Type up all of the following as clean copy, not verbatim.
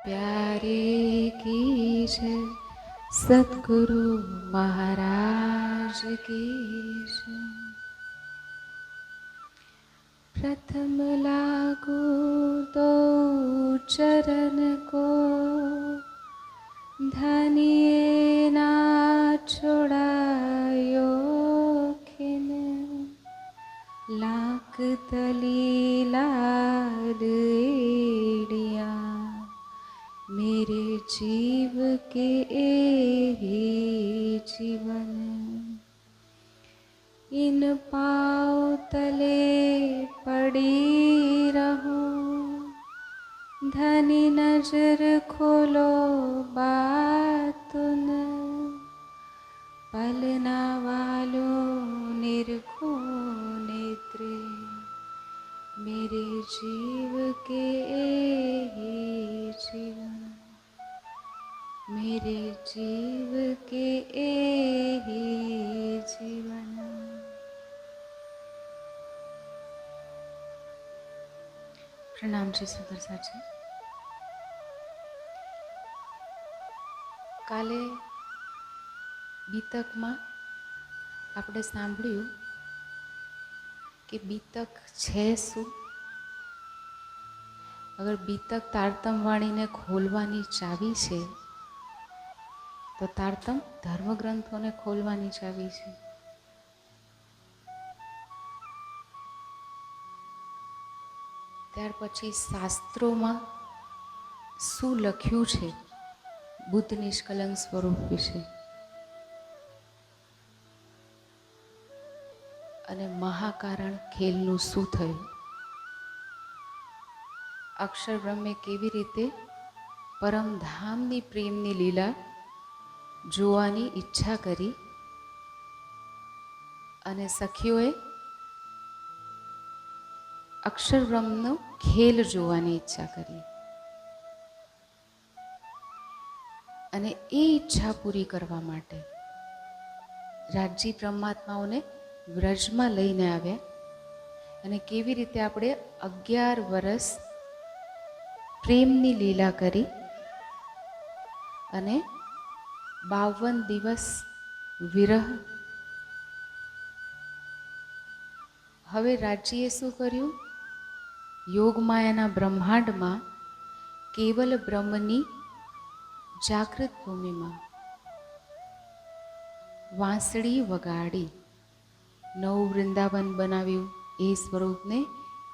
प्यारे की जय, सद्गुरु महाराज की जय। प्रथम लागू तो चरण को, धनिए ना छोड़ायो खिन, लाख तली लाड एड़िया, मेरे जीव के ही जीवन। इन पाँव तले पड़ी रहूं, धनी नजर खोलो बातुन, पलना वालों निरखो नेत्रे, मेरे जीव के ही जीवन, मेरे जीव के ही जीवन। प्रणाम जी सुंदर साची। काले बीतक में आपणे सांभळ्युं कि बीतक छे शुं। अगर बीतक तारतम वाणी ने खोलवानी चावी छे तो तारतम धर्मग्रंथों ने खोलवानी चावी छे। त्यार पछी शास्त्रों में शुं लख्युं छे बुद्ध निष्कलंक स्वरूप विषे, अने महाकारण खेलनुं शुं थयुं, अक्षर ब्रह्मे केवी रीते परमधामनी प्रेमनी लीला जोवानी ઈચ્છા કરી અને સખીઓએ અક્ષર બ્રહ્મનો ખેલ જોવાની ઈચ્છા કરી અને એ ઈચ્છા પૂરી કરવા માટે રાજજી પરમાત્માઓને વ્રજમાં લઈને આવ્યા અને કેવી રીતે આપણે 11 વર્ષ પ્રેમની લીલા કરી અને 52 દિવસ વિરહ। હવે રાજ્યએ શું કર્યું? યોગમાયાના બ્રહ્માંડમાં કેવલ બ્રહ્મની જાગૃત ભૂમિમાં વાંસળી વગાડી નવું વૃંદાવન બનાવ્યું। એ સ્વરૂપને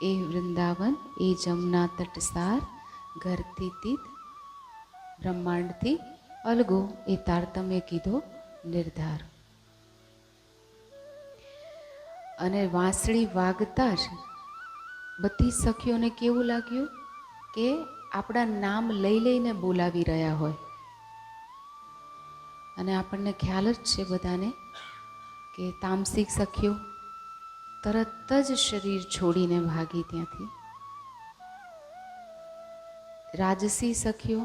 એ વૃંદાવન એ જમના તટસાર ઘરથી તીત બ્રહ્માંડથી અલગો એ તારતમ્ય કીધો નિર્ધાર। અને વાંસળી વાગતા જ બધી સખીઓને કેવું લાગ્યું કે આપણા નામ લઈ લઈને બોલાવી રહ્યા હોય। અને આપણને ખ્યાલ જ છે બધાને કે તામસિક સખીઓ તરત જ શરીર છોડીને ભાગી ત્યાંથી, રાજસી સખીઓ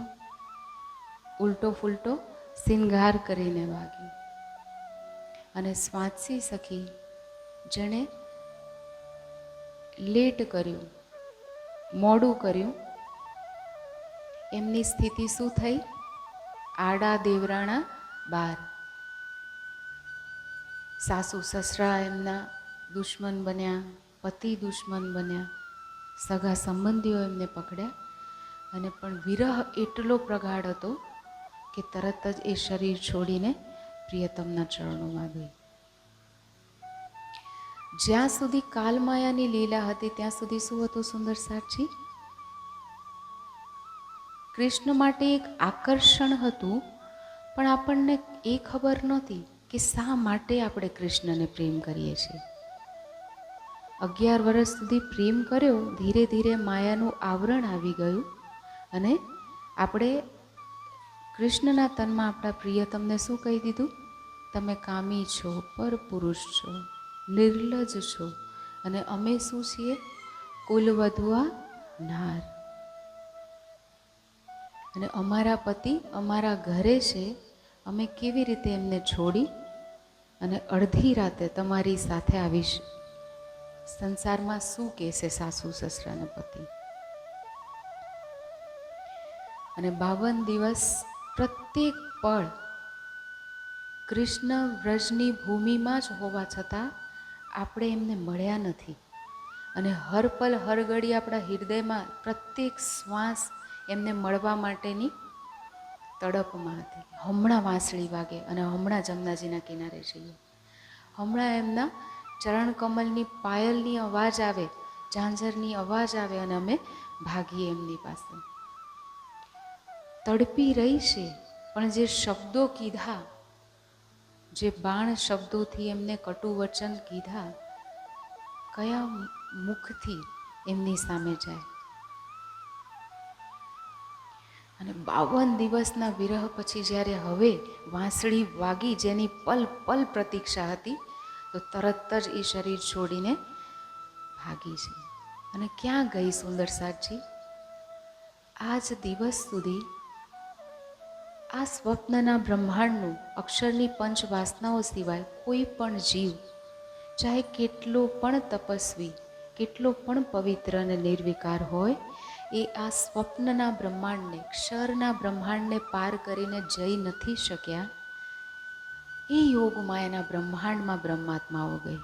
ઉલટો ફૂલટો સિંગાર કરીને ભાગી, અને સ્વાત્સી સખી જેણે લેટ કર્યું મોડું કર્યું એમની સ્થિતિ શું થઈ? આડા દેવરાણા બાર। સાસુ સસરા એમના દુશ્મન બન્યા, પતિ દુશ્મન બન્યા, સગા સંબંધીઓ એમને પકડ્યા અને પણ વિરહ એટલો પ્રગાઢ હતો કે તરત જ એ શરીર છોડીને પ્રિયતમના ચરણોમાં ગઈ। જ્યાં સુધી કાલમાયાની લીલા હતી ત્યાં સુધી શું હતું સુંદર સાચી? કૃષ્ણ માટે એક આકર્ષણ હતું, પણ આપણને એ ખબર નહોતી કે શા માટે આપણે કૃષ્ણને પ્રેમ કરીએ છીએ। 11 વર્ષ સુધી પ્રેમ કર્યો, ધીરે ધીરે માયાનું આવરણ આવી ગયું અને આપણે કૃષ્ણના તનમાં આપણા પ્રિયતમને શું કહી દીધું? તમે કામી છો, પરપુરુષ છો, નિર્લજ છો અને અમે શું છીએ? કુલવધુઆ નાર। અને અમારા પતિ અમારા ઘરે છે, અમે કેવી રીતે એમને છોડી અને અડધી રાતે તમારી સાથે આવીશ? સંસારમાં શું કહેશે સાસુ સસરા ને પતિ? અને 52 દિવસ પ્રત્યેક પળ કૃષ્ણ વ્રજની ભૂમિમાં જ હોવા છતાં આપણે એમને મળ્યા નથી. અને હર પલ હર ઘડી આપણા હૃદયમાં પ્રત્યેક શ્વાસ એમને મળવા માટેની તડપમાં હતી. હમણાં વાંસળી વાગે અને હમણાં જમનાજીના કિનારે જઈએ, હમણાં એમના ચરણ કમલની પાયલની અવાજ આવે, ઝાંઝરની અવાજ આવે અને અમે ભાગીએ એમની પાસે. તડપી રહી છે, પણ જે શબ્દો કીધા, જે બાણ શબ્દોથી એમને કટુ વચન કીધા, કયા મુખથી એમની સામે જાય. અને 52 દિવસના વિરહ પછી જ્યારે હવે વાંસળી વાગી, જેની પલ પલ પ્રતીક્ષા હતી, તો તરત જ એ શરીર છોડીને ભાગી છે. અને ક્યાં ગઈ સુંદર સાચી? આજ દિવસ સુધી આ સ્વપ્નના બ્રહ્માંડનું અક્ષરની પંચ વાસનાઓ સિવાય કોઈ પણ જીવ, ચાહે કેટલો પણ તપસ્વી, કેટલો પણ પવિત્ર અને નિર્વિકાર હોય, એ આ સ્વપ્નના બ્રહ્માંડને, ક્ષરના બ્રહ્માંડને પાર કરીને જઈ નથી શક્યા. એ યોગમાયાના બ્રહ્માંડમાં બ્રહ્માત્માઓ ગઈ.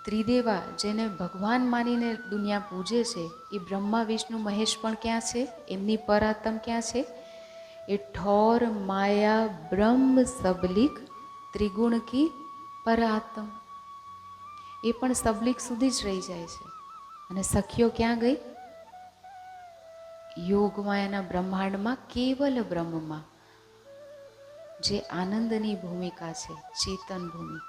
ત્રિદેવા, જેને ભગવાન માનીને દુનિયા પૂજે છે, એ બ્રહ્મા વિષ્ણુ મહેશ પણ ક્યાં છે? એમની પરાત્મ ક્યાં છે? એ ઠોર માયા બ્રહ્મ સબલિક ત્રિગુણ કી પરાત્મ, એ પણ સબલિક સુધી જ રહી જાય છે. અને સખીઓ ક્યાં ગઈ? યોગમાયાના બ્રહ્માંડમાં, કેવલ બ્રહ્મમાં, જે આનંદની ભૂમિકા છે, ચેતન ભૂમિ.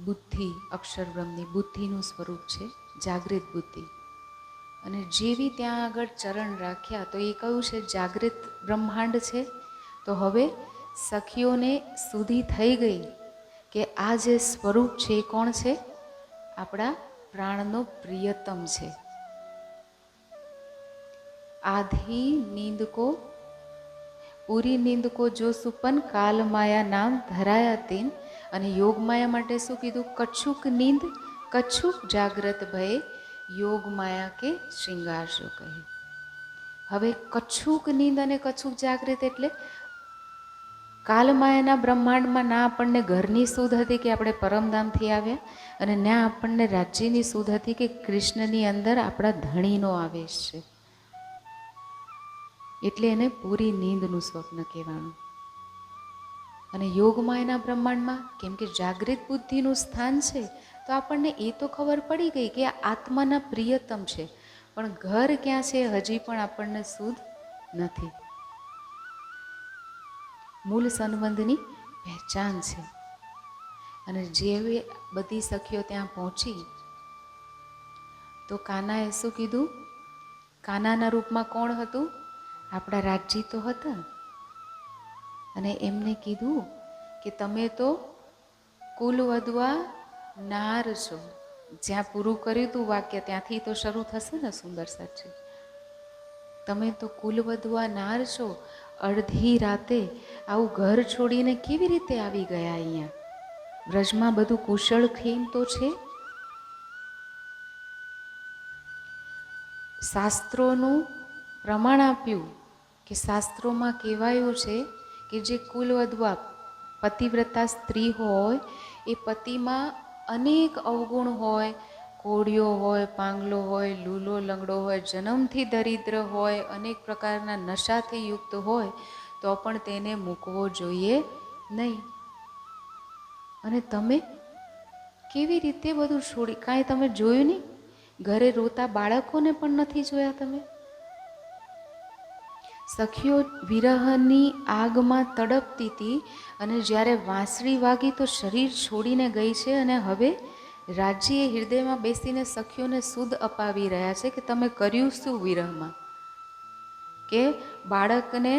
બુદ્ધિ, અક્ષર બ્રહ્મની બુદ્ધિનું સ્વરૂપ છે, જાગૃત બુદ્ધિ. અને જેવી ત્યાં આગળ ચરણ રાખ્યા, તો એ કયું છે? જાગૃત બ્રહ્માંડ છે. તો હવે સખીઓને સુધી થઈ ગઈ કે આ જે સ્વરૂપ છે એ કોણ છે? આપણા પ્રાણનો પ્રિયતમ છે. આધી નીંદ કો, પૂરી નીંદ કો જો સુપન કાલ માયા નામ ધરાયા તીન. અને યોગ માયા માટે શું કીધું? કચ્છુક નીંદ કચ્છુક જાગ્રત ભય, યોગ માયા કે શ્રૃંગાર શો કહે. હવે કચ્છુક નીંદ અને કચ્છુક જાગૃત એટલે કાલમાયાના બ્રહ્માંડમાં ના આપણને ઘરની સુધ હતી કે આપણે પરમધામથી આવ્યા, અને ના આપણને રાજ્યની સુધ હતી કે કૃષ્ણની અંદર આપણા ધણીનો આવેશ છે. એટલે એને પૂરી નીંદનું સ્વપ્ન કહેવાનું. અને યોગમાયાના બ્રહ્માંડમાં, કેમ કે જાગૃત બુદ્ધિનું સ્થાન છે, તો આપણને એ તો ખબર પડી ગઈ કે આ આત્માના પ્રિયતમ છે, પણ ઘર ક્યાં છે હજી પણ આપણને સુધ નથી. મૂળ સંબંધની પહેચાન છે. અને જેવી બધી સખીઓ ત્યાં પહોંચી, તો કાનાએ શું કીધું? કાનાના રૂપમાં કોણ હતું? આપણા રાજજી તો હતા. અને એમને કીધું કે તમે તો કુલવધવા નાર છો. જ્યાં પૂરું કર્યું હતું વાક્ય, ત્યાંથી તો શરૂ થશે ને સુંદર સાચી. તમે તો કુલવધવા નાર છો, અડધી રાતે આવું ઘર છોડીને કેવી રીતે આવી ગયા અહીંયા? વ્રજમાં બધું કુશળ ખેમ તો છે. શાસ્ત્રોનું પ્રમાણ આપ્યું કે શાસ્ત્રોમાં કહેવાયું છે કે જે કુલવધવા પતિવ્રતા સ્ત્રી હોય, એ પતિમાં અનેક અવગુણ હોય, કોડિયો હોય, પાંગલો હોય, લૂલો લંગડો હોય, જન્મથી દરિદ્ર હોય, અનેક પ્રકારના નશાથી યુક્ત હોય, તો પણ તેને મૂકવો જોઈએ નહીં. અને તમે કેવી રીતે બધું છોડી? કાંઈ તમે જોયું નહીં? ઘરે રોતા બાળકોને પણ નથી જોયા તમે? સખીઓ વિરહની આગમાં તડપતી હતી, અને જ્યારે વાંસળી વાગી તો શરીર છોડીને ગઈ છે. અને હવે રાજ્યએ હૃદયમાં બેસીને સખીઓને સુધ અપાવી રહ્યા છે કે તમે કર્યું શું વિરહમાં? કે બાળકને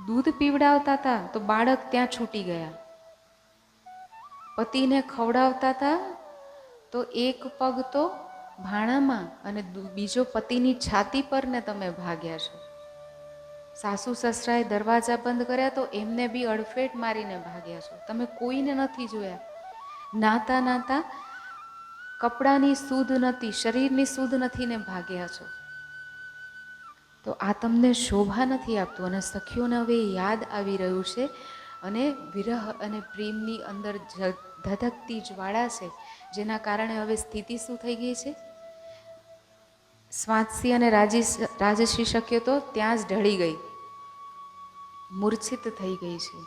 દૂધ પીવડાવતા હતા તો બાળક ત્યાં છૂટી ગયા, પતિને ખવડાવતા હતા તો એક પગ તો ભાણામાં અને બીજો પતિની છાતી પર ને તમે ભાગ્યા છો. સાસુ સસરાએ દરવાજા બંધ કર્યા તો એમને બી અડફેટ મારીને ભાગ્યા છો. તમે કોઈને નથી જોયા. નાતા નાતા કપડાની સૂધ નથી, શરીરની સૂધ નથી ને ભાગ્યા છો, તો આ તમને શોભા નથી આપતું. અને સખીઓને હવે યાદ આવી રહ્યું છે અને વિરહ અને પ્રેમની અંદર ધધકતી જ્વાળા છે, જેના કારણે હવે સ્થિતિ શું થઈ ગઈ છે? સ્વાંતસી અને રાજસી સખીઓ તો ત્યાં જ ઢળી ગઈ, મૂર્છિત થઈ ગઈ છે.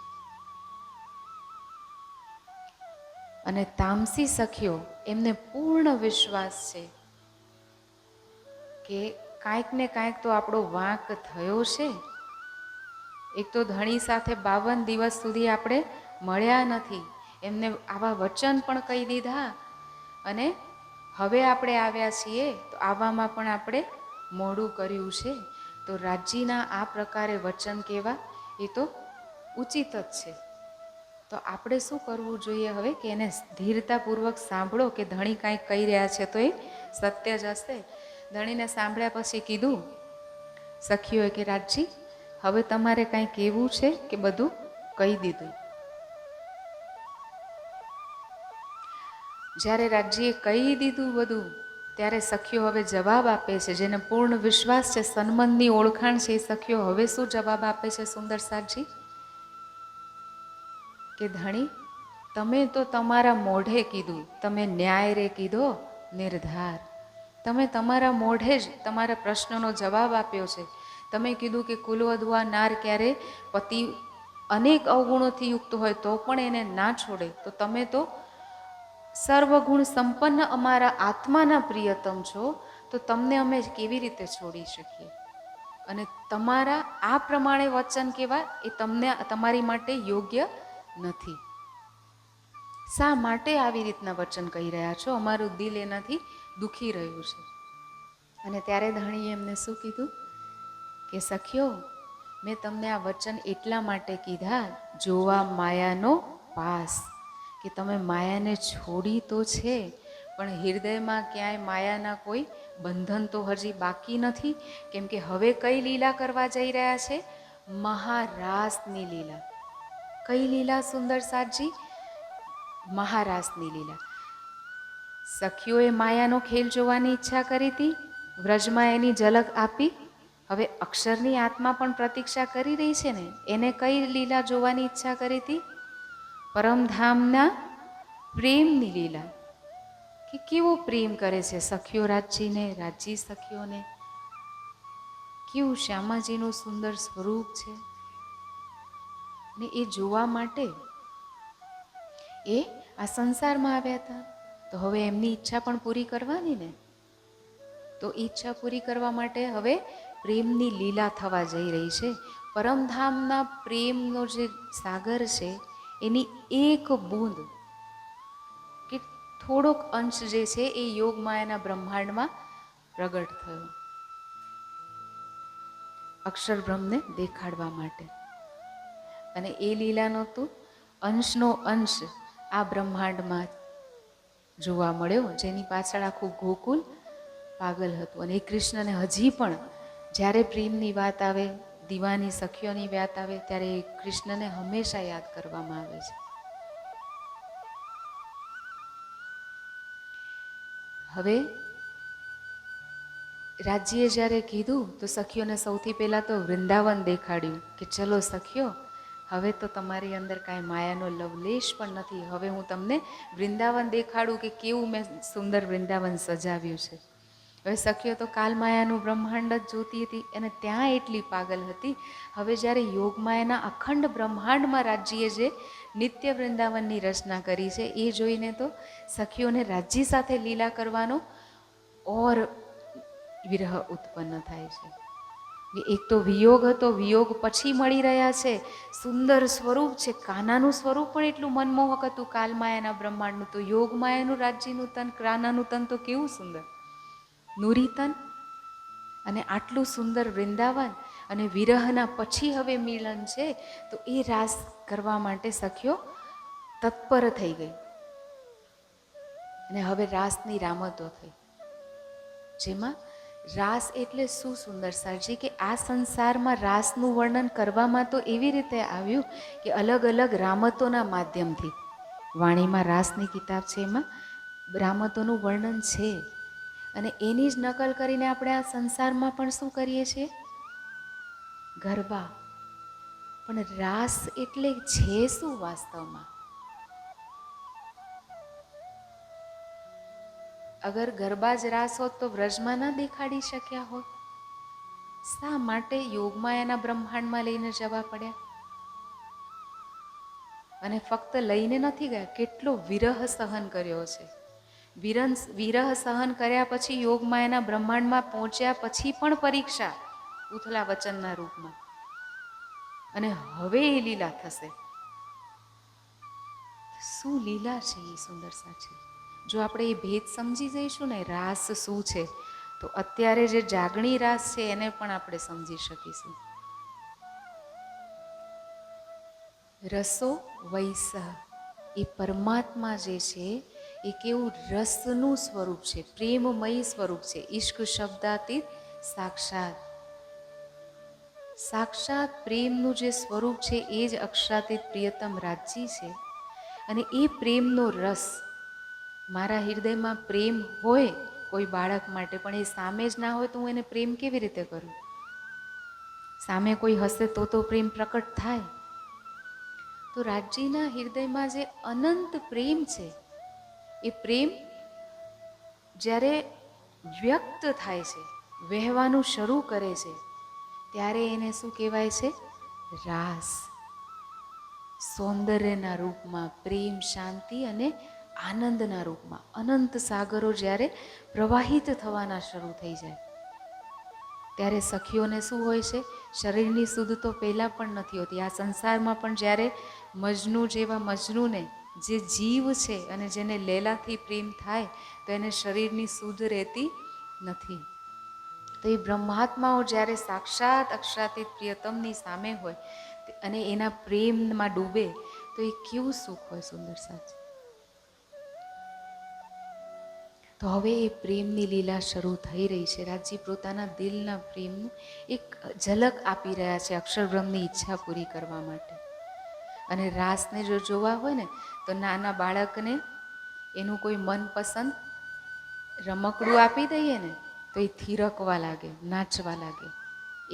અને તામસી સખીઓ, એમને પૂર્ણ વિશ્વાસ છે કે કાંઈક ને કાંઈક તો આપણો વાંક થયો છે. એક તો ધણી સાથે 52 દિવસ સુધી આપણે મળ્યા નથી, એમને આવા વચન પણ કહી દીધા, અને હવે આપણે આવ્યા છીએ તો આવવામાં પણ આપણે મોડું કર્યું છે. તો રાજ્યના આ પ્રકારે વચન કહેવા એ તો ઉચિત જ છે. તો આપણે શું કરવું જોઈએ હવે? કે એને ધીરતાપૂર્વક સાંભળો કે ધણી કાંઈક કહી રહ્યા છે તો એ સત્ય જ હશે. ધણીને સાંભળ્યા પછી કીધું સખીઓએ કે રાજજી, હવે તમારે કાંઈ કહેવું છે કે બધું કહી દીધું? જ્યારે રાજ્યએ કહી દીધું બધું, ત્યારે સખીઓ હવે જવાબ આપે છે, જેને પૂર્ણ વિશ્વાસ છે, સન્મનની ઓળખાણ છે. એ સખીઓ હવે શું જવાબ આપે છે સુંદર સાજી? કે ધણી, તમે તો તમારા મોઢે કીધું, તમે ન્યાય રે કીધો નિર્ધાર. તમે તમારા મોઢે જ તમારા પ્રશ્નનો જવાબ આપ્યો છે. તમે કીધું કે કુલવધવા નાર ક્યારે પતિ અનેક અવગુણોથી યુક્ત હોય તો પણ એને ના છોડે, તો તમે તો સર્વગુણ સંપન્ન અમારા આત્માના પ્રિયતમ છો, તો તમને અમે કેવી રીતે છોડી શકીએ? અને તમારા આ પ્રમાણે વચન કહેવા એ તમને તમારી માટે યોગ્ય નથી. શા માટે આવી રીતના વચન કહી રહ્યા છો? અમારું દિલ એનાથી દુખી રહ્યું છે. અને ત્યારે ધણીએ એમને શું કીધું કે સખીઓ, મેં તમને આ વચન એટલા માટે કીધા, જોવા માયાનો પાસ, કે તમે માયાને છોડી તો છે, પણ હૃદયમાં ક્યાંય માયાના કોઈ બંધન તો હજી બાકી નથી. કેમ કે હવે કઈ લીલા કરવા જઈ રહ્યા છે? મહારાસની લીલા. કઈ લીલા સુંદર સાજી? મહારાસની લીલા. સખીઓએ માયાનો ખેલ જોવાની ઈચ્છા કરી હતી, વ્રજમાં એની ઝલક આપી. હવે અક્ષરની આત્મા પણ પ્રતીક્ષા કરી રહી છે ને, એને કઈ લીલા જોવાની ઈચ્છા કરી હતી? પરમધામના પ્રેમની લીલા, કે કેવો પ્રેમ કરે છે સખીઓ રાજજીને, રાજજી સખીઓને. કેવું શ્યામાજીનું સુંદર સ્વરૂપ છે, ને એ જોવા માટે એ આ સંસારમાં આવ્યા હતા. તો હવે એમની ઈચ્છા પણ પૂરી કરવાની ને, તો ઈચ્છા પૂરી કરવા માટે હવે પ્રેમની લીલા થવા જઈ રહી છે. પરમધામના પ્રેમનો જે સાગર છે, એની એક બૂંદ કે થોડોક અંશ જે છે એ યોગમાયાના બ્રહ્માંડમાં પ્રગટ થયો, અક્ષર બ્રહ્મને દેખાડવા માટે. અને એ લીલાનો તો અંશનો અંશ આ બ્રહ્માંડમાં જોવા મળ્યો, જેની પાછળ આખું ગોકુલ પાગલ હતું. અને એ કૃષ્ણને હજી પણ જ્યારે પ્રેમની વાત આવે, દીવાની સખીઓની વાત આવે, ત્યારે એ કૃષ્ણને હંમેશા યાદ કરવામાં આવે છે. હવે રાજ્યએ જ્યારે કીધું તો સખીઓને સૌથી પહેલાં તો વૃંદાવન દેખાડ્યું કે ચલો સખીઓ, હવે તો તમારી અંદર કાંઈ માયાનો લવલેશ પણ નથી. હવે હું તમને વૃંદાવન દેખાડું કે કેવું મેં સુંદર વૃંદાવન સજાવ્યું છે. હવે સખીઓ તો કાલમાયાનું બ્રહ્માંડ જ જોતી હતી અને ત્યાં એટલી પાગલ હતી. હવે જ્યારે યોગમાયાના અખંડ બ્રહ્માંડમાં રાજ્યએ જે નિત્ય વૃંદાવનની રચના કરી છે, એ જોઈને તો સખીઓને રાજ્ય સાથે લીલા કરવાનો ઓર વિરહ ઉત્પન્ન થાય છે. એક તો વિયોગ હતો, વિયોગ પછી મળી રહ્યા છે, સુંદર સ્વરૂપ છે, કાનાનું સ્વરૂપ પણ એટલું મનમોહક હતું કાલમાયાના બ્રહ્માંડનું. તો યોગમાયાનું રાજ્યનું તન, કાનાનું તન તો કેવું સુંદર, નૂરી તન, અને આટલું સુંદર વૃંદાવન, અને વિરહના પછી હવે મિલન છે. તો એ રાસ કરવા માટે સખીઓ તત્પર થઈ ગઈ, અને હવે રાસની રામતો થઈ, જેમાં રાસ એટલે શું સુંદર સાજી, કે આ સંસારમાં રાસનું વર્ણન કરવામાં તો એવી રીતે આવ્યું કે અલગ અલગ રામતોના માધ્યમથી. વાણીમાં રાસની કિતાબ છે, એમાં રામતોનું વર્ણન છે. અને એની જ નકલ કરીને આપણે આ સંસારમાં પણ શું કરીએ છીએ? ગરબા. પણ રાસ એટલે છે શું વાસ્તવમાં? અગર ગરબા જ રાસ હોત તો વ્રજમાં ના દેખાડી શક્યા હોત. શા માટે યોગમાં એના બ્રહ્માંડમાં લઈને જવા પડ્યા? અને ફક્ત લઈને નથી ગયા, કેટલો વિરહ સહન કર્યો છે. વિરહ સહન કર્યા પછી યોગમાં એના બ્રહ્માંડમાં પહોંચ્યા પછી પણ પરીક્ષા ઉથલા વચનના રૂપમાં. અને હવે એ લીલા થશે. શું લીલા છે એ સુંદર સાચી. જો આપણે એ ભેદ સમજી જઈશું ને રાસ શું છે, તો અત્યારે જે જાગણી રાસ છે એને પણ આપણે સમજી શકીશું. રસો વૈસ, એ પરમાત્મા જે છે એ કેવું રસનું સ્વરૂપ છે, પ્રેમમય સ્વરૂપ છે. ઈશ્ક શબ્દાતીત સાક્ષાત, સાક્ષાત પ્રેમનું જે સ્વરૂપ છે એ જ અક્ષરાતીત પ્રિયતમ રાજજી છે. અને એ પ્રેમનો રસ, મારા હૃદયમાં પ્રેમ હોય કોઈ બાળક માટે, પણ એ સામે જ ના હોય તો હું એને પ્રેમ કેવી રીતે કરું? સામે કોઈ હશે તો પ્રેમ પ્રકટ થાય. તો રાજજીના હૃદયમાં જે અનંત પ્રેમ છે, એ પ્રેમ જ્યારે વ્યક્ત થાય છે, વહેવાનું શરૂ કરે છે, ત્યારે એને શું કહેવાય છે? રાસ. સૌંદર્યના રૂપમાં, પ્રેમ, શાંતિ અને આનંદના રૂપમાં અનંત સાગરો જ્યારે પ્રવાહિત થવાના શરૂ થઈ જાય, ત્યારે સખીઓને શું હોય છે? શરીરની શુદ્ધ તો પહેલાં પણ નથી હોતી. આ સંસારમાં પણ જ્યારે મજનુ જેવા મજનુને, જે જીવ છે અને જેને લેલાથી પ્રેમ થાય, તો એને શરીરની શુદ્ધ રહેતી નથી. તો એ બ્રહ્માત્માઓ જ્યારે સાક્ષાત અક્ષરાતીત પ્રિયતમની સામે હોય અને એના પ્રેમમાં ડૂબે, તો એ કેવું સુખ હોય સુંદર સાચી. તો હવે એ પ્રેમની લીલા શરૂ થઈ રહી છે. રાજજી પોતાના દિલના પ્રેમનું એક ઝલક આપી રહ્યા છે અક્ષરબ્રહ્મની ઈચ્છા પૂરી કરવા માટે. અને રાસને જો જોવા હોય ને, તો નાના બાળકને એનું કોઈ મનપસંદ રમકડું આપી દઈએ ને, તો એ થીરકવા લાગે, નાચવા લાગે.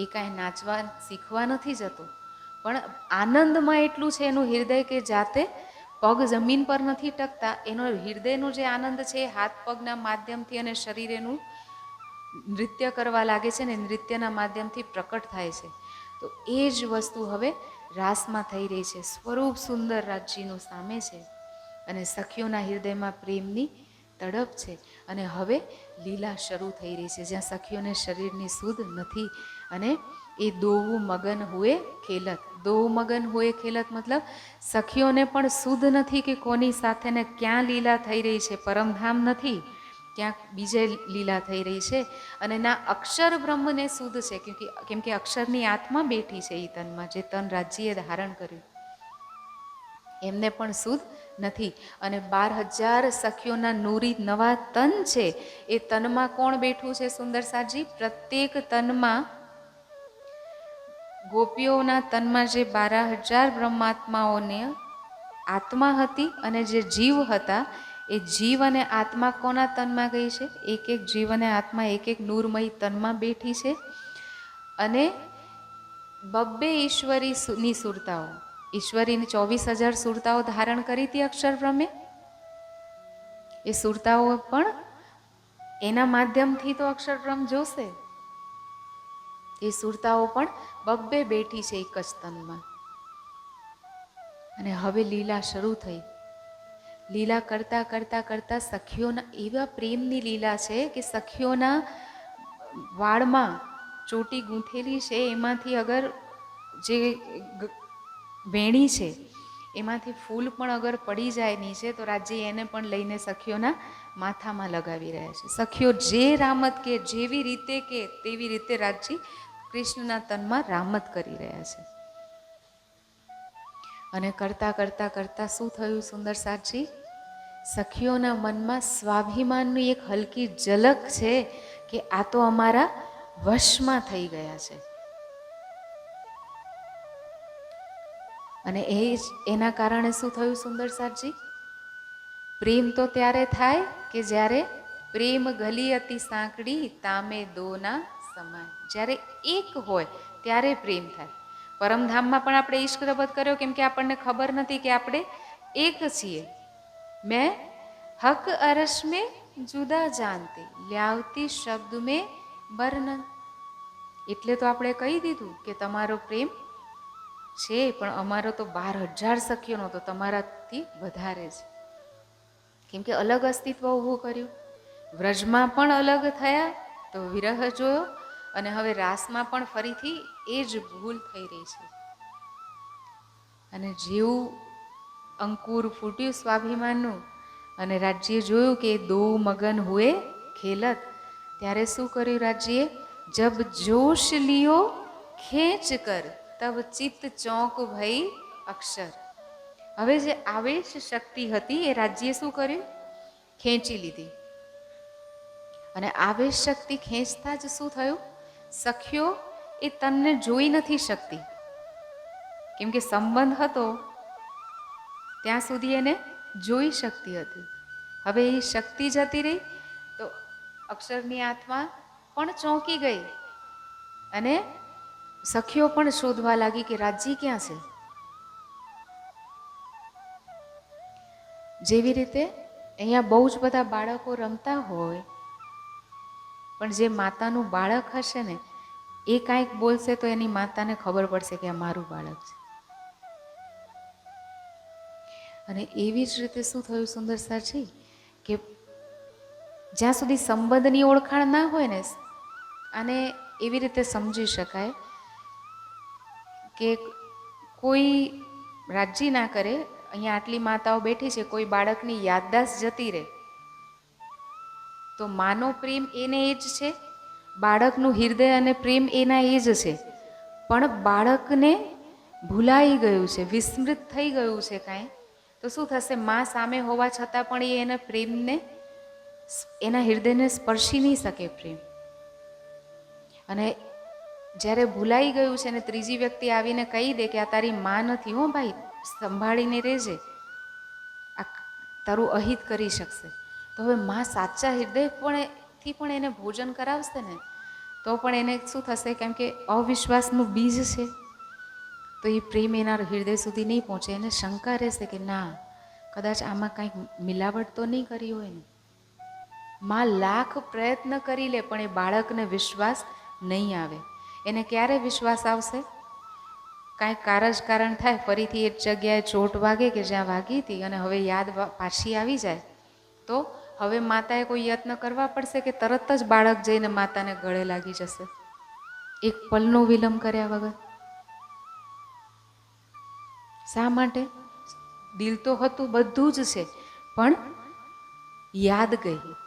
એ કાંઈ નાચવા શીખવા નથી જતો, પણ આનંદમાં એટલું છે એનું હૃદય કે જાતે પગ જમીન પર નથી ટકતા. એનો હૃદયનો જે આનંદ છે એ હાથ પગના માધ્યમથી અને શરીર એનું નૃત્ય કરવા લાગે છે ને, નૃત્યના માધ્યમથી પ્રકટ થાય છે. તો એ જ વસ્તુ હવે રાસમાં થઈ રહી છે. સ્વરૂપ સુંદર રાજજીનું સામે છે અને સખીઓના હૃદયમાં પ્રેમની તડપ છે. અને હવે લીલા શરૂ થઈ રહી છે, જ્યાં સખીઓને શરીરની સુધ નથી. અને એ દોવું મગન હુએ ખેલત. દોવું મગન હુએ ખેલત મતલબ સખીઓને પણ શુદ્ધ નથી કે કોની સાથે ને ક્યાં લીલા થઈ રહી છે, પરમધામ નથી, ક્યાંક બીજે લીલા થઈ રહી છે. અને ના અક્ષર બ્રહ્મને શુદ્ધ છે, કેમ કે અક્ષરની આત્મા બેઠી છે એ તનમાં, જે તન રાજ્યએ ધારણ કર્યું, એમને પણ શુદ્ધ નથી. અને 12,000 સખીઓના નૂરી નવા તન છે, એ તનમાં કોણ બેઠું છે સુંદર સાજી? પ્રત્યેક તનમાં, ગોપીઓના તનમાં જે 12,000 બ્રહ્માત્માઓને આત્મા હતી અને જે જીવ હતા, એ જીવ અને આત્મા કોના તનમાં ગઈ છે? એક એક જીવ અને આત્મા એક એક નૂરમય તનમાં બેઠી છે. અને 2 ઈશ્વરીની સુરતાઓ, ઈશ્વરીની 24,000 સુરતાઓ ધારણ કરી હતી અક્ષર બ્રહ્મે. એ સુરતાઓ પણ એના માધ્યમથી તો અક્ષર બ્રહ્મ જોશે. એ સુરતાઓ પણ 2 બેઠી છે એક જ તનમાં. અને હવે લીલા શરૂ થઈ. લીલા કરતા કરતા કરતા સખીઓના એવા પ્રેમની લીલા છે કે સખીઓના વાળમાં ચોટી ગૂંથેલી છે, એમાંથી અગર જે વેણી છે એમાંથી ફૂલ પણ અગર પડી જાય નીચે, તો રાજજી એને પણ લઈને સખીઓના માથામાં લગાવી રહ્યા છે. સખીઓ જે રામત કે, જેવી રીતે કે તેવી રીતે રાજજી કૃષ્ણના તનમાં રામત કરી રહ્યા છે. અને કરતા કરતા કરતા શું થયું સુંદર સાજી? સખીઓના મનમાં સ્વાભિમાનની એક હલકી ઝલક છે કે આ તો અમારા વશમાં થઈ ગયા છે. અને એના કારણે શું થયું સુંદર સાજી? પ્રેમ તો ત્યારે થાય કે જ્યારે પ્રેમ ગલી અતિ સાંકડી તામે દોના સમાય, જ્યારે એક હોય ત્યારે પ્રેમ થાય. પરમધામમાં પણ આપણે ઈશ્ક રબત કર્યો કેમ કે આપણને ખબર નથી કે આપણે એક છીએ. મેં હક અરશ મેં જુદા જાનતી લ્યાવતી શબ્દ મેં વર્ણન. એટલે તો આપણે કહી દીધું કે તમારો પ્રેમ છે પણ અમારો તો 12,000 સખીઓનો તો તમારાથી વધારે છે. કેમ કે અલગ અસ્તિત્વ ઊભું કર્યું. વ્રજમાં પણ અલગ થયા તો વિરહ જોયો, અને હવે રાસમાં પણ ફરીથી એ જ ભૂલ થઈ રહી છે. અને જેવું અંકુર ફૂટ્યું સ્વાભિમાનનું અને રાજ્યે જોયું કે દો મગન હુએ ખેલત, ત્યારે શું કર્યું રાજ્યે? જબ જોશ લિયો ખેંચ કર તબ ચિત્ત ચોંક ભઈ અક્ષર. હવે જે આવેશ શક્તિ હતી એ રાજ્યે શું કર્યું? ખેંચી લીધી. અને આવેશ શક્તિ ખેંચતા જ શું થયું? સખીઓ એ તનને જોઈ નથી શકતી, કેમ કે સંબંધ હતો ત્યાં સુધી એને જોઈ શકતી હતી. હવે એ શક્તિ જતી રહી તો અક્ષરની આત્મા પણ ચોંકી ગઈ અને સખીઓ પણ શોધવા લાગી કે રાજ્ય ક્યાં છે. જેવી રીતે અહીંયા બહુ જ બધા બાળકો રમતા હોય, પણ જે માતાનું બાળક હશે ને એ કાંઈક બોલશે તો એની માતાને ખબર પડશે કે આ મારું બાળક છે. અને એવી જ રીતે શું થયું સુંદર સાજી, કે જ્યાં સુધી સંબંધની ઓળખાણ ના હોય ને, અને એવી રીતે સમજી શકાય કે કોઈ રાજી ના કરે. અહીંયા આટલી માતાઓ બેઠી છે, કોઈ બાળકની યાદદાસ્ત જતી રહે તો માનો પ્રેમ એને એ જ છે, બાળકનું હૃદય અને પ્રેમ એના એ જ છે. પણ બાળકને ભૂલાઈ ગયું છે, વિસ્મૃત થઈ ગયું છે કાંઈ, તો શું થશે? માં સામે હોવા છતાં પણ એ એના પ્રેમને, એના હૃદયને સ્પર્શી નહીં શકે પ્રેમ. અને જ્યારે ભૂલાઈ ગયું છે ને ત્રીજી વ્યક્તિ આવીને કહી દે કે આ તારી માં નથી હો ભાઈ, સંભાળીને રહેજે, આ તારું અહિત કરી શકશે, તો હવે માં સાચા હૃદયથી પણ એને ભોજન કરાવશે ને તો પણ એને શું થશે? કેમ કે અવિશ્વાસનું બીજ છે તો એ પ્રેમ એના હૃદય સુધી નહીં પહોંચે. એને શંકા રહેશે કે ના, કદાચ આમાં કંઈક મિલાવટ તો નહીં કરી હોય ને. માં લાખ પ્રયત્ન કરી લે પણ એ બાળકને વિશ્વાસ નહીં આવે. એને ક્યારે વિશ્વાસ આવશે? કાંઈક કારણ થાય, ફરીથી એક જગ્યાએ ચોટ વાગે કે જ્યાં વાગી હતી અને હવે યાદ પાછી આવી જાય, તો હવે માતાએ કોઈ યત્ન કરવા પડશે કે તરત જ બાળક જઈને માતાને ગળે લાગી જશે, એક પલનો વિલંબ કર્યા વગર? શા માટે? દિલ તો હતું, બધું જ છે, પણ યાદ ગઈ.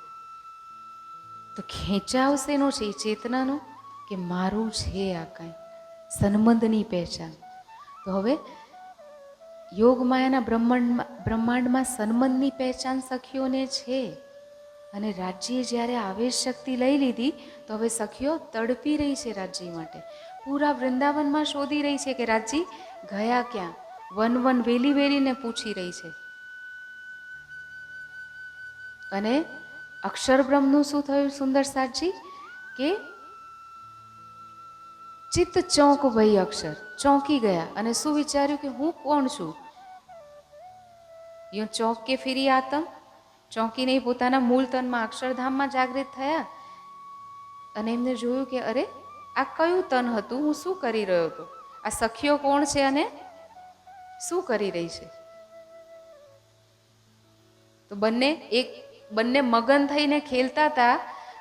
તો ખેંચાવ શેનો છે? એ ચેતનાનો કે મારું છે આ કાંઈ, સન્મંદની પહેચાન. તો હવે યોગમાયાના બ્રહ્માંડમાં સન્મંદની પહેચાન સખીઓને છે. અને રાજ્યે જ્યારે આવેશ શક્તિ લઈ લીધી તો હવે સખીઓ તડપી રહી છે રાજ્ય માટે. પૂરા વૃંદાવનમાં શોધી રહી છે કે રાજ્ય ગયા ક્યાં, વન વન વેલી વેલીને પૂછી રહી છે. અને અક્ષરબ્રહ્મનું શું થયું સુંદર સાજી, કે ચિત્ત ચોંક ભઈ અક્ષર, ચોંકી ગયા અને શું વિચાર્યું કે હું કોણ છું? યો ચોંક કે ફિરી આતમ, ચોંકી નહીં પોતાના મૂળ તનમાં અક્ષરધામમાં જાગૃત થયા અને એમને જોયું કે અરે આ કયું તન હતું, હું શું કરી રહ્યો હતો, આ સખીઓ કોણ છે અને શું કરી રહી છે? તો બંને મગન થઈને ખેલતા હતા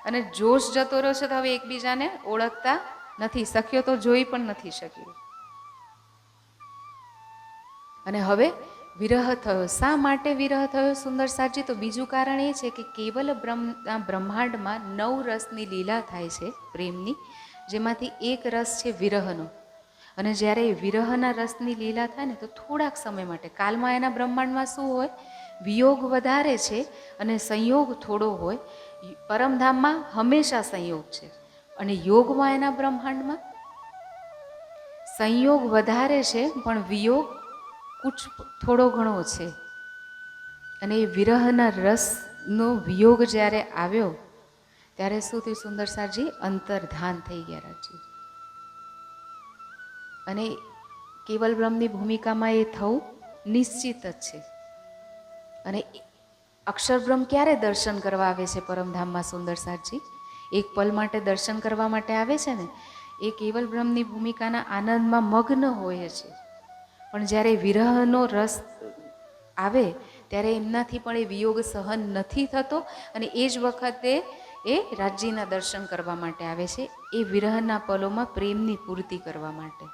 અને જોશ જતો રહ્યો છે તો હવે એકબીજાને ઓળખતા નથી. સખીઓ તો જોઈ પણ નથી શકી. અને હવે વિરહ થયો. શા માટે વિરહ થયો સુંદર સાજી? તો બીજું કારણ એ છે કે કેવલ બ્રહ્માંડમાં 9 રસની લીલા થાય છે પ્રેમની, જેમાંથી એક રસ છે વિરહનો. અને જ્યારે વિરહના રસની લીલા થાય ને તો થોડાક સમય માટે, કાલમાં એના બ્રહ્માંડમાં શું હોય? વિયોગ વધારે છે અને સંયોગ થોડો હોય. પરમધામમાં હંમેશા સંયોગ છે અને યોગમાં એના બ્રહ્માંડમાં સંયોગ વધારે છે પણ વિયોગ થોડો ઘણો છે. અને એ વિરહના રસનો વિયોગ જ્યારે આવ્યો ત્યારે શું થયું? સુંદરસારજી અંતર્ધાન થઈ ગયા રાજજી. અને કેવલ બ્રહ્મની ભૂમિકામાં એ થવું નિશ્ચિત જ છે. અને અક્ષર બ્રહ્મ ક્યારે દર્શન કરવા આવે છે પરમધામમાં સુંદરસારજી? એક પલ માટે દર્શન કરવા માટે આવે છે ને, એ કેવલ બ્રહ્મની ભૂમિકાના આનંદમાં મગ્ન હોય છે. પણ જ્યારે વિરહનો રસ આવે ત્યારે એમનાથી પણ એ વિયોગ સહન નથી થતો, અને એ જ વખતે એ રાજ્યના દર્શન કરવા માટે આવે છે, એ વિરહના પલોમાં પ્રેમની પૂર્તિ કરવા માટે.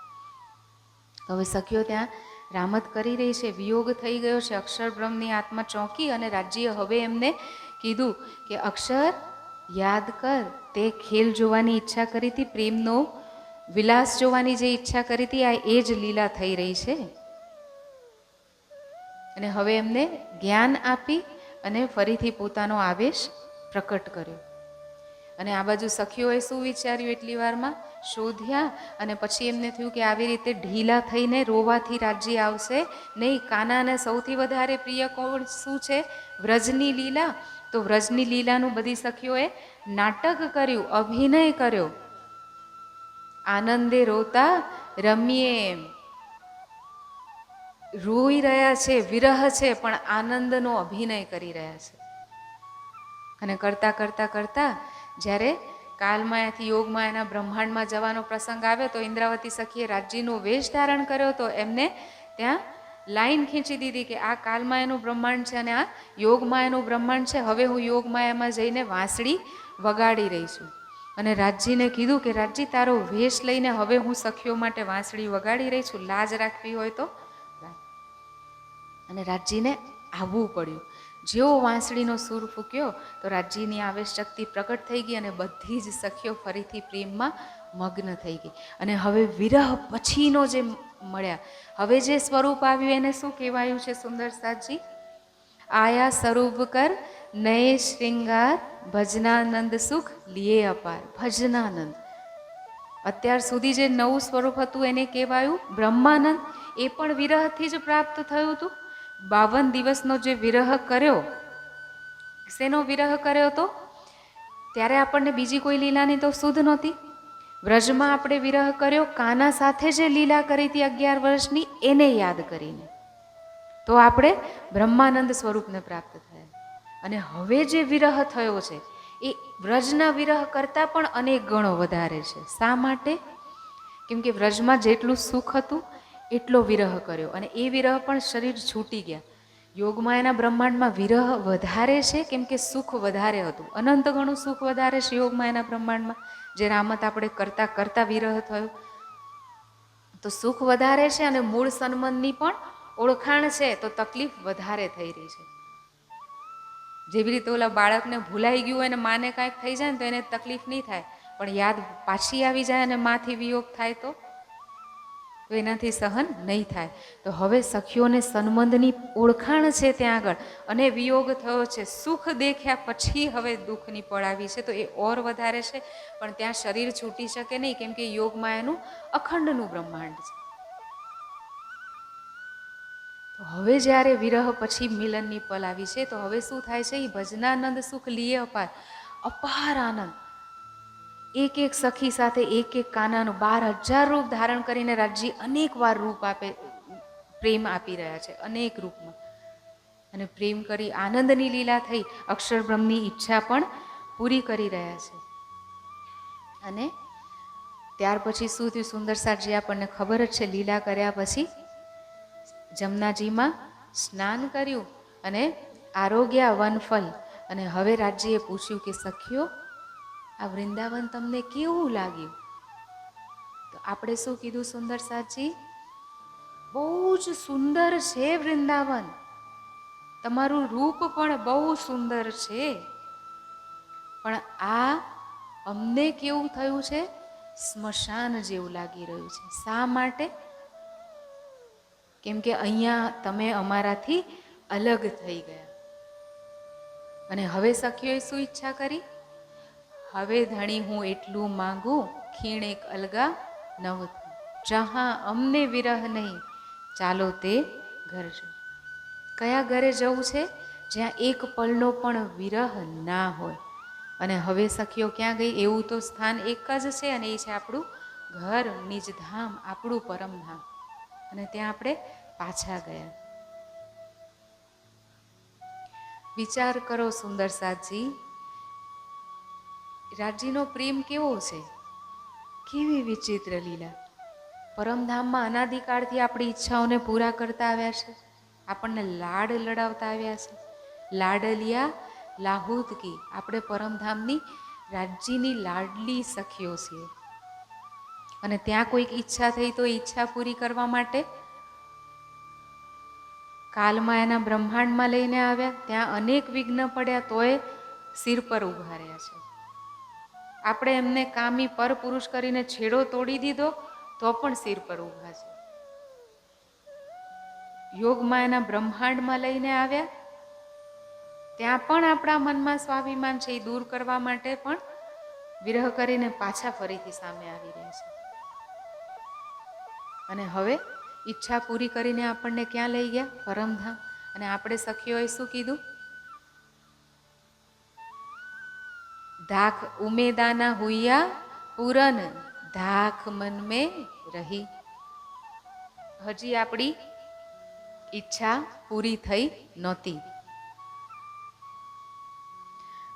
હવે સખીઓ ત્યાં રામત કરી રહી છે, વિયોગ થઈ ગયો છે, અક્ષર બ્રહ્મની આત્મા ચોંકી, અને રાજ્ય હવે એમને કીધું કે અક્ષર યાદ કર, તે ખેલ જોવાની ઈચ્છા કરી હતી, પ્રેમનો વિલાસ જોવાની જે ઈચ્છા કરી હતી, આ એ જ લીલા થઈ રહી છે. અને હવે એમને જ્ઞાન આપી અને ફરીથી પોતાનો આવેશ પ્રકટ કર્યો. અને આ બાજુ સખીઓએ શું વિચાર્યું? એટલી વારમાં શોધ્યા, અને પછી એમને થયું કે આવી રીતે ઢીલા થઈને રોવાથી રાજ્ય આવશે નહીં. કાનાને સૌથી વધારે પ્રિય કોણ શું છે? વ્રજની લીલા. તો વ્રજની લીલાનું બધી સખીઓએ નાટક કર્યું, અભિનય કર્યો. આનંદે રોતા રમીએ એમ. રોઈ રહ્યા છે, વિરહ છે, પણ આનંદનો અભિનય કરી રહ્યા છે. અને કરતા કરતા કરતા જ્યારે કાલમાયાથી યોગમાયાના બ્રહ્માંડમાં જવાનો પ્રસંગ આવ્યો તો ઇન્દ્રાવતી સખીએ રાજ્યનો વેશ ધારણ કર્યો તો એમને ત્યાં લાઈન ખીંચી દીધી કે આ કાલમાયાનું બ્રહ્માંડ છે અને આ યોગમાયાનું બ્રહ્માંડ છે. હવે હું યોગમાયામાં જઈને વાંસળી વગાડી રહી છું. અને રાજજીને કીધું કે રાજજી, તારો વેશ લઈને હવે હું સખીઓ માટે વાંસળી વગાડી રહી છું, લાજ રાખવી હોય તો. અને રાજજીને આવવું પડ્યું. જેવો વાંસળીનો સૂર ફૂક્યો તો રાજ્યની આવેશ શક્તિ પ્રકટ થઈ ગઈ, અને બધી જ સખીઓ ફરીથી પ્રેમમાં મગ્ન થઈ ગઈ. અને હવે વિરહ પછીનો જે મળ્યા, હવે જે સ્વરૂપ આવ્યું એને શું કહેવાયું છે સુંદરસાજી? આયા સ્વરૂપ કર નયે શ્રૃંગાર, ભજનાનંદ સુખ લીએ અપાર. ભજનાનંદ અત્યાર સુધી જે નવું સ્વરૂપ હતું એને કહેવાયું બ્રહ્માનંદ. એ પણ વિરહથી જ પ્રાપ્ત થયું હતું. 52 દિવસનો જે વિરહ કર્યો, શેનો વિરહ કર્યો તો? ત્યારે આપણને બીજી કોઈ લીલાની તો સુધ નહોતી. વ્રજમાં આપણે વિરહ કર્યો, કાના સાથે જે લીલા કરી હતી 11 વર્ષની, એને યાદ કરીને તો આપણે બ્રહ્માનંદ સ્વરૂપને પ્રાપ્ત થયા. અને હવે જે વિરહ થયો છે એ વ્રજના વિરહ કરતાં પણ અનેક ગણો વધારે છે. શા માટે? કેમ કે વ્રજમાં જેટલું સુખ હતું એટલો વિરહ કર્યો, અને એ વિરહ પણ શરીર છૂટી ગયા. યોગમાયાના બ્રહ્માંડમાં વિરહ વધારે છે કેમ કે સુખ વધારે હતું. અનંત ગણું સુખ વધારે છે યોગમાયાના બ્રહ્માંડમાં. જે રામત આપણે કરતા કરતા વિરહ થયો તો સુખ વધારે છે, અને મૂળ સન્મનની પણ ઓળખાણ છે, તો તકલીફ વધારે થઈ રહી છે. જેવી રીતે ઓલા બાળકને ભૂલાઈ ગયું હોય ને માને કાંઈક થઈ જાય ને તો એને તકલીફ નહીં થાય, પણ યાદ પાછી આવી જાય અને માથી વિયોગ થાય તો એનાથી સહન નહીં થાય. તો હવે સખીઓને સન્મંદની ઓળખાણ છે ત્યાં આગળ, અને વિયોગ થયો છે. સુખ દેખ્યા પછી હવે દુઃખની પળ આવી છે, તો એ ઓર વધારે છે. પણ ત્યાં શરીર છૂટી શકે નહીં, કેમ કે યોગમાયાનું અખંડનું બ્રહ્માંડ છે. તો હવે જ્યારે વિરહ પછી મિલનની પલ આવી છે, તો હવે શું થાય છે? એ ભજનાનંદ સુખ લીએ અપાર. અપાર આનંદ. એક એક સખી સાથે એક એક કાનાનું 12,000 રૂપ ધારણ કરીને રાજ્ય અનેક વાર રૂપ આપે, પ્રેમ આપી રહ્યા છે અનેક રૂપમાં. અને પ્રેમ કરી આનંદની લીલા થઈ, અક્ષર બ્રહ્મની ઈચ્છા પણ પૂરી કરી રહ્યા છે. અને ત્યાર પછી શું થયું સુંદરસાજી આપણને ખબર જ છે. લીલા કર્યા પછી જમનાજીમાં સ્નાન કર્યું અને આરોગ્ય વનફલ. અને હવે રાજ્યએ પૂછ્યું કે સખીઓ, આ વૃંદાવન તમને કેવું લાગ્યું? તો આપણે શું કીધું સુંદરસાજી? બહુ જ સુંદર છે વૃંદાવન, તમારું રૂપ પણ બહુ સુંદર છે. પણ આ અમને કેવું થયું છે? સ્મશાન જેવું લાગી રહ્યું છે. શા માટે? કેમ કે અહીંયા તમે અમારાથી અલગ થઈ ગયા. અને હવે સખીઓએ શું ઈચ્છા કરી? હવે ધણી હું એટલું માંગું, ખીણ એક અલગા નવ, જહાં અમને વિરહ નહીં, ચાલો તે ઘર જો. કયા ઘરે જવું છે? જ્યાં એક પલનો પણ વિરહ ના હોય. અને હવે સખીઓ ક્યાં ગઈ? એવું તો સ્થાન એક જ છે, અને એ છે આપણું ઘર, નિજધામ, આપણું પરમધામ. અને ત્યાં આપણે પાછા ગયા. વિચાર કરો સુંદર સાજી, રાજ્યનો પ્રેમ કેવો છે, કેવી વિચિત્ર લીલા. પરમધામમાં અનાદિકાળથી આપણી ઈચ્છાઓને પૂરા કરતા આવ્યા છે, આપણને લાડ લડાવતા આવ્યા છે. લાડલિયા લાહુદકી, આપણે પરમધામની રાજ્યની લાડલી સખીઓ છીએ. અને ત્યાં કોઈક ઈચ્છા થઈ તો ઈચ્છા પૂરી કરવા માટે કાલમાં એના બ્રહ્માંડમાં લઈને આવ્યા. ત્યાં અનેક વિઘ્ન પડ્યા તોય સિર પર ઊભા રહ્યા છે. આપણે એમને કામી પર પુરુષ કરીને છેડો તોડી દીધો તો પણ સિર પર ઊભા છે. યોગમાં એના બ્રહ્માંડમાં લઈને આવ્યા, ત્યાં પણ આપણા મનમાં સ્વાભિમાન છે એ દૂર કરવા માટે પણ વિરહ કરીને પાછા ફરીથી સામે આવી રહ્યા છે. અને હવે ઈચ્છા પૂરી કરીને આપણને ક્યાં લઈ ગયા? પરમધામ. અને આપણે સખીઓએ શું કીધું? ધાક ઉમેદાના હુયા પૂરન, ધાક મન મેં રહી. હજી આપણી ઈચ્છા પૂરી થઈ નહોતી.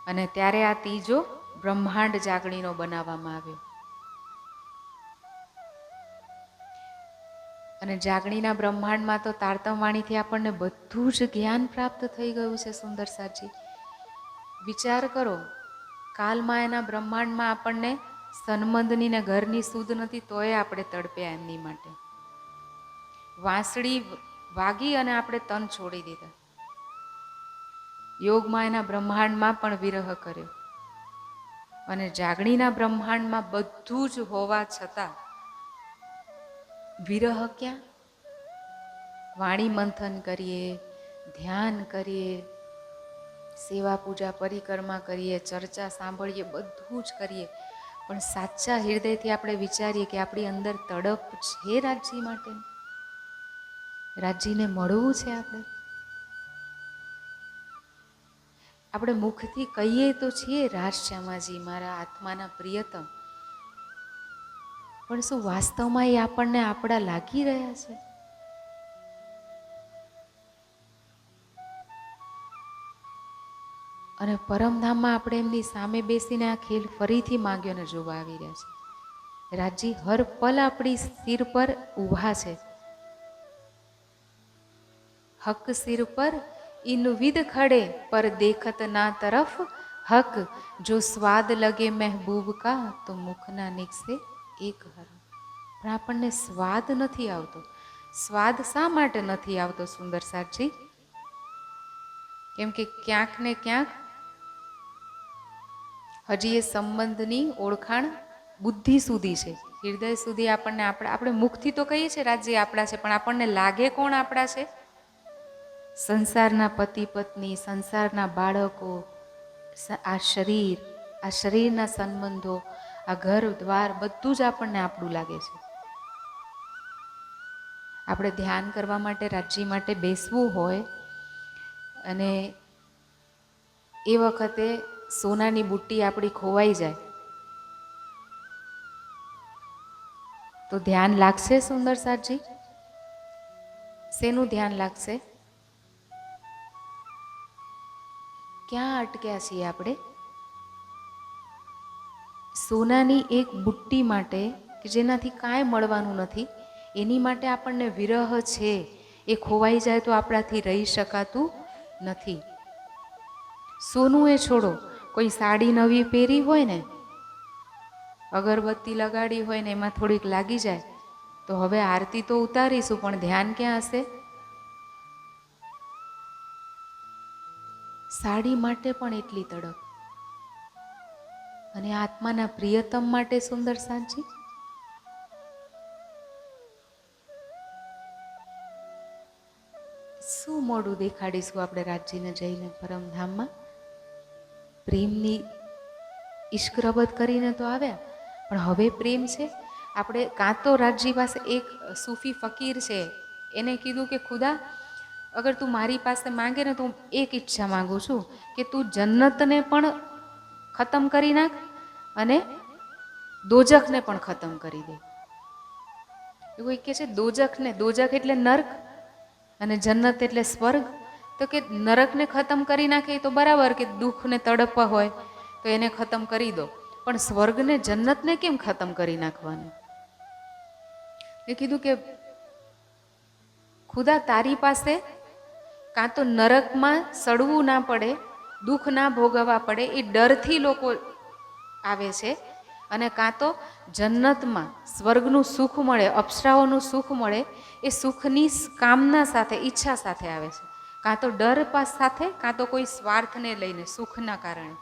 અને ત્યારે આ ત્રીજો બ્રહ્માંડ જાગણીનો બનાવવામાં આવ્યો. અને જાગણીના બ્રહ્માંડમાં તો તારતમ વાણીથી આપણને બધું જ જ્ઞાન પ્રાપ્ત થઈ ગયું છે. સુંદર સાજી, વિચાર કરો, કાલમાં એના બ્રહ્માંડમાં આપણને સન્મંદની ને ઘરની સુધ નથી તોય આપણે તડપ્યા એમની માટે. વાંસળી વાગી અને આપણે તન છોડી દીધા. યોગમાં એના બ્રહ્માંડમાં પણ વિરહ કર્યો. અને જાગણીના બ્રહ્માંડમાં બધું જ હોવા છતાં વિરહ ક્યાં? વાણી મંથન કરીએ, ધ્યાન કરીએ, સેવા પૂજા પરિક્રમા કરીએ, ચર્ચા સાંભળીએ, બધું જ કરીએ, પણ સાચા હૃદયથી આપણે વિચારીએ કે આપણી અંદર તડપ છે રાજ્ય માટે, રાજ્યને મળવું છે. આપણે મુખથી કહીએ તો છીએ રાજશ્યામાજી મારા આત્માના પ્રિયતમ, પણ શું વાસ્તવમાં એ આપણને આપણા લાગી રહ્યા છે? અને પરમધામમાં આપણે એમની સામે બેસીને આ ખેલ ફરીથી માંગ્યોને જોવા આવી રહ્યા છે. રાજ્ય હર પલ આપણી સિર પર ઊભા છે. હક સિર પર ઇન વિદ ખડે પર દેખત ના તરફ હક, જો સ્વાદ લગે મહેબૂબ કા તો મુખના નિકસે એક હર. પણ આપણને સ્વાદ નથી આવતો. સ્વાદ શા માટે નથી આવતો સુંદર સાજી? કેમ કે ક્યાંક ને ક્યાંક હજી એ સંબંધની ઓળખાણ બુદ્ધિ સુધી છે, હૃદય સુધી આપણને આપણે મુખથી તો કહીએ છીએ રાજ્ય આપણા છે, પણ આપણને લાગે કોણ આપણા છે? સંસારના પતિ પત્ની, સંસારના બાળકો, આ શરીરના સંબંધો, આ ઘર દ્વાર, બધું જ આપણને આપણું લાગે છે. આપણે ધ્યાન કરવા માટે રાજ્ય માટે બેસવું હોય અને એ વખતે સોનાની બુટ્ટી આપણી ખોવાઈ જાય તો ધ્યાન લાગશે સુંદર સાજી? શેનું ધ્યાન લાગશે? ક્યાં અટક્યા છીએ આપણે? સોનાની એક બુટ્ટી માટે કે જેનાથી કાંઈ મળવાનું નથી, એની માટે આપણને વિરહ છે. એ ખોવાઈ જાય તો આપણાથી રહી શકાતું નથી. સોનું એ છોડો, કોઈ સાડી નવી પહેરી હોય ને, અગરબત્તી લગાડી હોય ને એમાં થોડીક લાગી જાય તો હવે આરતી તો ઉતારીશું, પણ ધ્યાન ક્યાં હશે? સાડી માટે પણ એટલી તડપ, અને આત્માના પ્રિયતમ માટે સુંદર સાજી? શું મોડું દેખાડીશું આપણે રાજ્યને જઈને પરમધામમાં? પ્રેમની ઈશ્કરબત કરીને તો આવ્યા, પણ હવે પ્રેમ છે. આપણે કાં તો રાજ્ય પાસે એક સૂફી ફકીર છે, એને કીધું કે ખુદા અગર તું મારી પાસે માંગે ને તો હું એક ઈચ્છા માંગુ છું કે તું જન્નતને પણ ખતમ કરી નાખ અને દોજખને પણ ખતમ કરી દે. એવું કહે છે દોજખને, દોજખ એટલે નર્ક અને જન્નત એટલે સ્વર્ગ. તો કે નરકને ખતમ કરી નાખે તો બરાબર, કે દુઃખને તડપવા હોય તો એને ખતમ કરી દો, પણ સ્વર્ગને જન્નતને કેમ ખતમ કરી નાખવાનું? એ કીધું કે ખુદા તારી પાસે કાં તો નરકમાં સડવું ના પડે, દુઃખ ના ભોગવવા પડે, એ ડરથી લોકો આવે છે, અને કાં તો જન્નતમાં સ્વર્ગનું સુખ મળે, અપ્સરાઓનું સુખ મળે, એ સુખની કામના સાથે, ઈચ્છા સાથે આવે છે. કાં તો ડર સાથે, કાં તો કોઈ સ્વાર્થને લઈને, સુખના કારણે.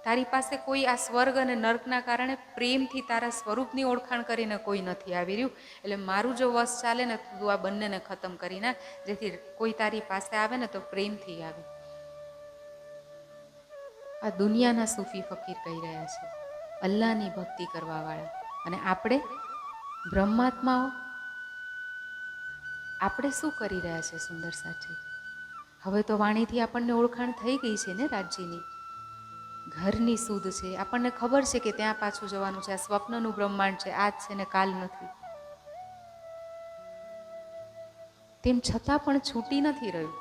તારી પાસે કોઈ આ સ્વર્ગ અને નર્કના કારણે પ્રેમથી તારા સ્વરૂપની ઓળખાણ કરીને કોઈ નથી આવી રહ્યું. એટલે મારું જો વશ ચાલે ને તો તું આ બંનેને ખતમ કરી નાખ, જેથી કોઈ તારી પાસે આવે ને તો પ્રેમથી આવે. આ દુનિયાના સૂફી ફકીર કહી રહ્યા છે, અલ્લાહની ભક્તિ કરવાવાળા. અને આપણે બ્રહ્માત્માઓ, આપણે શું કરી રહ્યા છે સુંદર સાથી? હવે તો વાણીથી આપણને ઓળખાણ થઈ ગઈ છે ને રાજ્યની, ઘરની શુદ્ધ છે, આપણને ખબર છે કે ત્યાં પાછું જવાનું છે, આ સ્વપ્નનું બ્રહ્માંડ છે, આજ છે ને કાલ નથી. તેમ છતાં પણ છૂટી નથી રહ્યું.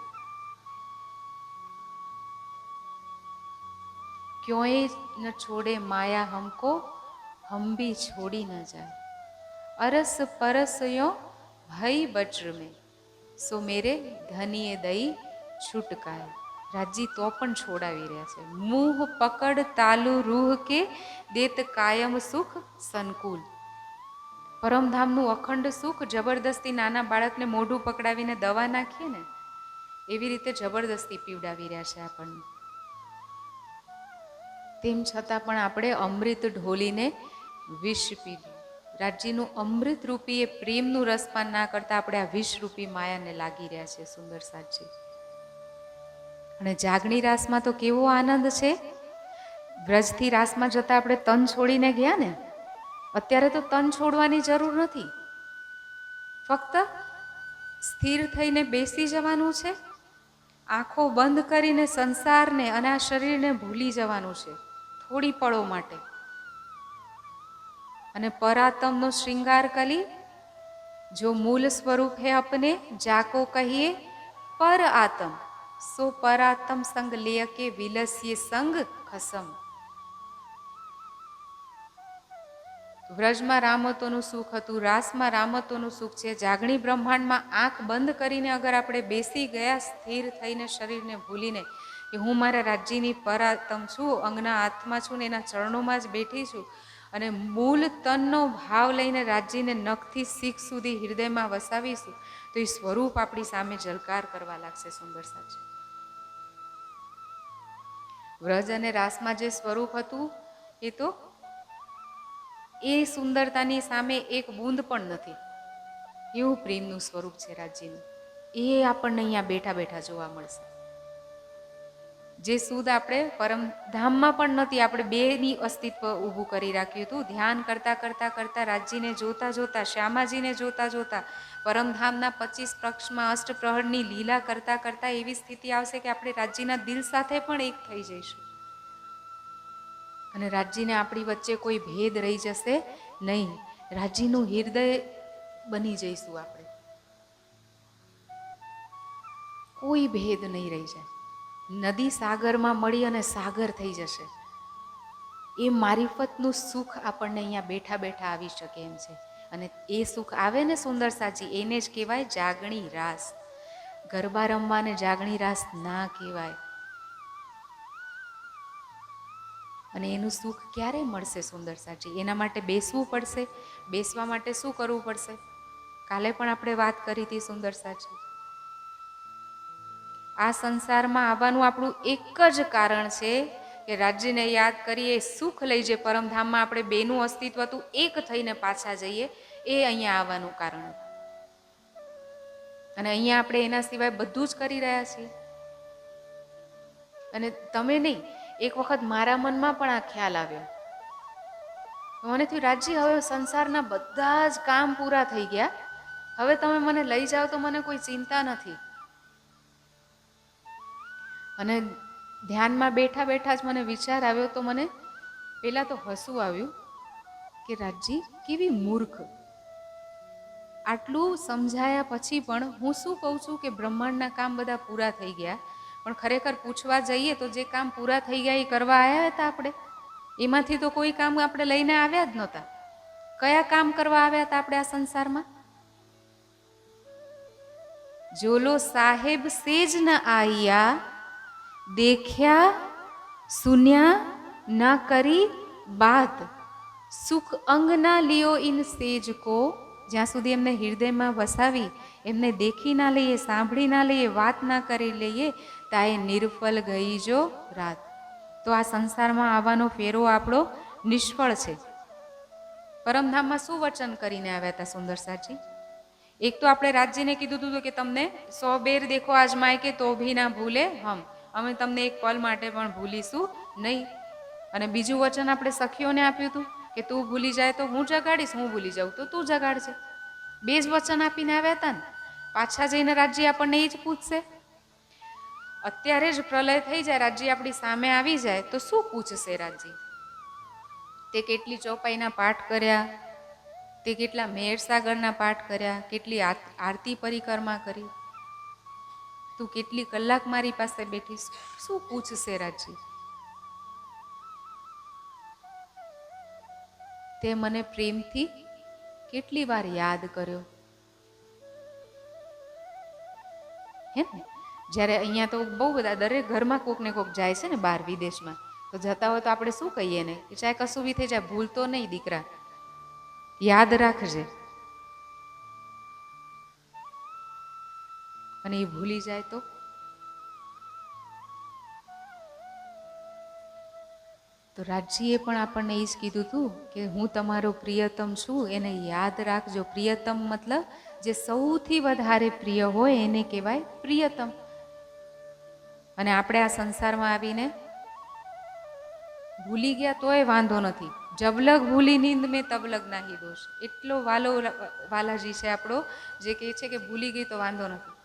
ક્યોંય ન છોડે માયા હમકો, હમ ભી છોડી ન જાય. અરસ પરસ યો ભઈ વજ્ર મેં, સો મેરે ધનીએ દઈ છૂટકાય. રાજી તો પણ છોડાવી રહ્યા છે. મુહ પકડ તાલુ રૂહ કે, દેત કાયમ સુખ સંકુલ. પરમધામનું અખંડ સુખ જબરદસ્તી નાના બાળકને મોઢું પકડાવીને દવા નાખીએ ને એવી રીતે જબરદસ્તી પીવડાવી રહ્યા છે આપણને. તેમ છતાં પણ આપણે અમૃત ઢોલીને વિષ પીધું. રાજ્યનું અમૃત રૂપી એ પ્રેમનું રસપાન ના કરતા આપણે આ વિષ રૂપી માયાને લાગી રહ્યા છે સુંદર સાચી. અને જાગણી રાસમાં તો કેવો આનંદ છે. વ્રજથી રાસમાં જતા આપણે તન છોડીને ગયા ને, અત્યારે તો તન છોડવાની જરૂર નથી, ફક્ત સ્થિર થઈને બેસી જવાનું છે, આંખો બંધ કરીને સંસારને અને આ શરીરને ભૂલી જવાનું છે થોડી પળો માટે. અને પરાતમનો શ્રૃંગાર કલી, જો મૂલ સ્વરૂપ હે અપને, જાકો કહીએ પર આતમ, સો પરાતમ સંગ લેય કે વિલસ્ય સંગ ખસમ. વ્રજમાં રામતોનું સુખ હતું, રાસમાં રામતોનું સુખ છે. જાગણી બ્રહ્માંડમાં આંખ બંધ કરીને અગર આપણે બેસી ગયા સ્થિર થઈને, શરીરને ભૂલીને, કે હું મારા રાજ્યની પરાતમ છું, અંગના આત્મા છું ને એના ચરણોમાં જ બેઠી છું, અને મૂળ તનનો ભાવ લઈને રાજ્યને નખથી શીખ સુધી હૃદયમાં વસાવીશું, તો એ સ્વરૂપ આપણી સામે જલકાર કરવા લાગશે સુંદર સાચી. વ્રજ અને રાસમાં જે સ્વરૂપ હતું એ તો એ સુંદરતાની સામે એક બૂંદ પણ નથી. એવું પ્રેમનું સ્વરૂપ છે રાજ્યનું. એ આપણને અહીંયા બેઠા બેઠા જોવા મળશે. જે સુદ આપણે પરમધામમાં પણ નથી, આપણે બેની અસ્તિત્વ ઊભું કરી રાખ્યું હતું. ધ્યાન કરતા કરતા કરતા, રાજ્યને જોતા જોતા, શ્યામાજીને જોતા જોતા, પરમધામના 25 પક્ષમાં અષ્ટપ્રહરની લીલા કરતા કરતા એવી સ્થિતિ આવશે કે આપણે રાજ્યના દિલ સાથે પણ એક થઈ જઈશું, અને રાજ્યને આપણી વચ્ચે કોઈ ભેદ રહી જશે નહીં. રાજ્યનું હૃદય બની જઈશું આપણે, કોઈ ભેદ નહીં રહી જાય. નદી સાગરમાં મળી અને સાગર થઈ જશે. એ મારિફતનું સુખ આપણને અહીંયા બેઠા બેઠા આવી શકે એમ છે. અને એ સુખ આવે ને સુંદર સાચી, એને જ કહેવાય જાગણી રાસ. ગરબા રમવાને જાગણી રાસ ના કહેવાય. અને એનું સુખ ક્યારે મળશે સુંદર સાચી? એના માટે બેસવું પડશે. બેસવા માટે શું કરવું પડશે? કાલે પણ આપણે વાત કરી હતી સુંદર સાચી. આ સંસારમાં આવવાનું આપણું એક જ કારણ છે કે રાજ્યને યાદ કરીએ, સુખ લઈ જે પરમધામમાં આપણે બેનું અસ્તિત્વ હતું, એક થઈને પાછા જઈએ, એ અહીંયા આવવાનું કારણ. અને અહીંયા આપણે એના સિવાય બધું જ કરી રહ્યા છીએ. અને તમે નહીં, એક વખત મારા મનમાં પણ આ ખ્યાલ આવ્યો. મને થયું રાજ્ય, હવે સંસારના બધા જ કામ પૂરા થઈ ગયા, હવે તમે મને લઈ જાઓ તો મને કોઈ ચિંતા નથી. અને ધ્યાનમાં બેઠા બેઠા જ મને વિચાર આવ્યો, તો મને પહેલાં તો હસવું આવ્યું કે રાજજી કેવી મૂર્ખ, આટલું સમજાયા પછી પણ હું શું કહું છું કે બ્રહ્માંડના કામ બધા પૂરા થઈ ગયા, પણ ખરેખર પૂછવા જઈએ તો જે કામ પૂરા થઈ ગયા એ કરવા આવ્યા હતા આપણે? એમાંથી તો કોઈ કામ આપણે લઈને આવ્યા જ નહોતા. કયા કામ કરવા આવ્યા હતા આપણે આ સંસારમાં? જોલો સાહેબ સેજ ન આયા, દેખ્યા સુન્યા ના કરી બાત, સુખ અંગ ના લિયો ઇન સેજ કો. જ્યાં સુધી એમને હૃદયમાં વસાવી, એમને દેખી ના લઈએ, સાંભળી ના લઈએ, વાત ના કરી લઈએ, તાએ નિર્ફલ ગઈ જો રાત. તો આ સંસારમાં આવવાનો ફેરો આપણો નિષ્ફળ છે. પરમધામમાં શું વચન કરીને આવ્યા હતા સુંદર સાચી? એક તો આપણે રાજ્યને કીધું હતું કે તમને 100 બેર દેખો આજમાય કે તો ભી ના ભૂલે હમ, અમે તમને એક પલ માટે પણ ભૂલીશું નહીં. અને બીજું વચન આપણે સખીઓને આપ્યું હતું કે તું ભૂલી જાય તો હું જગાડીશ, હું ભૂલી જાઉં તો તું જગાડશે. 2 જ વચન આપીને આવ્યા હતા ને. પાછા જઈને રાજ્ય આપણને એ જ પૂછશે. અત્યારે જ પ્રલય થઈ જાય, રાજ્ય આપણી સામે આવી જાય તો શું પૂછશે રાજ્ય? તે કેટલી ચોપાઈના પાઠ કર્યા, તે કેટલા મેર સાગરના પાઠ કર્યા, કેટલી આરતી પરિક્રમા કરી, તું કેટલી કલાક મારી પાસે બેઠીશ, શું પૂછશે રાજ્ય? તે મને પ્રેમથી કેટલી વાર યાદ કર્યો, હે ને? જ્યારે અહીંયા તો બહુ બધા, દરેક ઘરમાં કોક ને કોક જાય છે ને બહાર વિદેશમાં, તો જતા હોય તો આપણે શું કહીએ ને કે ચાહે કશું બી થઈ જાય, ભૂલતો નહીં દીકરા, યાદ રાખજે. અને એ ભૂલી જાય તો રાજ્યએ પણ આપણને એ જ કીધું હતું કે હું તમારો પ્રિયતમ છું, એને યાદ રાખજો. પ્રિયતમ મતલબ જે સૌથી વધારે પ્રિય હોય એને કહેવાય પ્રિયતમ. અને આપણે આ સંસારમાં આવીને ભૂલી ગયા તોય વાંધો નથી. જબલગ ભૂલી નીંદ મેં તબલગ નાહી દોષ. એટલો વાલો વાલાજી છે આપણો, જે કહે છે કે ભૂલી ગઈ તો વાંધો નથી,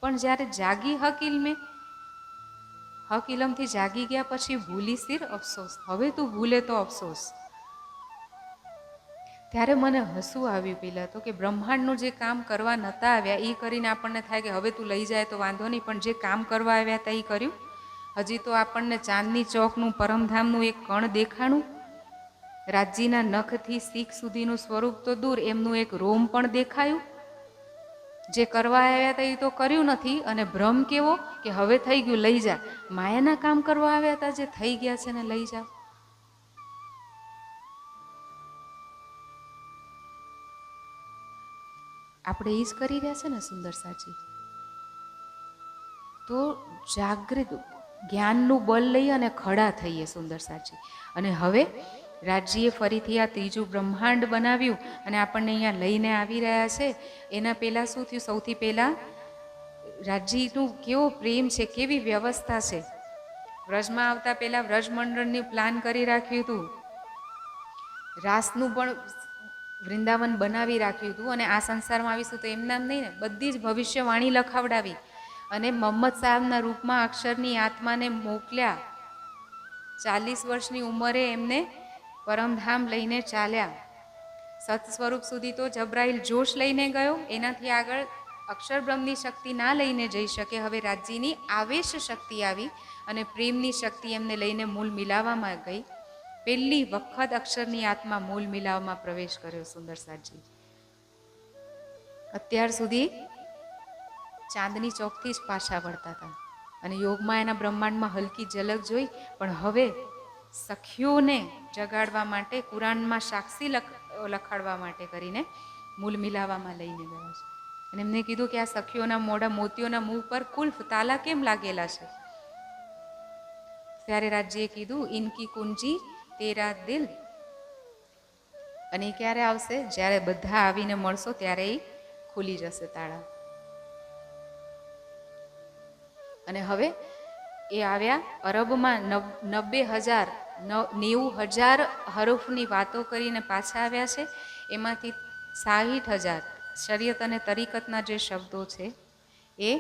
પણ જ્યારે જાગી હકીલ મેં, હક ઇલમથી જાગી ગયા પછી ભૂલી સિર અફસોસ. હવે તું ભૂલે તો અફસોસ. ત્યારે મને હસવું આવ્યું પહેલાં તો કે બ્રહ્માંડનું જે કામ કરવા નહોતા આવ્યા એ કરીને આપણને થાય કે હવે તું લઈ જાય તો વાંધો નહીં, પણ જે કામ કરવા આવ્યા હતા એ કર્યું. હજી તો આપણને ચાંદની ચોકનું પરમધામનું એક કણ દેખાણું, રાજ્યના નખથી શીખ સુધીનું સ્વરૂપ તો દૂર, એમનું એક રોમ પણ દેખાયું. જે કરવા આવ્યા હતા એ તો કર્યું નથી, અને ભ્રમ કેવો કે હવે થઈ ગયું લઈ જા. માયાના કામ કરવા આવ્યા હતા જે થઈ ગયા છે ને લઈ જાઓ. આપણે એ જ કરી રહ્યા છે ને સુંદર સાચી. તો જાગૃત જ્ઞાનનું બળ લઈ અને ખડા થઈએ સુંદર સાચી. અને હવે રાજ્યએ ફરીથી આ ત્રીજું બ્રહ્માંડ બનાવ્યું અને આપણને અહીંયા લઈને આવી રહ્યા છે. એના પહેલાં શું થયું? સૌથી પહેલાં રાજ્યનું કેવો પ્રેમ છે, કેવી વ્યવસ્થા છે. વ્રજમાં આવતા પહેલાં વ્રજમંડળનું પ્લાન કરી રાખ્યું હતું, રાસનું પણ વૃંદાવન બનાવી રાખ્યું હતું. અને આ સંસારમાં આવીશું તો એમના નહીં ને, બધી જ ભવિષ્યવાણી લખાવડાવી અને મોહમ્મદ સાહેબના રૂપમાં અક્ષરની આત્માને મોકલ્યા. 40 વર્ષની ઉંમરે એમને પરમધામ લઈને ચાલ્યા. સત સ્વરૂપ સુધી તો જબરાઈલ જોશ લઈને ગયો, એનાથી આગળ અક્ષર બ્રહ્મની શક્તિ ના લઈને જઈ શકે. હવે રાજ્યની આવેશ શક્તિ આવી અને પ્રેમની શક્તિ એમને લઈને મૂળ મિલાવામાં ગઈ. પહેલી વખત અક્ષરની આત્મા મૂળ મિલાવવામાં પ્રવેશ કર્યો સુંદર સાજી. અત્યાર સુધી ચાંદની ચોકથી જ પાછા વળતા હતા અને યોગમાં એના બ્રહ્માંડમાં હલકી ઝલક જોઈ, પણ હવે સખીઓને જગાડવા માટે, કુરાનમાં સાક્ષી લખાડવા માટે કરીને મૂળ મિલાવામાં લઈને ગયા છે. અને એમને કીધું કે આ સખીઓના મોઢા મોતીઓના મુખ પર કુલ્ફ તાલા કેમ લાગેલા છે? ત્યારે રાજ્યએ કીધું ઇનકી કુંજી તેરા દિલ. અને એ ક્યારે આવશે? જ્યારે બધા આવીને મળશો ત્યારે એ ખુલી જશે તાળા. અને હવે એ આવ્યા અરબમાં 90,000 હરુફની વાતો કરીને પાછા આવ્યા છે. એમાંથી 60,000 શરીયત અને તરીકતના જે શબ્દો છે એ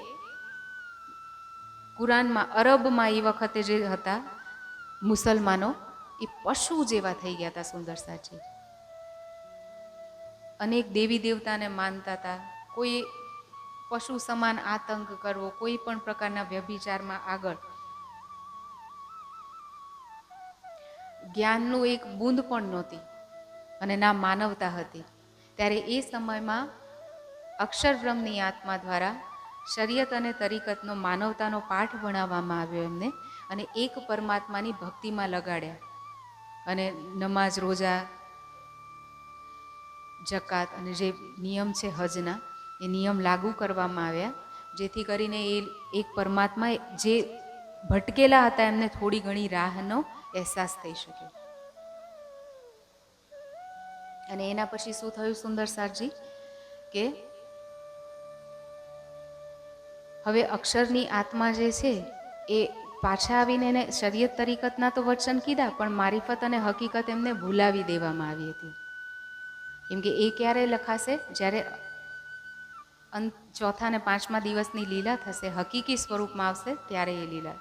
કુરાનમાં અરબમાં એ વખતે જે હતા મુસલમાનો, એ પશુ જેવા થઈ ગયા હતા સુંદરસાજી. અનેક દેવી દેવતાને માનતા હતા. કોઈ પશુ સમાન આતંક કરવો, કોઈ પણ પ્રકારના વ્યભિચારમાં આગળ. જ્ઞાનનું એક બૂંદ પણ નહોતી અને ના માનવતા હતી. ત્યારે એ સમયમાં અક્ષરબ્રહ્મની આત્મા દ્વારા શરીયત અને તરીકતનો માનવતાનો પાઠ ભણાવવામાં આવ્યો એમને, અને એક પરમાત્માની ભક્તિમાં લગાડ્યા. અને નમાઝ, રોજા, જકાત અને જે નિયમ છે હજના, એ નિયમ લાગુ કરવામાં આવ્યા, જેથી કરીને એ એક પરમાત્મા જે ભટકેલા હતા એમને થોડી ઘણી રાહનો અહેસાસ થઈ શકે. અને એના પછી શું થયું સુંદરસારજી, કે હવે અક્ષરની આત્મા જે છે એ પાછા આવીને એને શરીયત તરીકતના તો વચન કીધા, પણ મારિફત અને હકીકત એમને ભૂલાવી દેવામાં આવી હતી. કેમ કે એ ક્યારે લખાશે? જ્યારે ચોથા ને પાંચમા દિવસની લીલા થશે, હકીકી સ્વરૂપમાં આવશે, ત્યારે એ લીલા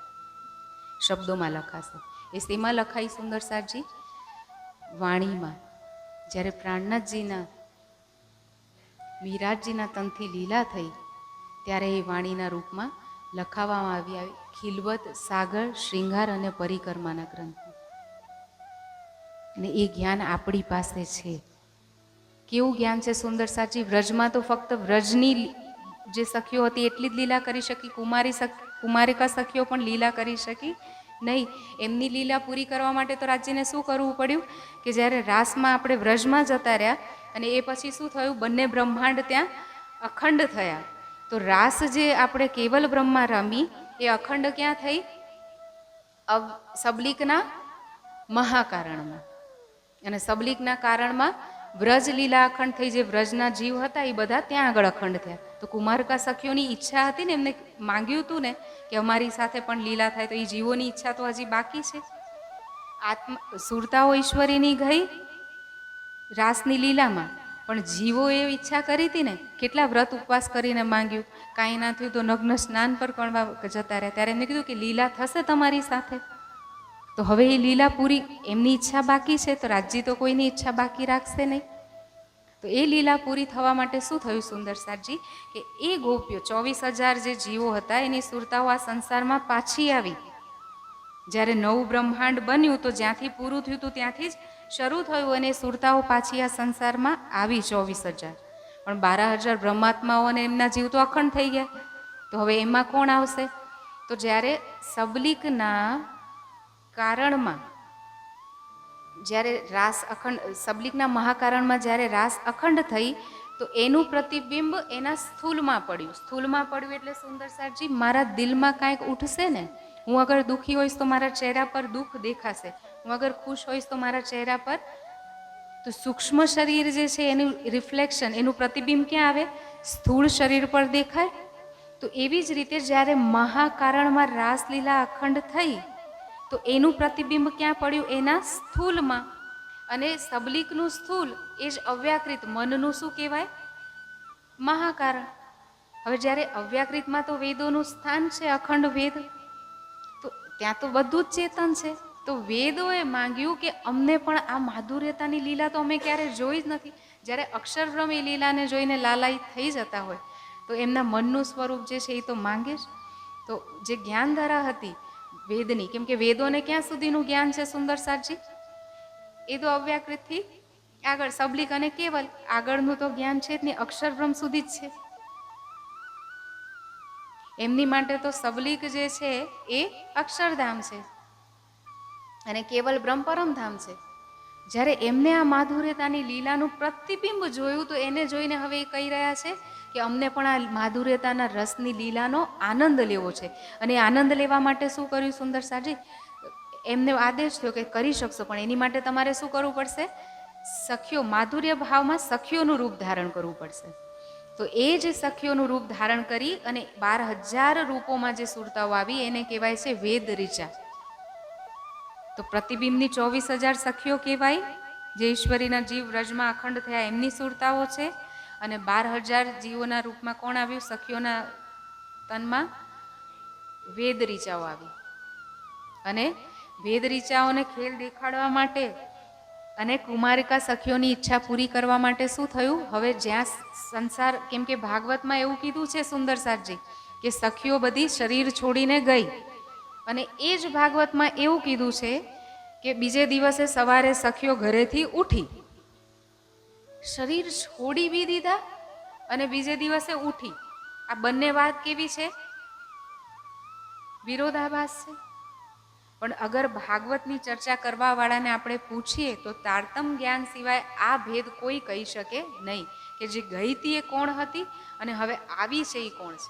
શબ્દોમાં લખાશે. એ શેમાં લખાઈ સુંદરસારજી? વાણીમાં. જ્યારે પ્રાણનાથજીના વિરાટજીના તનથી લીલા થઈ, ત્યારે એ વાણીના રૂપમાં લખાવવામાં આવી ખિલવત, સાગર, શ્રૃંગાર અને પરિક્રમાના ગ્રંથ. અને એ જ્ઞાન આપણી પાસે છે. કેવું જ્ઞાન છે સુંદરસાજી? વ્રજમાં તો ફક્ત વ્રજની જે સખીઓ હતી એટલી જ લીલા કરી શકી, કુમારિકા સખીઓ પણ લીલા કરી શકી નહીં. એમની લીલા પૂરી કરવા માટે તો રાજ્યને શું કરવું પડ્યું, કે જ્યારે રાસમાં આપણે વ્રજમાં જતા રહ્યા અને એ પછી શું થયું, બંને બ્રહ્માંડ ત્યાં અખંડ થયા. તો રાસ જે આપણે કેવલ બ્રહ્મા રમી, એ અખંડ ક્યાં થઈ? સબલીકના મહાકારણમાં. અને સબલીકના કારણમાં વ્રજ લીલા અખંડ થઈ. જે વ્રજના જીવ હતા એ બધા ત્યાં આગળ અખંડ થયા. તો કુમારકા સખીઓની ઈચ્છા હતી ને, એમને માંગ્યું હતું ને કે અમારી સાથે પણ લીલા થાય, તો એ જીવોની ઈચ્છા તો હજી બાકી છે. સુરતાઓ ઈશ્વરીની ગઈ રાસની લીલામાં, પણ જીવો એ ઈચ્છા કરી હતી ને, કેટલા વ્રત ઉપવાસ કરીને માંગ્યું, કાંઈ ના થયું તો નગ્ન સ્નાન પર કરવા જતા રહ્યા. ત્યારે એમને કીધું કે લીલા થશે તમારી સાથે. તો હવે એ લીલા પૂરી, એમની ઈચ્છા બાકી છે, તો રાજજી તો કોઈની ઈચ્છા બાકી રાખશે નહીં. તો એ લીલા પૂરી થવા માટે શું થયું સુંદરસારજી, કે એ ગોપીઓ 24,000 જે જીવો હતા એની સુરતાઓ આ સંસારમાં પાછી આવી. જ્યારે નવું બ્રહ્માંડ બન્યું તો જ્યાંથી પૂરું થયું હતું ત્યાંથી જ શરૂ થયું, અને સુરતાઓ પાછી આ સંસારમાં આવી 24,000. પણ 12,000 બ્રહ્માત્માઓ અને એમના જીવ તો અખંડ થઈ ગયા. તો હવે એમાં કોણ આવશે? તો જ્યારે સબલીકના કારણમાં, જ્યારે રાસ અખંડ, સબલીકના મહાકારણમાં જ્યારે રાસ અખંડ થઈ, તો એનું પ્રતિબિંબ એના સ્થૂલમાં પડ્યું. સ્થૂલમાં પડ્યું એટલે સુંદરસારજી, મારા દિલમાં કાંઈક ઉઠશે ને. હું અગર દુઃખી હોઈશ તો મારા ચહેરા પર દુઃખ દેખાશે, હું અગર ખુશ હોઈશ તો મારા ચહેરા પર. તો સૂક્ષ્મ શરીર જે છે એનું રિફ્લેક્શન, એનું પ્રતિબિંબ ક્યાં આવે? સ્થૂળ શરીર પર દેખાય. તો એવી જ રીતે જ્યારે મહાકારણમાં રાસલીલા અખંડ થઈ, તો એનું પ્રતિબિંબ ક્યાં પડ્યું? એના સ્થૂલમાં. અને સબલીકનું સ્થૂલ એ જ અવ્યાકૃત મનનું શું કહેવાય? મહાકારણ. હવે જ્યારે અવ્યાકૃતમાં તો વેદોનું સ્થાન છે, અખંડ વેદ, તો ત્યાં તો બધું જ ચેતન છે. તો વેદોએ માંગ્યું કે અમને પણ આ માધુર્યતાની લીલા તો અમે ક્યારે જોઈ જ નથી. જ્યારે અક્ષરબ્રહ્મ એ લીલાને જોઈને લાલાયિત થઈ જતા હોય, તો એમના મનનું સ્વરૂપ જે છે એ તો માંગે જ. તો જે જ્ઞાનધારા હતી વેદની, કેમ કે વેદોને ક્યાં સુધીનું જ્ઞાન છે સુંદરસારજી? એ તો અવ્યાકૃતથી આગળ, સબલીક અને કેવલ આગળનું તો જ્ઞાન છે જ નહીં, અક્ષરબ્રહ્મ સુધી જ છે. એમની માટે તો સબલીક જે છે એ અક્ષરધામ છે અને કેવલ બ્રહ્મ પરમધામ છે. જ્યારે એમને આ માધુર્યતાની લીલાનું પ્રતિબિંબ જોયું, તો એને જોઈને હવે એ કહી રહ્યા છે કે અમને પણ આ માધુર્યતાના રસની લીલાનો આનંદ લેવો છે. અને આનંદ લેવા માટે શું કર્યું સુંદરસાજી? એમને આદેશ થયો કે કરી શકશો, પણ એની માટે તમારે શું કરવું પડશે? સખીઓ, માધુર્ય ભાવમાં સખીઓનું રૂપ ધારણ કરવું પડશે. તો એ જ સખીઓનું રૂપ ધારણ કરી અને 12,000 રૂપોમાં જે સુરતાઓ આવી એને કહેવાય છે વેદ ઋચા. તો પ્રતિબિંબની 24,000 સખીઓ કહેવાય, જે ઈશ્વરીના જીવ વ્રજમાં અખંડ થયા એમની સુરતાઓ છે. અને 12,000 જીવોના રૂપમાં કોણ આવ્યું સખીઓના તનમાં? વેદ રીચાઓ આવી અને વેદ રીચાઓને ખેલ દેખાડવા માટે અને કુમારિકા સખીઓની ઈચ્છા પૂરી કરવા માટે શું થયું, હવે જ્યાં સંસાર, કેમ કે ભાગવતમાં એવું કીધું છે સુંદરસારજી કે સખીઓ બધી શરીર છોડીને ગઈ, અને એ જ ભાગવતમાં એવું કીધું છે કે બીજે દિવસે સવારે સખીઓ ઘરેથી ઉઠી, શરીર છોડી બી દીધા અને બીજે દિવસે ઉઠી. આ બંને વાત કેવી છે? વિરોધાભાસ છે. પણ અગર ભાગવતની ચર્ચા કરવા વાળાને આપણે પૂછીએ તો તારતમ જ્ઞાન સિવાય આ ભેદ કોઈ કહી શકે નહીં કે જે ગઈ હતી એ કોણ હતી અને હવે આવી છે એ કોણ છે.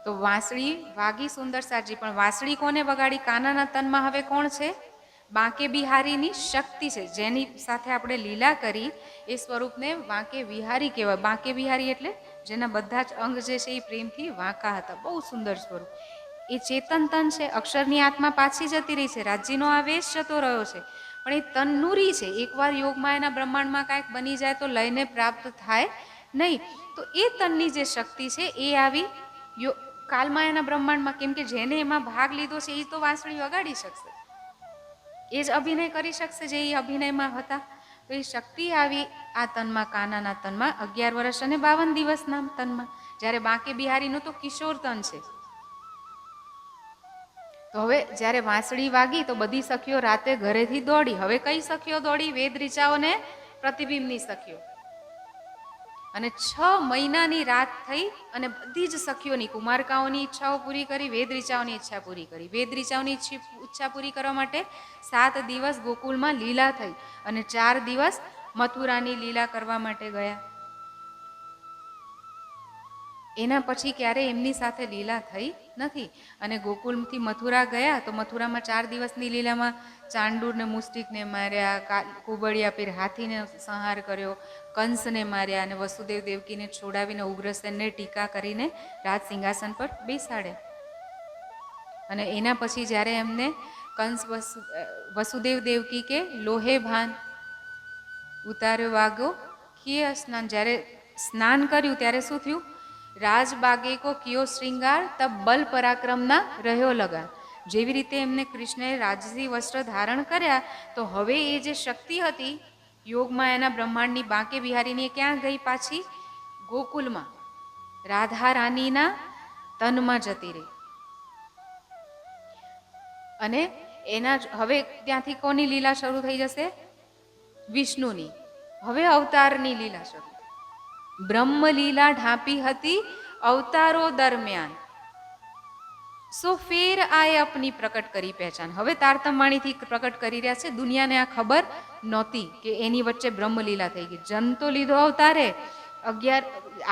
તો વાંસળી વાગી સુંદરસારજી, પણ વાંસળી કોને વગાડી? કાનાના તનમાં હવે કોણ છે? બાંકે બિહારીની શક્તિ છે, જેની સાથે આપણે લીલા કરી એ સ્વરૂપને વાંકે વિહારી કહેવાય. બાંકે બિહારી એટલે જેના બધા જ અંગ જે છે એ પ્રેમથી વાંકા હતા. બહુ સુંદર સ્વરૂપ. એ ચેતન તન છે, અક્ષરની આત્મા પાછી જતી રહી છે, રાજ્યનો આવેશ જતો રહ્યો છે, પણ એ તન નૂરી છે. એકવાર યોગમાં એના બ્રહ્માંડમાં કાંઈક બની જાય તો લયને પ્રાપ્ત થાય નહીં. તો એ તનની જે શક્તિ છે એ આવી કાલમાં એના બ્રહ્માંડમાં, કેમ કે જેને એમાં ભાગ લીધો છે એ તો વાંસળી વગાડી શકશે, એ જ અભિનય કરી શકશે જે એ અભિનયમાં હતા. તો એ શક્તિ આવી આ તનમાં, કાનાના તનમાં 11 વર્ષ અને 52 દિવસના તનમાં, જ્યારે બાંકે બિહારીનું તો કિશોર તન છે. તો હવે જ્યારે વાંસળી વાગી તો બધી સખીઓ રાતે ઘરેથી દોડી. હવે કઈ સખીઓ દોડી? વેદ રીચાઓને પ્રતિબિંબની સખીઓ. અને 6 મહિનાની રાત થઈ અને બધી જ સખીઓની, કુમારકાઓની ઈચ્છાઓ પૂરી કરી, વેદ રીચાઓની ઈચ્છા પૂરી કરી. વેદ રીચાઓની ઈચ્છા પૂરી કરવા માટે 7 દિવસ ગોકુળમાં લીલા થઈ અને 4 દિવસ મથુરાની લીલા કરવા માટે ગયા. એના પછી ક્યારેય એમની સાથે લીલા થઈ નથી. અને ગોકુળથી મથુરા ગયા તો મથુરામાં 4 દિવસની લીલામાં ચાંડુરને મુસ્ટિકને માર્યા, કુબડિયા પીર હાથીને સંહાર કર્યો, કંસને માર્યા અને વસુદેવ દેવકીને છોડાવીને ઉગ્રસેનને ટીકા કરીને રાજ સિંહાસન પર બેસાડ્યા. અને એના પછી જ્યારે એમને કંસ વસુદેવ દેવકી કે લોહે ભાન ઉતાર્યો વાગો કિય સ્નાન, જ્યારે સ્નાન કર્યું ત્યારે શું થયું? રાજબાગે કો કિયો શ્રૃંગાર તબ બલ પરાક્રમના રહ્યો લગા. જેવી રીતે એમને કૃષ્ણએ રાજસી વસ્ત્ર ધારણ કર્યા તો હવે એ જે શક્તિ હતી યોગમાં એના બ્રહ્માંડની, બાંકે બિહારીની, ક્યાં ગઈ? પાછી ગોકુલમાં રાધા રાણીના તનમાં જતી રહી. અને એના હવે ત્યાંથી કોની લીલા શરૂ થઈ જશે? વિષ્ણુની. હવે અવતારની લીલા શરૂ. બ્રહ્મ લીલા ઢાંપી હતી અવતારો દરમિયાન, સો ફેર આએ અપની પ્રકટ કરી પહેચાન. હવે તારતમવાણીથી પ્રકટ કરી રહ્યા છે, દુનિયાને આ ખબર નહોતી કે એની વચ્ચે બ્રહ્મલીલા થઈ ગઈ. જન્મ તો લીધો અવતારે, 11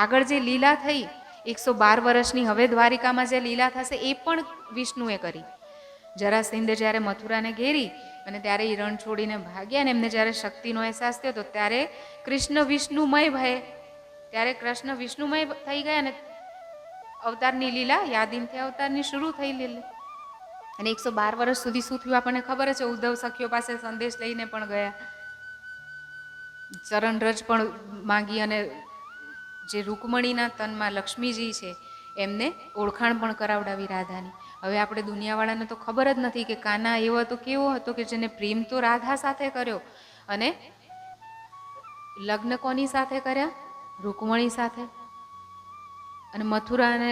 આગળ જે લીલા થઈ 112 વર્ષની, હવે દ્વારિકામાં જે લીલા થશે એ પણ વિષ્ણુએ કરી. જરાસંઘે જ્યારે મથુરાને ઘેરી અને ત્યારે એ રણ છોડીને ભાગ્યા ને એમને જ્યારે શક્તિનો અહેસાસ થયો તો ત્યારે કૃષ્ણ વિષ્ણુમય ભય, ત્યારે કૃષ્ણ વિષ્ણુમય થઈ ગયા અને અવતારની લીલા યાદીનથી અવતારની શરૂ થઈ લીલી. અને 112 વર્ષ સુધી શું થયું આપણને ખબર છે. ઉદ્ધવ સખીઓ પાસે સંદેશ લઈને પણ ગયા, ચરણરજ પણ માંગી અને જે રૂકમણીના તનમાં લક્ષ્મીજી છે એમને ઓળખાણ પણ કરાવડાવી રાધાની. હવે આપણે દુનિયાવાળાને તો ખબર જ નથી કે કાના એવો હતો, કેવો હતો કે જેને પ્રેમ તો રાધા સાથે કર્યો અને લગ્ન કોની સાથે કર્યા? રૂકમણી સાથે. અને મથુરા અને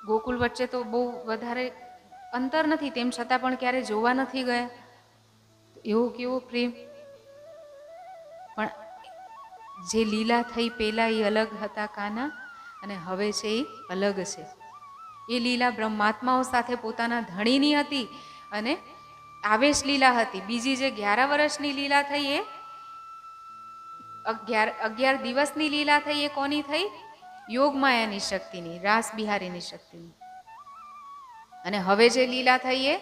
ગોકુળ વચ્ચે તો બહુ વધારે અંતર નથી, તેમ છતાં પણ ક્યારે જોવા નથી ગયા. એવો કેવો પ્રેમ! પણ જે લીલા થઈ પહેલા એ અલગ હતા કાના, અને હવે છે એ અલગ છે. એ લીલા બ્રહ્માત્માઓ સાથે પોતાના ધણીની હતી અને આવેશ લીલા હતી. બીજી જે 11 વર્ષની લીલા થઈ એ 11 દિવસની લીલા થઈ એ કોની થઈ? યોગમાયાની શક્તિની, રાસ બિહારીની શક્તિની. અને હવે જે લીલા થઈ એ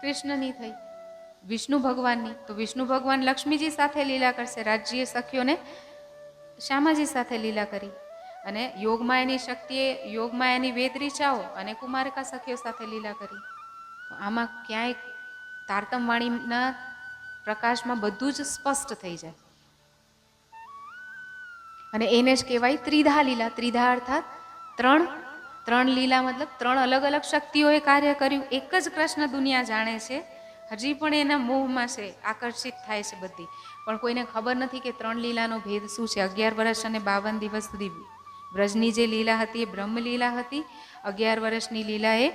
કૃષ્ણની થઈ, વિષ્ણુ ભગવાનની. તો વિષ્ણુ ભગવાન લક્ષ્મીજી સાથે લીલા કરશે, રાજ્યએ સખીઓને શ્યામાજી સાથે લીલા કરી. અને યોગમાયાની શક્તિએ યોગમાયાની વેદ રીચાઓ અને કુમારિકા સખીઓ સાથે લીલા કરી. આમાં ક્યાંય તારતમવાણીના પ્રકાશમાં બધું જ સ્પષ્ટ થઈ જાય. અને એને જ કહેવાય ત્રિધા લીલા. ત્રિધા અર્થાત ત્રણ લીલા મતલબ ત્રણ અલગ અલગ શક્તિઓએ કાર્ય કર્યું. એક જ કૃષ્ણ દુનિયા જાણે છે, હજી પણ એના મોહમાં છે, આકર્ષિત થાય છે બધી, પણ કોઈને ખબર નથી કે ત્રણ લીલાનો ભેદ શું છે. 11 વર્ષ અને 52 દિવસ સુધી વ્રજની જે લીલા હતી એ બ્રહ્મ લીલા હતી. 11 વર્ષની લીલા એ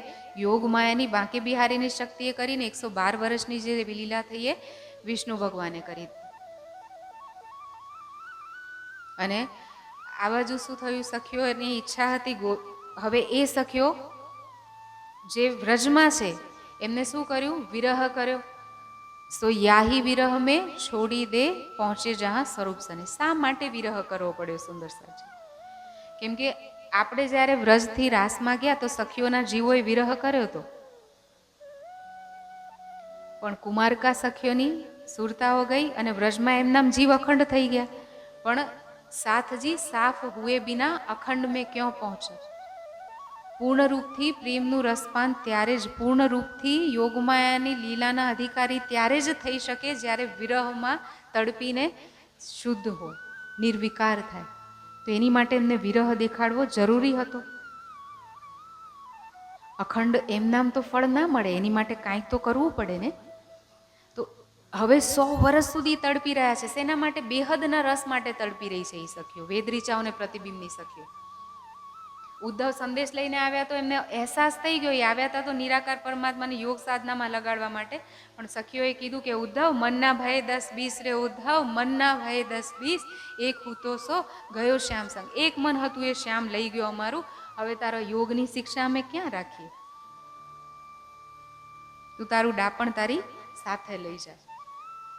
યોગ માયાની બાંકે બિહારીની શક્તિએ કરીને 112 વર્ષની જે લીલા થઈ એ વિષ્ણુ ભગવાને કરી. અને આ બાજુ શું થયું, સખીઓની ઈચ્છા હતી, હવે એ સખીઓ જે વ્રજમાં છે એમને શું કર્યું, વિરહ કર્યો. સો યાહી વિરહ મેં છોડી દે પહોંચે જહાં સ્વરૂપ સને. શા માટે વિરહ કરવો પડ્યો સુંદર સાજી? કેમ કે આપણે જ્યારે વ્રજથી રાસમાં ગયા તો સખીઓના જીવોએ વિરહ કર્યો હતો, પણ કુમારકા સખીઓની સુરતાઓ ગઈ અને વ્રજમાં એમના જીવ અખંડ થઈ ગયા. પણ સાથજી સાફ હુએ બિના અખંડ મેં ક્યાં પહોંચે? પૂર્ણ રૂપથી પ્રેમનું રસપાન ત્યારે જ, પૂર્ણ રૂપથી યોગમાયાની લીલાના અધિકારી ત્યારે જ થઈ શકે જ્યારે વિરહમાં તડપીને શુદ્ધ હોય, નિર્વિકાર થાય. તો એની માટે એમને વિરહ દેખાડવો જરૂરી હતો. અખંડ એમ નામ તો ફળ ના મળે, એની માટે કાંઈક તો કરવું પડે ને. તો હવે 100 વર્ષ સુધી તડપી રહ્યા છે. શેના માટે? બેહદના રસ માટે તડપી રહી છે એ સખીઓ, વેદ ઋચાઓ અને પ્રતિબિંબની સખીઓ. ઉદ્ધવ સંદેશ લઈને આવ્યા તો એમને અહેસાસ થઈ ગયો, એ આવ્યા હતા તો નિરાકાર પરમાત્માની યોગ સાધનામાં લગાડવા માટે. પણ સખીઓએ કીધું કે ઉદ્ધવ મનના ભય 10-20 રે ઉદ્ધવ, મનના ભય 10-20, એક હું તો સો ગયો શ્યામ સંગ. એક મન હતું એ શ્યામ લઈ ગયો અમારું, હવે તારા યોગની શિક્ષા અમે ક્યાં રાખીએ? તું તારું ડાપણ તારી સાથે લઈ જા.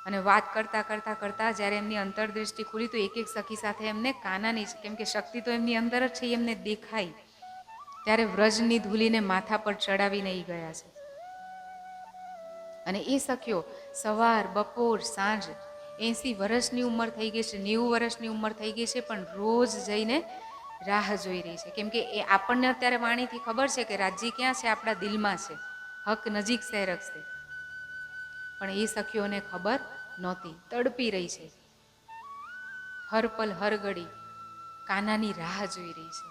અને વાત કરતા કરતા કરતા જ્યારે એમની અંતરદ્રષ્ટિ ખુલી તો એક એક સખી સાથે એમને કાનાની, કેમ કે શક્તિ તો એમની અંદર જ છે, એમને દેખાઈ. ત્યારે વ્રજની ધૂલીને માથા પર ચડાવીને એ ગયા છે. અને એ સખીઓ સવાર બપોર સાંજ 80 વર્ષની ઉંમર થઈ ગઈ છે, 90 વર્ષની ઉંમર થઈ ગઈ છે, પણ રોજ જઈને રાહ જોઈ રહી છે. કેમ કે એ આપણને અત્યારે વાણીથી ખબર છે કે રાજ્ય ક્યાં છે, આપણા દિલમાં છે, હક નજીક સેરક છે. પણ એ સખીઓને ખબર નહોતી, તડપી રહી છે, હર પલ હર ઘડી કાનાની રાહ જોઈ રહી છે.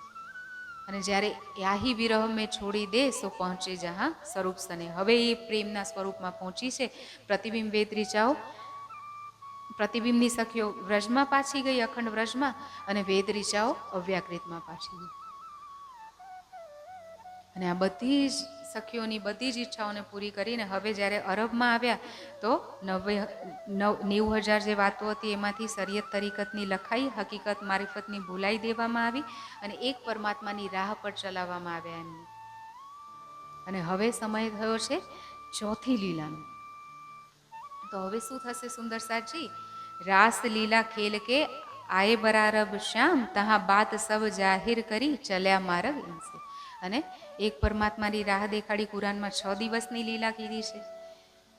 અને જ્યારે યાહી વિરહ મેં છોડી દે સો પહોંચે જહાં સ્વરૂપ સને. હવે એ પ્રેમના સ્વરૂપમાં પહોંચી છે. પ્રતિબિંબ વેદ ઋચાઓ, પ્રતિબિંબની સખીઓ વ્રજમાં પાછી ગઈ, અખંડ વ્રજમાં, અને વેદ ઋચાઓ અવ્યાકૃતમાં પાછી ગઈ. અને આ બધી જ સખીઓની બધી જ ઈચ્છાઓને પૂરી કરીને હવે જ્યારે અરબમાં આવ્યા તો 90,000 જે વાતો હતી એમાંથી શરીયત તરીકતની લખાઈ, હકીકત મારિફતની ભૂલાઈ દેવામાં આવી અને એક પરમાત્માની રાહ પર ચલાવવામાં આવ્યા એમને. અને હવે સમય થયો છે ચોથી લીલાનો. તો હવે શું થશે સુંદર સાજી? રાસ લીલા ખેલ કે આયે બરારબ શ્યામ, તહા બાત સબ જાહિર કરી ચલ્યા માર્ગ ઇનસે. અને એક પરમાત્માની રાહ દેખાડી. કુરાનમાં 6 દિવસની લીલા કીધી છે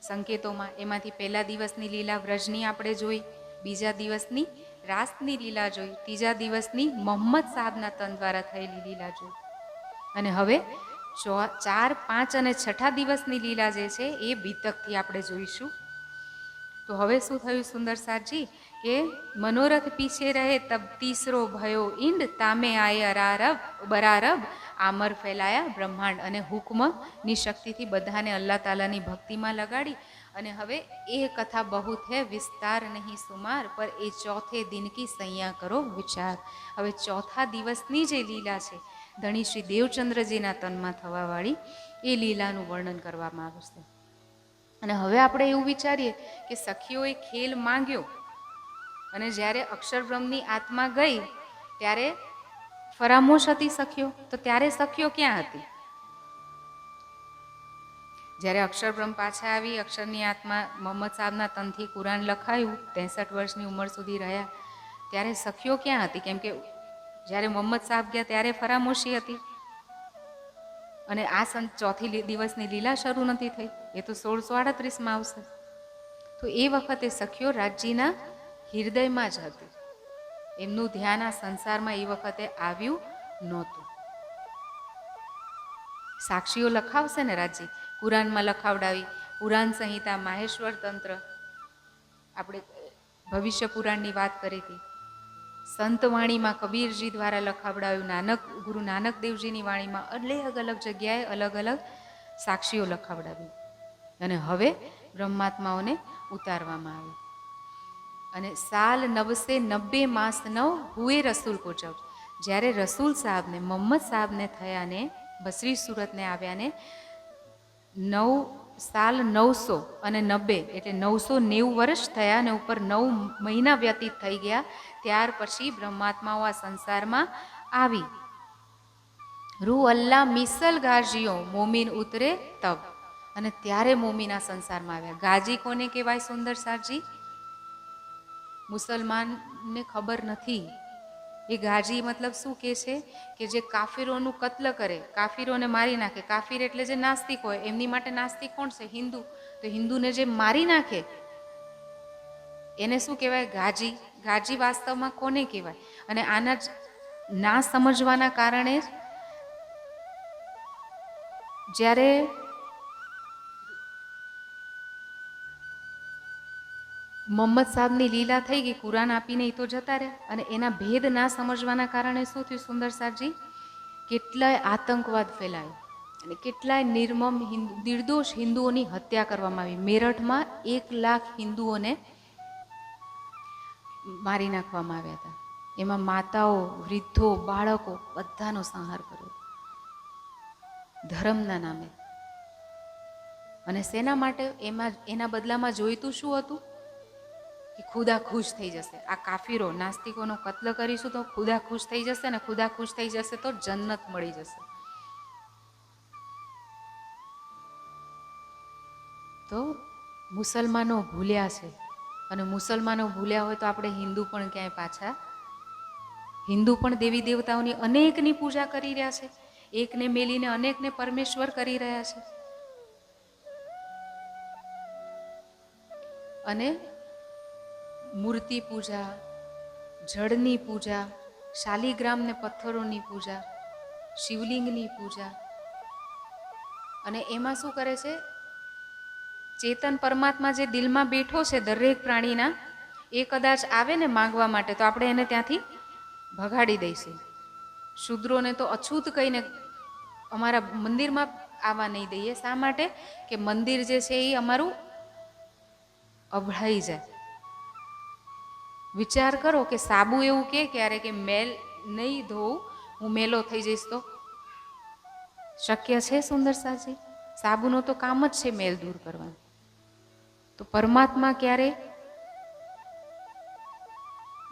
સંકેતોમાં. એમાંથી પહેલા દિવસની લીલા વ્રજની આપણે જોઈ, બીજા દિવસની રાસની લીલા જોઈ, ત્રીજા દિવસની મોહમ્મદ સાહેબના તન દ્વારા થયેલી લીલા જોઈ. અને હવે 4, 5 અને 6ઠા દિવસની લીલા જે છે એ બીતકથી આપણે જોઈશું. તો હવે શું થયું સુંદર સાજી કે મનોરથ પીછે રહે તબ તીસરો ભયો ઈંડ, તામે આયે અરારબ બરારબ આમર ફેલાયા બ્રહ્માંડ. અને હુકમની શક્તિથી બધાને અલ્લાહ તાલાની ભક્તિમાં લગાડી. અને હવે એ કથા બહુ હે વિસ્તાર નહીં સુમાર, પર એ ચોથે દિન કી સૈયા કરો વિચાર. હવે ચોથા દિવસની જે લીલા છે ધણી શ્રી દેવચંદ્રજીના તનમાં થવાવાળી, એ લીલાનું વર્ણન કરવામાં આવશે. અને હવે આપણે એવું વિચારીએ કે સખીઓએ ખેલ માંગ્યો અને જ્યારે અક્ષરબ્રહ્મની આત્મા ગઈ ત્યારે ફરામોશ હતી સખીઓ. તો ત્યારે સખીઓ ક્યાં હતી? જ્યારે અક્ષરબ્રહ્મ પાછા આવી, અક્ષરની આત્મા મોહમ્મદ સાહેબના તનથી કુરાન લખાયું, 63 વર્ષની ઉંમર સુધી રહ્યા, ત્યારે સખીઓ ક્યાં હતી? કેમ કે જ્યારે મોહમ્મદ સાહેબ ગયા ત્યારે ફરામોશી હતી અને આ ચોથી દિવસની લીલા શરૂ નથી થઈ. એ તો 1638માં આવશે. તો એ વખતે સખીઓ રાજ્યના હૃદયમાં જ હતી. એમનું ધ્યાન આ સંસારમાં એ વખતે આવ્યું નહોતું. સાક્ષીઓ લખાવશે ને રાજ્ય, કુરાનમાં લખાવડાવી, પુરાણ સંહિતા, માહેશ્વર તંત્ર, આપણે ભવિષ્ય પુરાણની વાત કરી હતી, સંતવાણીમાં કબીરજી દ્વારા લખાવડાવ્યું, ગુરુ નાનક દેવજીની વાણીમાં અલગ અલગ જગ્યાએ અલગ અલગ સાક્ષીઓ લખાવડાવ્યું. અને હવે બ્રહ્માત્માઓને ઉતારવામાં આવે. અને સાલ 990 માસ 9 હુએ રસૂલ કો જબ, જ્યારે રસૂલ સાહેબને મોહમ્મદ સાહેબને થયાને બસરી સુરતને આવ્યાને સાલ 990 એટલે 990 વર્ષ થયા અને ઉપર 9 મહિના વ્યતીત થઈ ગયા. ત્યાર પછી બ્રહ્માત્માઓ આ સંસારમાં આવી. રૂ અલ્લાહ મિસલ ગાજીઓ મોમીન ઉતરે તબ, અને ત્યારે મોમીન આ સંસારમાં આવ્યા. ગાજી કોને કહેવાય સુંદર સાજી? મુસલમાનને ખબર નથી. એ ગાજી મતલબ શું કહે છે કે જે કાફીરોનું કત્લ કરે, કાફીરોને મારી નાખે. કાફીર એટલે જે નાસ્તિક હોય, એમની માટે નાસ્તિક કોણ છે? હિન્દુ. તો હિન્દુને જે મારી નાખે એને શું કહેવાય? ગાજી. ગાજી વાસ્તવમાં કોને કહેવાય? અને આના ના સમજવાના કારણે જ્યારે મોહમ્મદ સાહેબની લીલા થઈ ગઈ, કુરાન આપીને એ તો જતા રહ્યા, અને એના ભેદ ના સમજવાના કારણે શું થયું સુંદર સાજી? કેટલાય આતંકવાદ ફેલાયો અને કેટલાય નિર્મમ નિર્દોષ હિન્દુઓની હત્યા કરવામાં આવી. મેરઠમાં 1 લાખ હિન્દુઓને મારી નાખવામાં આવ્યા હતા. એમાં માતાઓ, વૃદ્ધો, બાળકો બધાનો સંહાર કર્યો ધર્મના નામે. અને શેના માટે? એના બદલામાં જોઈતું શું હતું? કે ખુદા ખુશ થઈ જશે. આ કાફીરો નાસ્તિકોનો કત્લ કરીશું તો ખુદા ખુશ થઈ જશે, અને ખુદા ખુશ થઈ જશે તો જન્નત મળી જશે. તો મુસલમાનો ભૂલ્યા છે, અને મુસલમાનો ભૂલ્યા હોય તો આપણે હિન્દુ પણ ક્યાંય પાછા, હિન્દુ પણ દેવી દેવતાઓની અનેકની પૂજા કરી રહ્યા છે, એકને મેલીને અનેકને પરમેશ્વર કરી રહ્યા છે. અને મૂર્તિ પૂજા, જળની પૂજા, શાલિગ્રામ ને પથ્થરોની પૂજા, શિવલિંગની પૂજા. અને એમાં શું કરે છે? ચેતન પરમાત્મા જે દિલમાં બેઠો છે દરેક પ્રાણીના, એ કદાચ આવે ને માંગવા માટે તો આપણે એને ત્યાંથી ભગાડી દઈશું. શૂદ્રોને તો અછૂત કહીને અમારા મંદિરમાં આવવા નહીં દઈએ. શા માટે? કે મંદિર જે છે એ અમારું અભળાઈ જાય. વિચાર કરો કે સાબુ એવું કે ક્યારે કે મેલ નહીં ધોવું, હું મેલો થઈ જઈશ તો શક્ય છે સુંદર સાજી? સાબુનો તો કામ જ છે મેલ દૂર કરવાનું. તો પરમાત્મા ક્યારે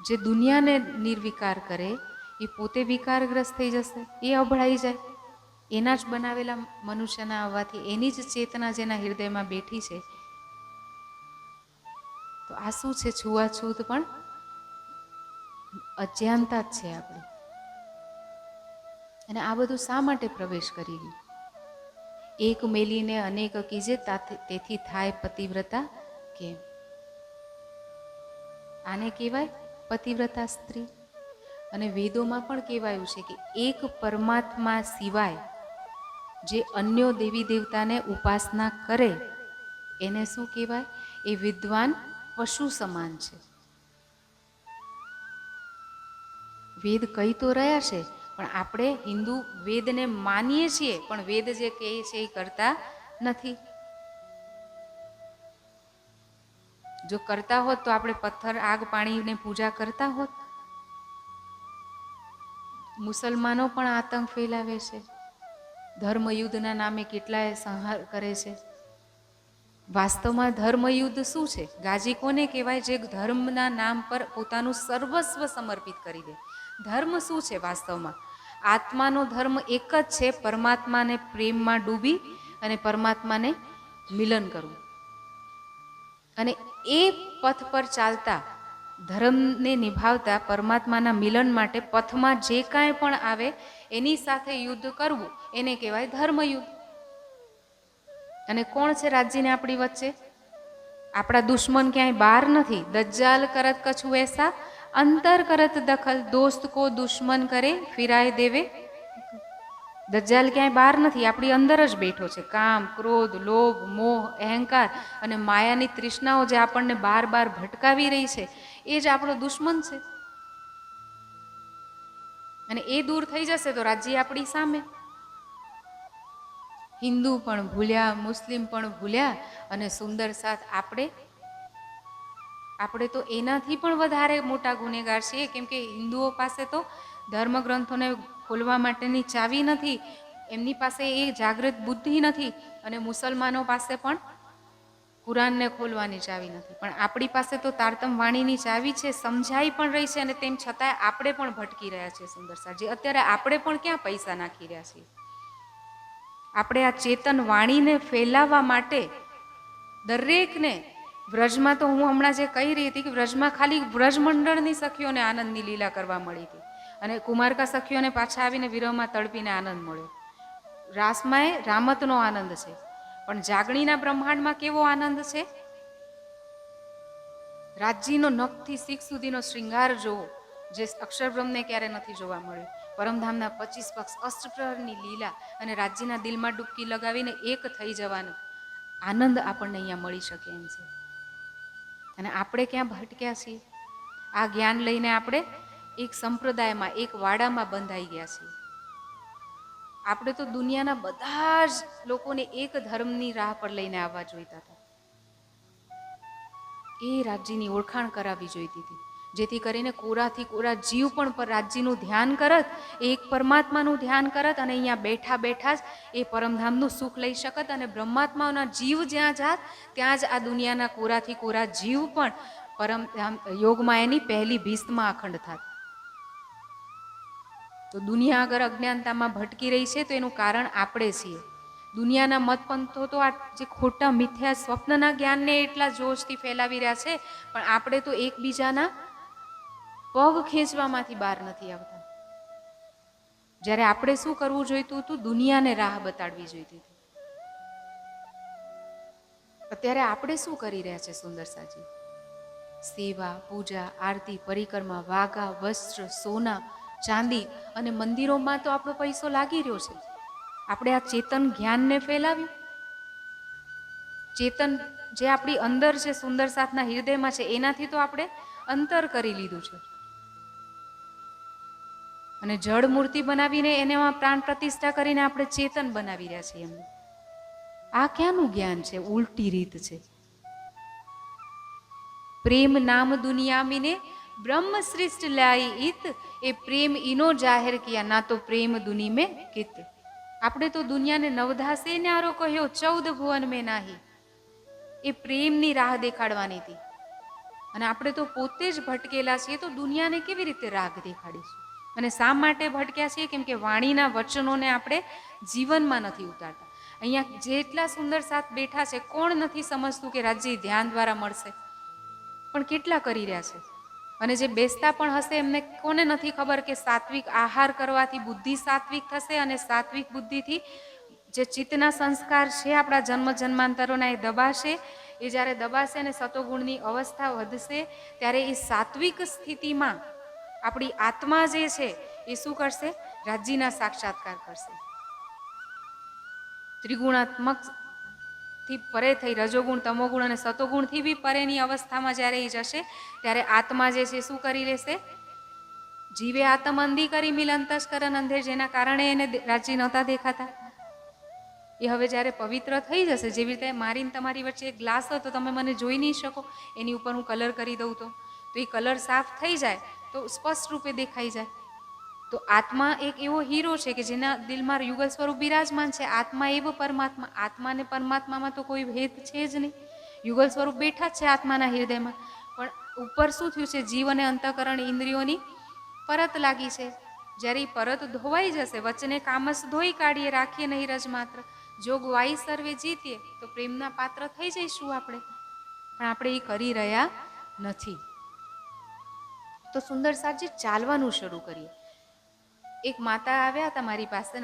જે દુનિયાને નિર્વિકાર કરે એ પોતે વિકારગ્રસ્ત થઈ જશે, એ અભળાઈ જાય. એના જ બનાવેલા મનુષ્યના આવવાથી એની જ ચેતના જેના હૃદયમાં બેઠી છે. તો આ શું છે? છૂઆછૂત પણ અજ્ઞાનતા જ છે આપણી. અને આ બધું શા માટે પ્રવેશ કરી ગયું? એક મેલીને અનેક કીજે તેથી થાય પતિવ્રતા કેમ? આને કહેવાય પતિવ્રતા સ્ત્રી. અને વેદોમાં પણ કહેવાયું છે કે એક પરમાત્મા સિવાય જે અન્ય દેવી દેવતાને ઉપાસના કરે એને શું કહેવાય? એ વિદ્વાન પશુ સમાન છે. વેદ કહી તો રહ્યા છે, પણ આપણે હિન્દુ વેદને માનીએ છીએ, પણ વેદ જે કહે છે એ કરતા નથી. જો કરતા હોત તો આપણે પથ્થર, આગ, પાણીને પૂજા કરતા હોત. મુસલમાનો પણ આતંક ફેલાવે છે, ધર્મયુદ્ધના નામે કેટલાય સંહાર કરે છે. વાસ્તવમાં ધર્મયુદ્ધ શું છે? ગાજી કોને કહેવાય? જે ધર્મના નામ પર પોતાનું સર્વસ્વ સમર્પિત કરી દે. ધર્મ શું છે વાસ્તવમાં? આત્માનો ધર્મ એક જ છે, પરમાત્માને પ્રેમમાં ડૂબી અને પરમાત્માને મિલન કરવું. અને એ પથ પર ચાલતા, ધર્મને નિભાવતા, પરમાત્માના મિલન માટે પથમાં જે કાંઈ પણ આવે એની સાથે યુદ્ધ કરવું, એને કહેવાય ધર્મયુદ્ધ. અને કોણ છે રાજ્યને આપણી વચ્ચે? આપણા દુશ્મન ક્યાંય બહાર નથી. દજ્જાલ કરત કછું એસા અંતર કરત દખલ, દોસ્ત કો દુશ્મન કરે ફિરાય દેવે. દજ્જાલ ક્યાંય બહાર નથી, આપણી અંદર જ બેઠો છે. કામ, ક્રોધ, લોભ, મોહ, અહંકાર અને માયાની તૃષ્ણાઓ જે આપણને બાર બાર ભટકાવી રહી છે, એ જ આપણો દુશ્મન છે. અને એ દૂર થઈ જશે તો રાજ્ય આપણી સામે. હિન્દુ પણ ભૂલ્યા, મુસ્લિમ પણ ભૂલ્યા, અને સુંદર સાથ આપણે તો એનાથી પણ વધારે મોટા ગુનેગાર છીએ, કેમ કે હિન્દુઓ પાસે તો ધર્મગ્રંથોને ખોલવા માટેની ચાવી નથી, એમની પાસે એ જાગૃત બુદ્ધિ નથી, અને મુસલમાનો પાસે પણ કુરાનને ખોલવાની ચાવી નથી. પણ આપણી પાસે તો તારતમ વાણીની ચાવી છે, સમજાઈ પણ રહી છે, અને તેમ છતાંય આપણે પણ ભટકી રહ્યા છીએ. સુંદર સાજી, અત્યારે આપણે પણ ક્યાં પૈસા નાખી રહ્યા છીએ? આપણે આ ચેતન વાણીને ફેલાવવા માટે દરેકને, વ્રજમાં તો હું હમણાં જે કહી રહી હતી કે વ્રજમાં ખાલી વ્રજમંડળની સખીઓને આનંદની લીલા કરવા મળી હતી, અને કુમારકા સખીઓને પાછા આવીને વિરહમાં તડપીને આનંદ મળ્યો. રાસમાં એ રામતનો આનંદ છે, પણ જાગણીના બ્રહ્માંડમાં કેવો આનંદ છે? રાજ્યનો નખથી શીખ સુધીનો શૃંગાર જોવો, જે અક્ષરબ્રહ્મને ક્યારે નથી જોવા મળ્યો. પરમધામના 25 પક્ષ અષ્ટપ્રહરની લીલા અને રાજ્યના દિલમાં ડૂબકી લગાવીને એક થઈ જવાનો આનંદ આપણને અહીંયા મળી શકે એમ છે. અને આપણે ક્યાં ભટક્યા છીએ? આ જ્ઞાન લઈને આપણે એક સંપ્રદાયમાં, એક વાડામાં બંધાઈ ગયા છીએ. આપણે તો દુનિયાના બધા જ લોકોને એક ધર્મની રાહ પર લઈને આવવા જોઈતા હતા. એ રાજ્યની ઓળખાણ કરાવવી જોઈતી હતી, જેથી કરીને કોરાથી કોરા જીવ પણ પર રાજ્યનું ધ્યાન કરત, એક પરમાત્માનું ધ્યાન કરત, અને અહીંયા બેઠા બેઠા જ એ પરમધામનું સુખ લઈ શકત, અને બ્રહ્માત્માઓના જીવ જ્યાં જાત ત્યાં જ આ દુનિયાના કોરાથી કોરા જીવ પણ પરમધામ યોગમાં એની પહેલી ભીસ્તમાં અખંડ થાત. તો દુનિયા અગર અજ્ઞાનતામાં ભટકી રહી છે તો એનું કારણ આપણે છીએ. દુનિયાના મતપંથો તો આ જે ખોટા મિથ્યા સ્વપ્નના જ્ઞાનને એટલા જોશથી ફેલાવી રહ્યા છે, પણ આપણે તો એકબીજાના પગ ખેંચવામાંથી બહાર નથી આવતા. જ્યારે આપણે શું કરવું જોઈતું હતું? દુનિયાને રાહ બતાડવી જોઈતી હતી. અત્યારે આપણે શું કરી રહ્યા છે? સુંદર સાજી, સેવા, પૂજા, આરતી, પરિક્રમા, વાઘા, વસ્ત્ર, સોના, ચાંદી, અને મંદિરોમાં તો આપણો પૈસો લાગી રહ્યો છે. આપણે આ ચેતન જ્ઞાનને ફેલાવ્યું. ચેતન જે આપણી અંદર છે, સુંદર સાથના હૃદયમાં છે, એનાથી તો આપણે અંતર કરી લીધું છે, અને જળ મૂર્તિ બનાવીને એનેમાં પ્રાણ પ્રતિષ્ઠા કરીને આપણે ચેતન બનાવી રહ્યા છીએ એમને. આ ક્યાંનું જ્ઞાન છે? ઉલટી રીત છે. પ્રેમ નામ દુનિયા મીને બ્રહ્મ શ્રેષ્ઠ લાઈ ઈત, એ પ્રેમ ઈનો જાહેર કિયા, ના તો પ્રેમ દુની મેં કિત. આપણે તો દુનિયાને નવધાસે ન્યારો કહ્યો, 14 ભુવન મેં નાહી. એ પ્રેમની રાહ દેખાડવાની હતી, અને આપણે તો પોતે જ ભટકેલા છીએ, તો દુનિયાને કેવી રીતે રાહ દેખાડીશું? અને શા માટે ભટક્યા છીએ? કેમ કે વાણીના વચનોને આપણે જીવનમાં નથી ઉતારતા. અહીંયા જેટલા સુંદર સાથ બેઠા છે, કોણ નથી સમજતું કે રાજ્ય ધ્યાન દ્વારા મળશે? પણ કેટલા કરી રહ્યા છે? અને જે બેસતા પણ હશે એમને કોને નથી ખબર કે સાત્વિક આહાર કરવાથી બુદ્ધિ સાત્વિક થશે, અને સાત્વિક બુદ્ધિથી જે ચિત્તના સંસ્કાર છે આપણા જન્મ જન્માંતરોના એ દબાશે. એ જ્યારે દબાશે અને સતોગુણની અવસ્થા વધશે, ત્યારે એ સાત્વિક સ્થિતિમાં આપણી આત્મા જે છે એ શું કરશે? રાજ્યના સાક્ષાત્કાર કરશે. ત્રિગુણાત્મક થી પરે થઈ રજોગુણ, તમોગુણ અને સતોગુણથી બી પરેની અવસ્થામાં જ્યારે એ જશે, ત્યારે આત્મા જે છે શું કરી લેશે? જીવે આત્મ અંધી કરી મિલ અંતસ્કરણ અંધેર, જેના કારણે એને રાજ્ય નહોતા દેખાતા, એ હવે જ્યારે પવિત્ર થઈ જશે, જેવી રીતે મારીને તમારી વચ્ચે એક ગ્લાસ હોય તો તમે મને જોઈ નહીં શકો, એની ઉપર હું કલર કરી દઉં તો એ કલર સાફ થઈ જાય તો સ્પષ્ટ રૂપે દેખાઈ જાય. તો આત્મા એક એવો હીરો છે કે જેના દિલમાં યુગલ સ્વરૂપ બિરાજમાન છે. આત્મા એવો પરમાત્મા, આત્મા ને પરમાત્મામાં તો કોઈ ભેદ છે જ નહીં. યુગલ સ્વરૂપ બેઠા જ છે આત્માના હૃદયમાં, પણ ઉપર શું થયું છે? જીવ અને અંતઃકરણ ઇન્દ્રિયોની પરત લાગી છે. જ્યારે એ પરત ધોવાઈ જશે, વચને કામસ ધોઈ કાઢીએ, રાખીએ નહીં રજ માત્ર, જોગ વાઈ સર્વે જીતીએ, તો પ્રેમના પાત્ર થઈ જઈશું આપણે. પણ આપણે એ કરી રહ્યા નથી. તો સુંદર સાજી ચાલવાનું શરૂ કરીએ. એક માતા આવ્યા હતા મારી પાસે,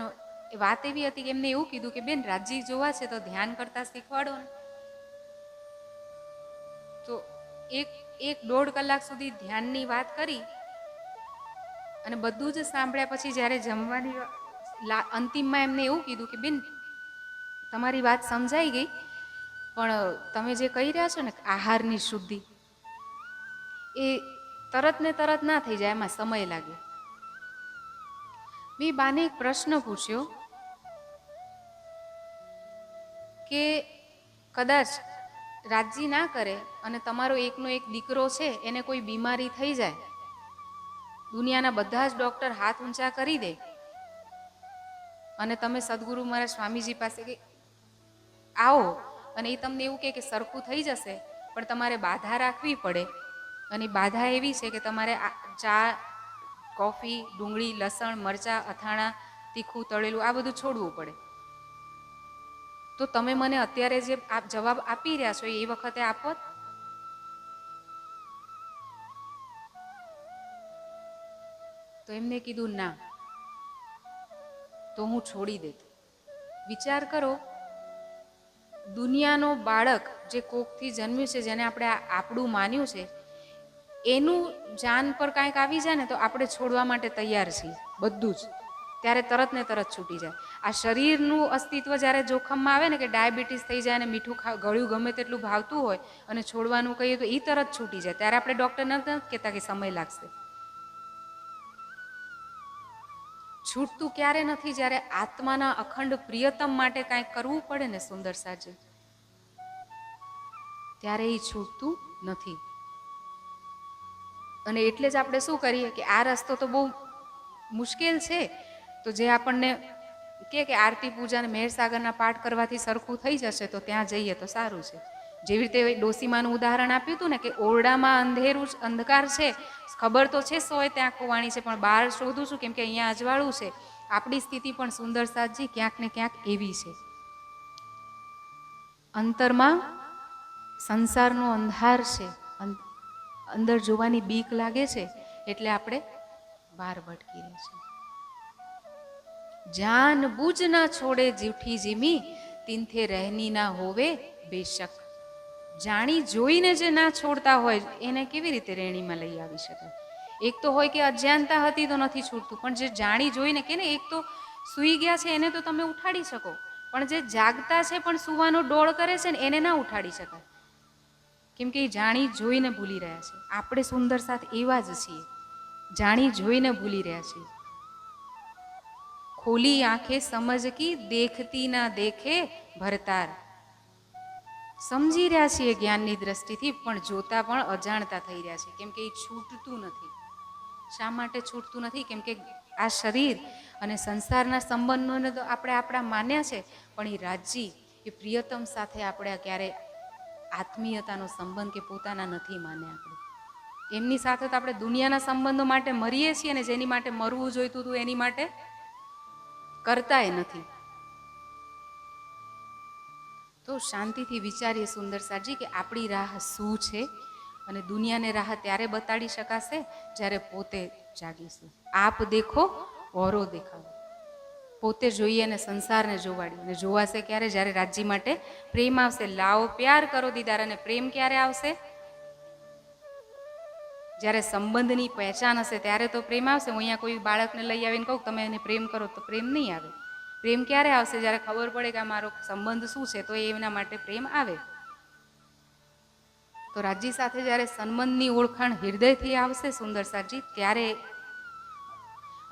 વાત એવી હતી કે એમને એવું કીધું કે બેન, રાજ્ય જોવા છે તો ધ્યાન કરતા શીખવાડો ને. તો 1-1.5 કલાક સુધી ધ્યાનની વાત કરી, અને બધું જ સાંભળ્યા પછી જ્યારે જમવાની અંતિમમાં એમને એવું કીધું કે બેન, તમારી વાત સમજાઈ ગઈ, પણ તમે જે કહી રહ્યા છો ને આહારની શુદ્ધિ, એ તરત ને તરત ના થઈ જાય, એમાં સમય લાગે. મેં બાને એક પ્રશ્ન પૂછ્યો કે કદાચ રાજજી ના કરે અને તમારો એકનો એક દીકરો છે એને કોઈ બીમારી થઈ જાય, દુનિયાના બધા જ ડૉક્ટર હાથ ઊંચા કરી દે અને તમે સદગુરુ મહારાજ સ્વામીજી પાસે કે આવો અને એ તમને એવું કે સરખું થઈ જશે, પણ તમારે બાધા રાખવી પડે અને બાધા એવી છે કે તમારે ચા, કોફી, ડુંગળી, લસણ, મરચાં, અથાણા, તીખું, તળેલું આ બધું છોડવું પડે. તો તમે મને અત્યારે જે જવાબ આપી રહ્યા છો એ વખતે આપો. તો એમને કીધું ના, તો હું છોડી દેત. વિચાર કરો, દુનિયાનો બાળક જે કોકથી જન્મ્યું છે, જેને આપણે આપણું માન્યું છે, એનું જાન પર કાંઈક આવી જાય ને તો આપણે છોડવા માટે તૈયાર છીએ બધું જ, ત્યારે તરત ને તરત છૂટી જાય. આ શરીરનું અસ્તિત્વ જ્યારે જોખમમાં આવે ને કે ડાયાબિટીસ થઈ જાય અને મીઠું ગળ્યું ગમે તેટલું ભાવતું હોય અને છોડવાનું કહીએ તો એ તરત છૂટી જાય, ત્યારે આપણે ડૉક્ટર નથી કહેતા કે સમય લાગશે. છૂટતું ક્યારે નથી? જ્યારે આત્માના અખંડ પ્રિયતમ માટે કાંઈક કરવું પડે ને સુંદર સાજી, ત્યારે એ છૂટતું નથી. અને એટલે જ આપણે શું કરીએ કે આ રસ્તો તો બહુ મુશ્કેલ છે, તો જે આપણને કે આરતી પૂજા અને મહેરસાગરના પાઠ કરવાથી સરખું થઈ જશે તો ત્યાં જઈએ તો સારું છે. જેવી રીતે ડોસીમાનું ઉદાહરણ આપ્યું હતું ને કે ઓરડામાં અંધેરું અંધકાર છે, ખબર તો છે સોય ત્યાં ખોવાણી છે, પણ બહાર શોધું છું કેમ કે અહીંયા અજવાળું છે. આપણી સ્થિતિ પણ સુંદર સાજી ક્યાંક ને ક્યાંક એવી છે. અંતરમાં સંસારનો અંધાર છે, અંદર જોવાની બીક લાગે છે, એટલે આપણે બહાર ભટકી રહે છે. જાન બૂજ ના છોડે જૂઠી જીમી, તીનથે રહેની ના હોવે બેશક. જાણી જોઈને જે ના છોડતા હોય એને કેવી રીતે રેણીમાં લઈ આવી શકાય? એક તો હોય કે અજ્ઞાનતા હતી તો નથી છૂટતું, પણ જે જાણી જોઈને કે ને, એક તો સૂઈ ગયા છે એને તો તમે ઉઠાડી શકો, પણ જે જાગતા છે પણ સુવાનો ડોળ કરે છે ને એને ના ઉઠાડી શકાય, કેમ કે એ જાણી જોઈને ભૂલી રહ્યા છે. આપણે સુંદર સાથ એવા જ છીએ, જાણી જોઈને ભૂલી રહ્યા છીએ. ખોલી આંખે સમજ કી, દેખતી ના દેખે ભરતાર. સમજી રહ્યા છીએ જ્ઞાનની દ્રષ્ટિથી, પણ જોતા પણ અજાણતા થઈ રહ્યા છે, કેમ કે એ છૂટતું નથી. શા માટે છૂટતું નથી? કેમ કે આ શરીર અને સંસારના સંબંધોને તો આપણે આપણા માન્યા છે, પણ એ રાજ્ય, એ પ્રિયતમ સાથે આપણે ક્યારે આત્મીયતાનો સંબંધ કે પોતાના નથી માન્યા. આપણે એમની સાથે તો આપણે દુનિયાના સંબંધો માટે મરીએ છીએ, અને જેની માટે મરવું જોઈતું હતું એની માટે કરતાય નથી. તો શાંતિથી વિચારીએ સુંદર સાજી કે આપણી રાહ શું છે, અને દુનિયાને રાહ ત્યારે બતાડી શકાશે જ્યારે પોતે જાગીશું. આપ દેખો ઓરો દેખાવો, પોતે જોઈએ અને સંસારને જોવાડી. અને જોવાશે ક્યારે? જ્યારે રાજ્ય માટે પ્રેમ આવશે. લાવો પ્યાર કરો દીદાર. અને પ્રેમ ક્યારે આવશે? જ્યારે સંબંધની પહેચાન હશે ત્યારે તો પ્રેમ આવશે. હું અહીંયા કોઈ બાળકને લઈ આવીને કહું તમે એને પ્રેમ કરો, તો પ્રેમ નહીં આવે. પ્રેમ ક્યારે આવશે? જ્યારે ખબર પડે કે આ મારો સંબંધ શું છે, તો એના માટે પ્રેમ આવે. તો રાજ્ય સાથે જ્યારે સંબંધની ઓળખાણ હૃદયથી આવશે સુંદર સાજી, ત્યારે.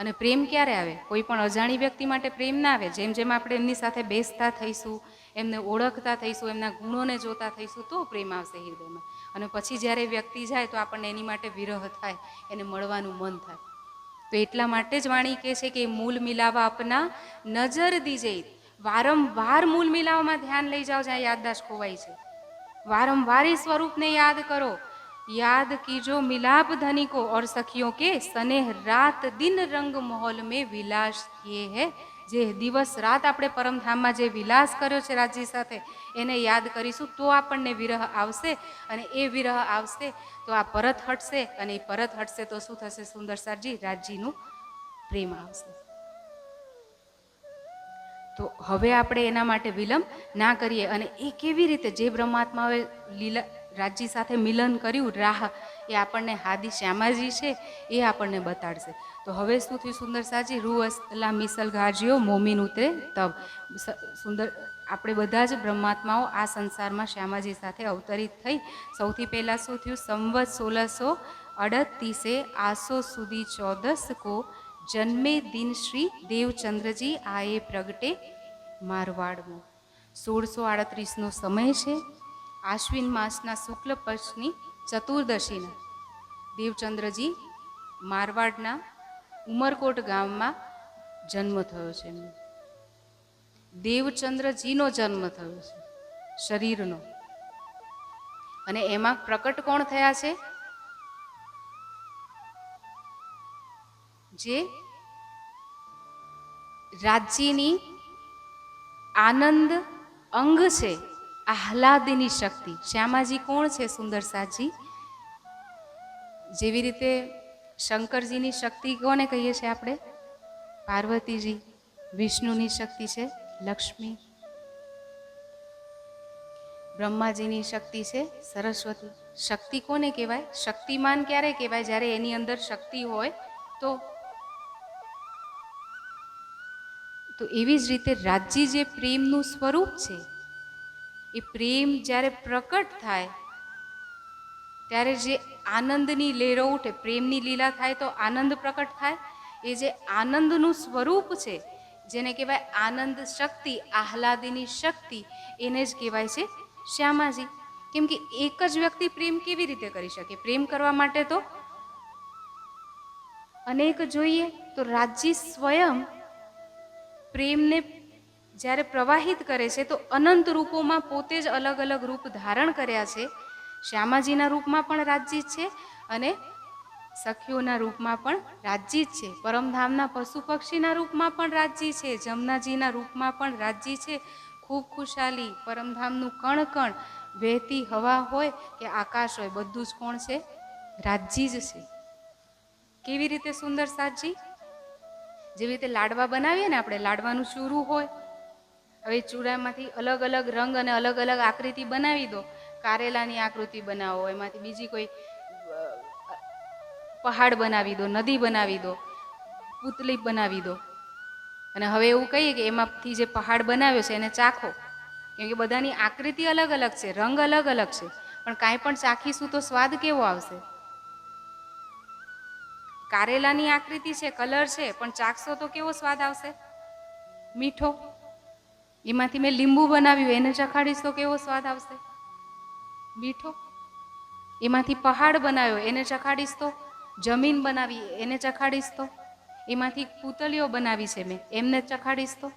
અને પ્રેમ ક્યારે આવે? કોઈ પણ અજાણી વ્યક્તિ માટે પ્રેમ ના આવે. જેમ જેમ આપણે એમની સાથે બેસતા થઈશું, એમને ઓળખતા થઈશું, એમના ગુણોને જોતા થઈશું, તો પ્રેમ આવશે હૃદયમાં. અને પછી જ્યારે વ્યક્તિ જાય તો આપણને એની માટે વિરહ થાય, એને મળવાનું મન થાય. તો એટલા માટે જ વાણી કહે છે કે મૂલ મિલાવા અપના નજર દીજે. વારંવાર મૂલ મિલાવામાં ધ્યાન લઈ જાઓ જ્યાં યાદદાસ્ત ખોવાય છે. વારંવાર એ સ્વરૂપને યાદ કરો. याद कीजो मिलाप धनी को और सखियों के स्नेह रात दिन रंग महल में विलास किए है. જે દિવસ રાત આપણે પરમધામમાં જે વિલાસ કર્યો છે રાજ્ય સાથે, એને યાદ કરીશું તો આપણને વિરહ આવશે. અને એ વિરહ આવશે તો આ પરત હટશે, અને એ પરત હટશે તો શું થશે સુંદર સાજી? રાજ્યનું પ્રેમ આવશે. તો હવે આપણે એના માટે વિલંબ ના કરીએ. અને એ કેવી રીતે? જે બ્રહ્માત્માએ લીલા રાજ્ય સાથે મિલન કર્યું, રાહ, એ આપણને હાદી શ્યામાજી છે એ આપણને બતાડશે. તો હવે શું થયું સુંદર સાજી? રૂ અસલા મિસલ ગાજ્યો મોમીન ઉતરે તબ. સુંદર આપણે બધા જ બ્રહ્માત્માઓ આ સંસારમાં શ્યામાજી સાથે અવતરિત થઈ. સૌથી પહેલાં શું થયું? સંવત 1638 આસો સુધી 14 કો જન્મે દિન શ્રી દેવચંદ્રજી આએ પ્રગટે મારવાડમાં. 1638નો સમય છે. આશ્વિન માસના શુક્લ પક્ષની ચતુર્દશીના દેવચંદ્રજી મારવાડના ઉમરકોટ ગામમાં જન્મ થયો છે. દેવચંદ્રજીનો જન્મ થયો છે શરીરનો. અને એમાં પ્રકટ કોણ થયા છે? જે રાજ્યની આનંદ અંગ છે, આહલાદની શક્તિ. શ્યામાજી કોણ છે? સુંદરસાજી. જેવી રીતે શંકરજીની શક્તિ કોને કહીએ છીએ આપણે? પાર્વતીજી. વિષ્ણુની શક્તિ છે લક્ષ્મી. બ્રહ્માજીની શક્તિ છે સરસ્વતી. શક્તિ કોને કહેવાય? શક્તિમાન ક્યારે કહેવાય? જ્યારે એની અંદર શક્તિ હોય તો એવી જ રીતે રાજ્ય જે પ્રેમનું સ્વરૂપ છે, એ પ્રેમ જ્યારે પ્રકટ થાય ત્યારે જે આનંદની લહેરો ઉઠે, પ્રેમની લીલા થાય તો આનંદ પ્રકટ થાય. એ જે આનંદનું સ્વરૂપ છે, જેને કહેવાય આનંદ શક્તિ, આહલાદની શક્તિ, એને જ કહેવાય છે શ્યામાજી. કેમ કે એક જ વ્યક્તિ પ્રેમ કેવી રીતે કરી શકે? પ્રેમ કરવા માટે તો અનેક જોઈએ. તો રાજ્ય સ્વયં પ્રેમને જ્યારે પ્રવાહિત કરે છે તો અનંત રૂપોમાં પોતે જ અલગ અલગ રૂપ ધારણ કર્યા છે. શ્યામાજીના રૂપમાં પણ રાજ્ય છે અને સખીઓના રૂપમાં પણ રાજ્ય છે. પરમધામના પશુ પક્ષીના રૂપમાં પણ રાજ્ય છે. જમનાજીના રૂપમાં પણ રાજ્ય છે. ખૂબ ખુશાલી પરમધામનું કણ કણ, વહેતી હવા હોય કે આકાશ હોય, બધું જ કોણ છે? રાજ્ય જ છે. કેવી રીતે સુંદર સાજી? જેવી રીતે લાડવા બનાવીએ ને આપણે, લાડવાનું ચૂરું હોય. હવે ચૂરામાંથી અલગ અલગ રંગ અને અલગ અલગ આકૃતિ બનાવી દો. કારેલાની આકૃતિ બનાવો, એમાંથી બીજી કોઈ પહાડ બનાવી દો, નદી બનાવી દો, પુતલી બનાવી દો. અને હવે એવું કહીએ કે એમાંથી જે પહાડ બનાવ્યો છે એને ચાખો. કેમ કે બધાની આકૃતિ અલગ અલગ છે, રંગ અલગ અલગ છે, પણ કાંઈ પણ ચાખીશું તો સ્વાદ કેવો આવશે? કારેલાની આકૃતિ છે, કલર છે, પણ ચાખશો તો કેવો સ્વાદ આવશે? મીઠો. એમાંથી મેં લીંબુ બનાવ્યું, એને ચખાડીશ તો કેવો સ્વાદ આવશે? મીઠો. એમાંથી પહાડ બનાવ્યો, એને ચખાડીશ તો, જમીન બનાવી એને ચખાડીશ તો, એમાંથી પૂતળીઓ બનાવી છે મેં, એમને ચખાડીશ તો,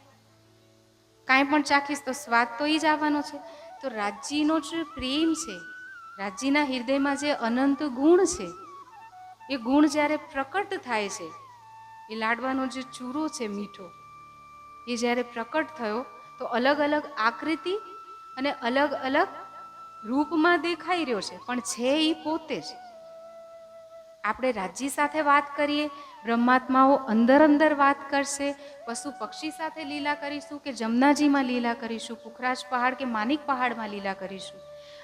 કાંઈ પણ ચાખીશ તો સ્વાદ તો એ જ આવવાનો છે. તો રાજ્યનો જે પ્રેમ છે, રાજ્યના હૃદયમાં જે અનંત ગુણ છે, એ ગુણ જ્યારે પ્રકટ થાય છે, એ લાડવાનો જે ચૂરો છે મીઠો, એ જ્યારે પ્રકટ થયો તો અલગ અલગ આકૃતિ અને અલગ અલગ રૂપમાં દેખાઈ રહ્યો છે, પણ છે એ પોતે જ. આપણે રાજ્ય સાથે વાત કરીએ, બ્રહ્માત્માઓ અંદર અંદર વાત કરશે, પશુ પક્ષી સાથે લીલા કરીશું કે જમનાજીમાં લીલા કરીશું, પુખરાજ પહાડ કે માનિક પહાડમાં લીલા કરીશું,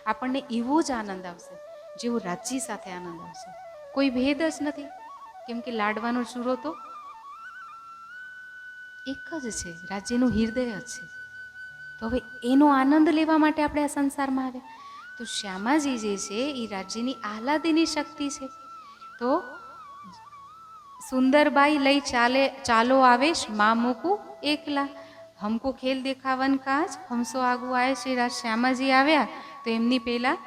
આપણને એવો જ આનંદ આવશે જેવો રાજ્ય સાથે આનંદ આવશે. કોઈ ભેદ જ નથી. કેમ કે લાડવાનો ચૂરો તો એક જ છે, રાજ્યનું હૃદય જ છે. તો હવે એનો આનંદ લેવા માટે આપણે આ સંસારમાં આવ્યા. તો શ્યામાજી જે છે એ રાજ્યની આહલાદની શક્તિ છે. તો સુંદરબાઈ લઈ ચાલો આવેશ માં મૂકું એકલા, હમકો ખેલ દેખાવન કાજ હમસો આગુ આવે. શ્રી રાજ શ્યામાજી આવ્યા તો એમની પહેલા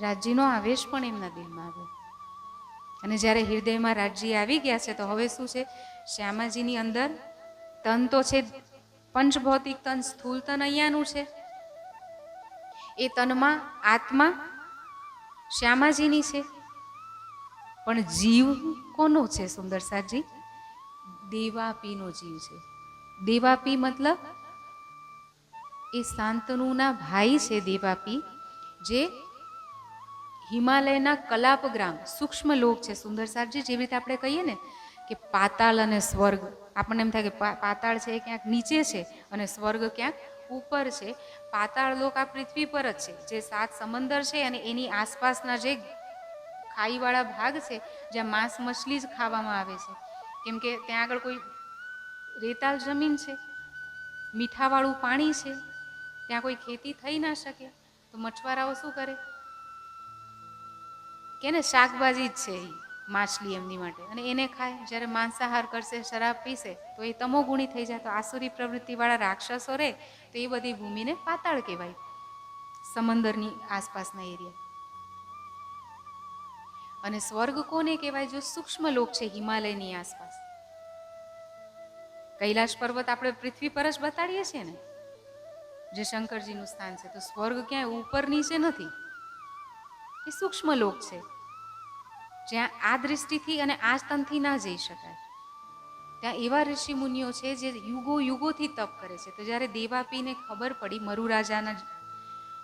રાજ્યનો આવેશ પણ એમના દિલમાં આવ્યો. અને જ્યારે હૃદયમાં રાજ્ય આવી ગયા છે તો હવે શું છે? શ્યામાજીની અંદર તન તો છે પંચભૌતિક તન, સ્થૂલ તન અહીંયાનું છે. એ તનમાં આત્મા શ્યામાજીની છે, પણ જીવ કોનો છે? સુંદરસાજી, દેવાપીનો જીવ છે. દેવાપી મતલબ એ શાંતનુના ભાઈ છે. દેવાપી જે હિમાલયના કલાપગ્રામ સૂક્ષ્મ લોક છે. સુંદરસાજી, જેવી રીતે આપણે કહીએ ને કે પાતાળ અને સ્વર્ગ, આપણને એમ થાય કે પાતાળ છે એ ક્યાંક નીચે છે અને સ્વર્ગ ક્યાંક ઉપર છે. પાતાળ લોક આ પૃથ્વી પર જ છે, જે 7 સમંદર છે અને એની આસપાસના જે ખાઈવાળા ભાગ છે, જ્યાં માંસ મછલી જ ખાવામાં આવે છે. કેમ કે ત્યાં આગળ કોઈ રેતાળ જમીન છે, મીઠાવાળું પાણી છે, ત્યાં કોઈ ખેતી થઈ ના શકે. તો મછવારાઓ શું કરે કે ને શાકભાજી જ છે, માછલી એમની માટે, અને એને ખાય. જ્યારે માંસાહાર કરશે, શરાબ પીશે તો એ તમોગુણી થઈ જાય. તો આસુરી પ્રવૃત્તિવાળા રાક્ષસો રહે તો એ બધી ભૂમિને પાતાળ કહેવાય, સમંદરની આસપાસના એરિયા. અને સ્વર્ગ કોને કહેવાય? જો સૂક્ષ્મ લોક છે હિમાલયની આસપાસ. કૈલાશ પર્વત આપણે પૃથ્વી પર જ બતાડીએ છીએ ને, જે શંકરજીનું સ્થાન છે. તો સ્વર્ગ ક્યાંય ઉપર નીચે નથી, એ સૂક્ષ્મ લોક છે, જ્યાં આ દૃષ્ટિથી અને આ સ્તનથી ના જઈ શકાય. ત્યાં એવા ઋષિ મુનિઓ છે જે યુગો યુગોથી તપ કરે છે. તો જ્યારે દેવાપીને ખબર પડી, મરુરાજાના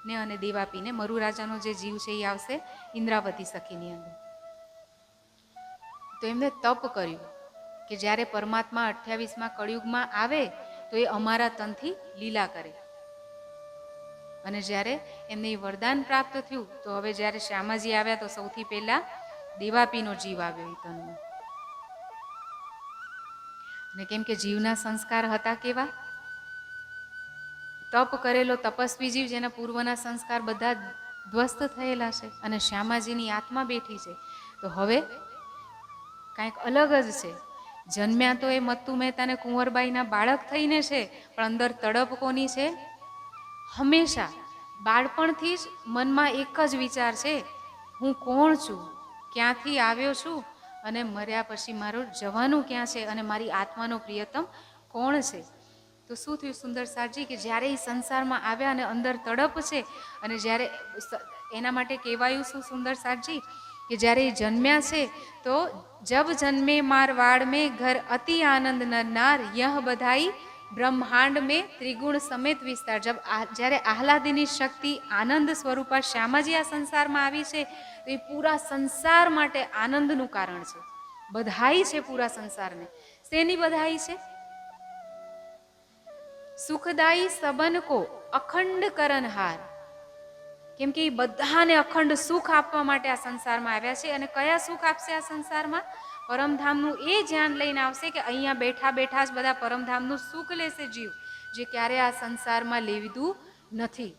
ને અને દેવાપીને, મરુરાજાનો જે જીવ છે એ આવશે ઇન્દ્રાવતી સખીની અંદર, તો એમને તપ કર્યું કે જ્યારે પરમાત્મા 28મા કળિયુગમાં આવે તો એ અમારા તનથી લીલા કરે. અને જ્યારે એમને એ વરદાન પ્રાપ્ત થયું તો હવે જ્યારે શ્યામાજી આવ્યા તો સૌથી પહેલા દેવાપીનો જીવ આવ્યો એ તનમાં. અને કેમ કે જીવના સંસ્કાર હતા કેવા? તપ કરેલો તપસ્વી જીવ, જેના પૂર્વના સંસ્કાર બધા ધ્વસ્ત થયેલા છે, અને શ્યામાજીની આત્મા બેઠી છે. તો હવે કાંઈક અલગ જ છે. જન્મ્યા તો એ મત્તુ મહેતા ને કુંવરબાઈના બાળક થઈને છે, પણ અંદર તડપ કોની છે? હંમેશા બાળપણથી જ મનમાં એક જ વિચાર છે, હું કોણ છું, ક્યાંથી આવ્યો છું, અને મર્યા પછી મારું જવાનું ક્યાં છે, અને મારી આત્માનો પ્રિયતમ કોણ છે. તો શું થયું સુંદર સાજી, કે જ્યારે એ સંસારમાં આવ્યા અને અંદર તડપ છે, અને જ્યારે એના માટે કહેવાયું શું સુંદર સાજી, કે જ્યારે એ જન્મ્યા છે તો જબ જન્મે મારવાડ મેં ઘર અતિ આનંદ નરનાર, યહ બધાઈ બ્રહ્માંડ મેં ત્રિગુણ સમેત વિસ્તાર. જ્યારે આહલાદિની શક્તિ આનંદ સ્વરૂપા શ્યામાજી આ સંસારમાં આવી છે તો એ પૂરા સંસાર માટે આનંદનું કારણ છે. બધાઈ છે પૂરા સંસારને. શેની બધાઈ છે? સુખદાયી સબન કો અખંડ કરનહાર. કેમ કે એ બધાને અખંડ સુખ આપવા માટે આ સંસારમાં આવ્યા છે. અને કયા સુખ આપશે આ સંસારમાં? પરમધામનું એ ધ્યાન લઈને આવશે કે અહીંયા બેઠા બેઠા જ બધા પરમધામનું સુખ લેશે જીવ, જે ક્યારે આ સંસારમાં લેવીધું નથી.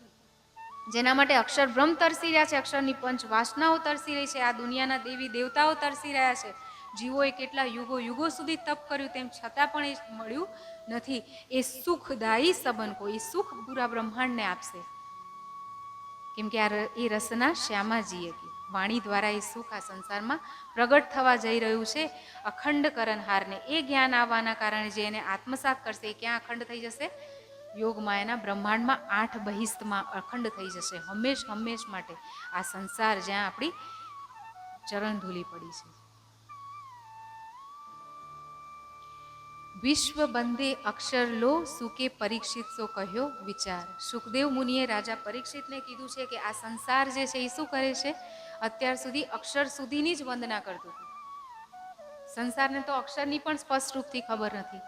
જેના માટે અક્ષર બ્રહ્મ તરસી રહ્યા છે, અક્ષરની પંચ વાસનાઓ તરસી રહી છે, આ દુનિયાના દેવી દેવતાઓ તરસી રહ્યા છે. જીવોએ કેટલા યુગો યુગો સુધી તપ કર્યું, તેમ છતાં પણ એ મળ્યું નથી. એ સુખદાયી સબન કો, એ સુખ પૂરા બ્રહ્માંડને આપશે. કેમ કે એ રસના શ્યામાજીએ વાણી દ્વારા એ સુખ આ સંસારમાં પ્રગટ થવા જઈ રહ્યું છે. અખંડ કરનહારને એ જ્ઞાન આવવાના કારણે જે એને આત્મસાત કરશે એ ક્યાં અખંડ થઈ જશે? યોગ માયાના બ્રહ્માંડમાં 8 બહિસ્તમાં અખંડ થઈ જશે હંમેશ હંમેશ માટે. આ સંસાર જ્યાં આપણી ચરણ ધૂલી પડી છે. વિશ્વ બંધે અક્ષર લો, સુકે પરીક્ષિત સો કહ્યો વિચાર. સુખદેવ મુનિએ રાજા પરીક્ષિતને કીધું છે કે આ સંસાર જે છે એ શું કરે છે? અત્યાર સુધી અક્ષર સુધીની જ વંદના કરતું હતું. સંસારને તો અક્ષરની પણ સ્પષ્ટ રૂપથી ખબર નથી.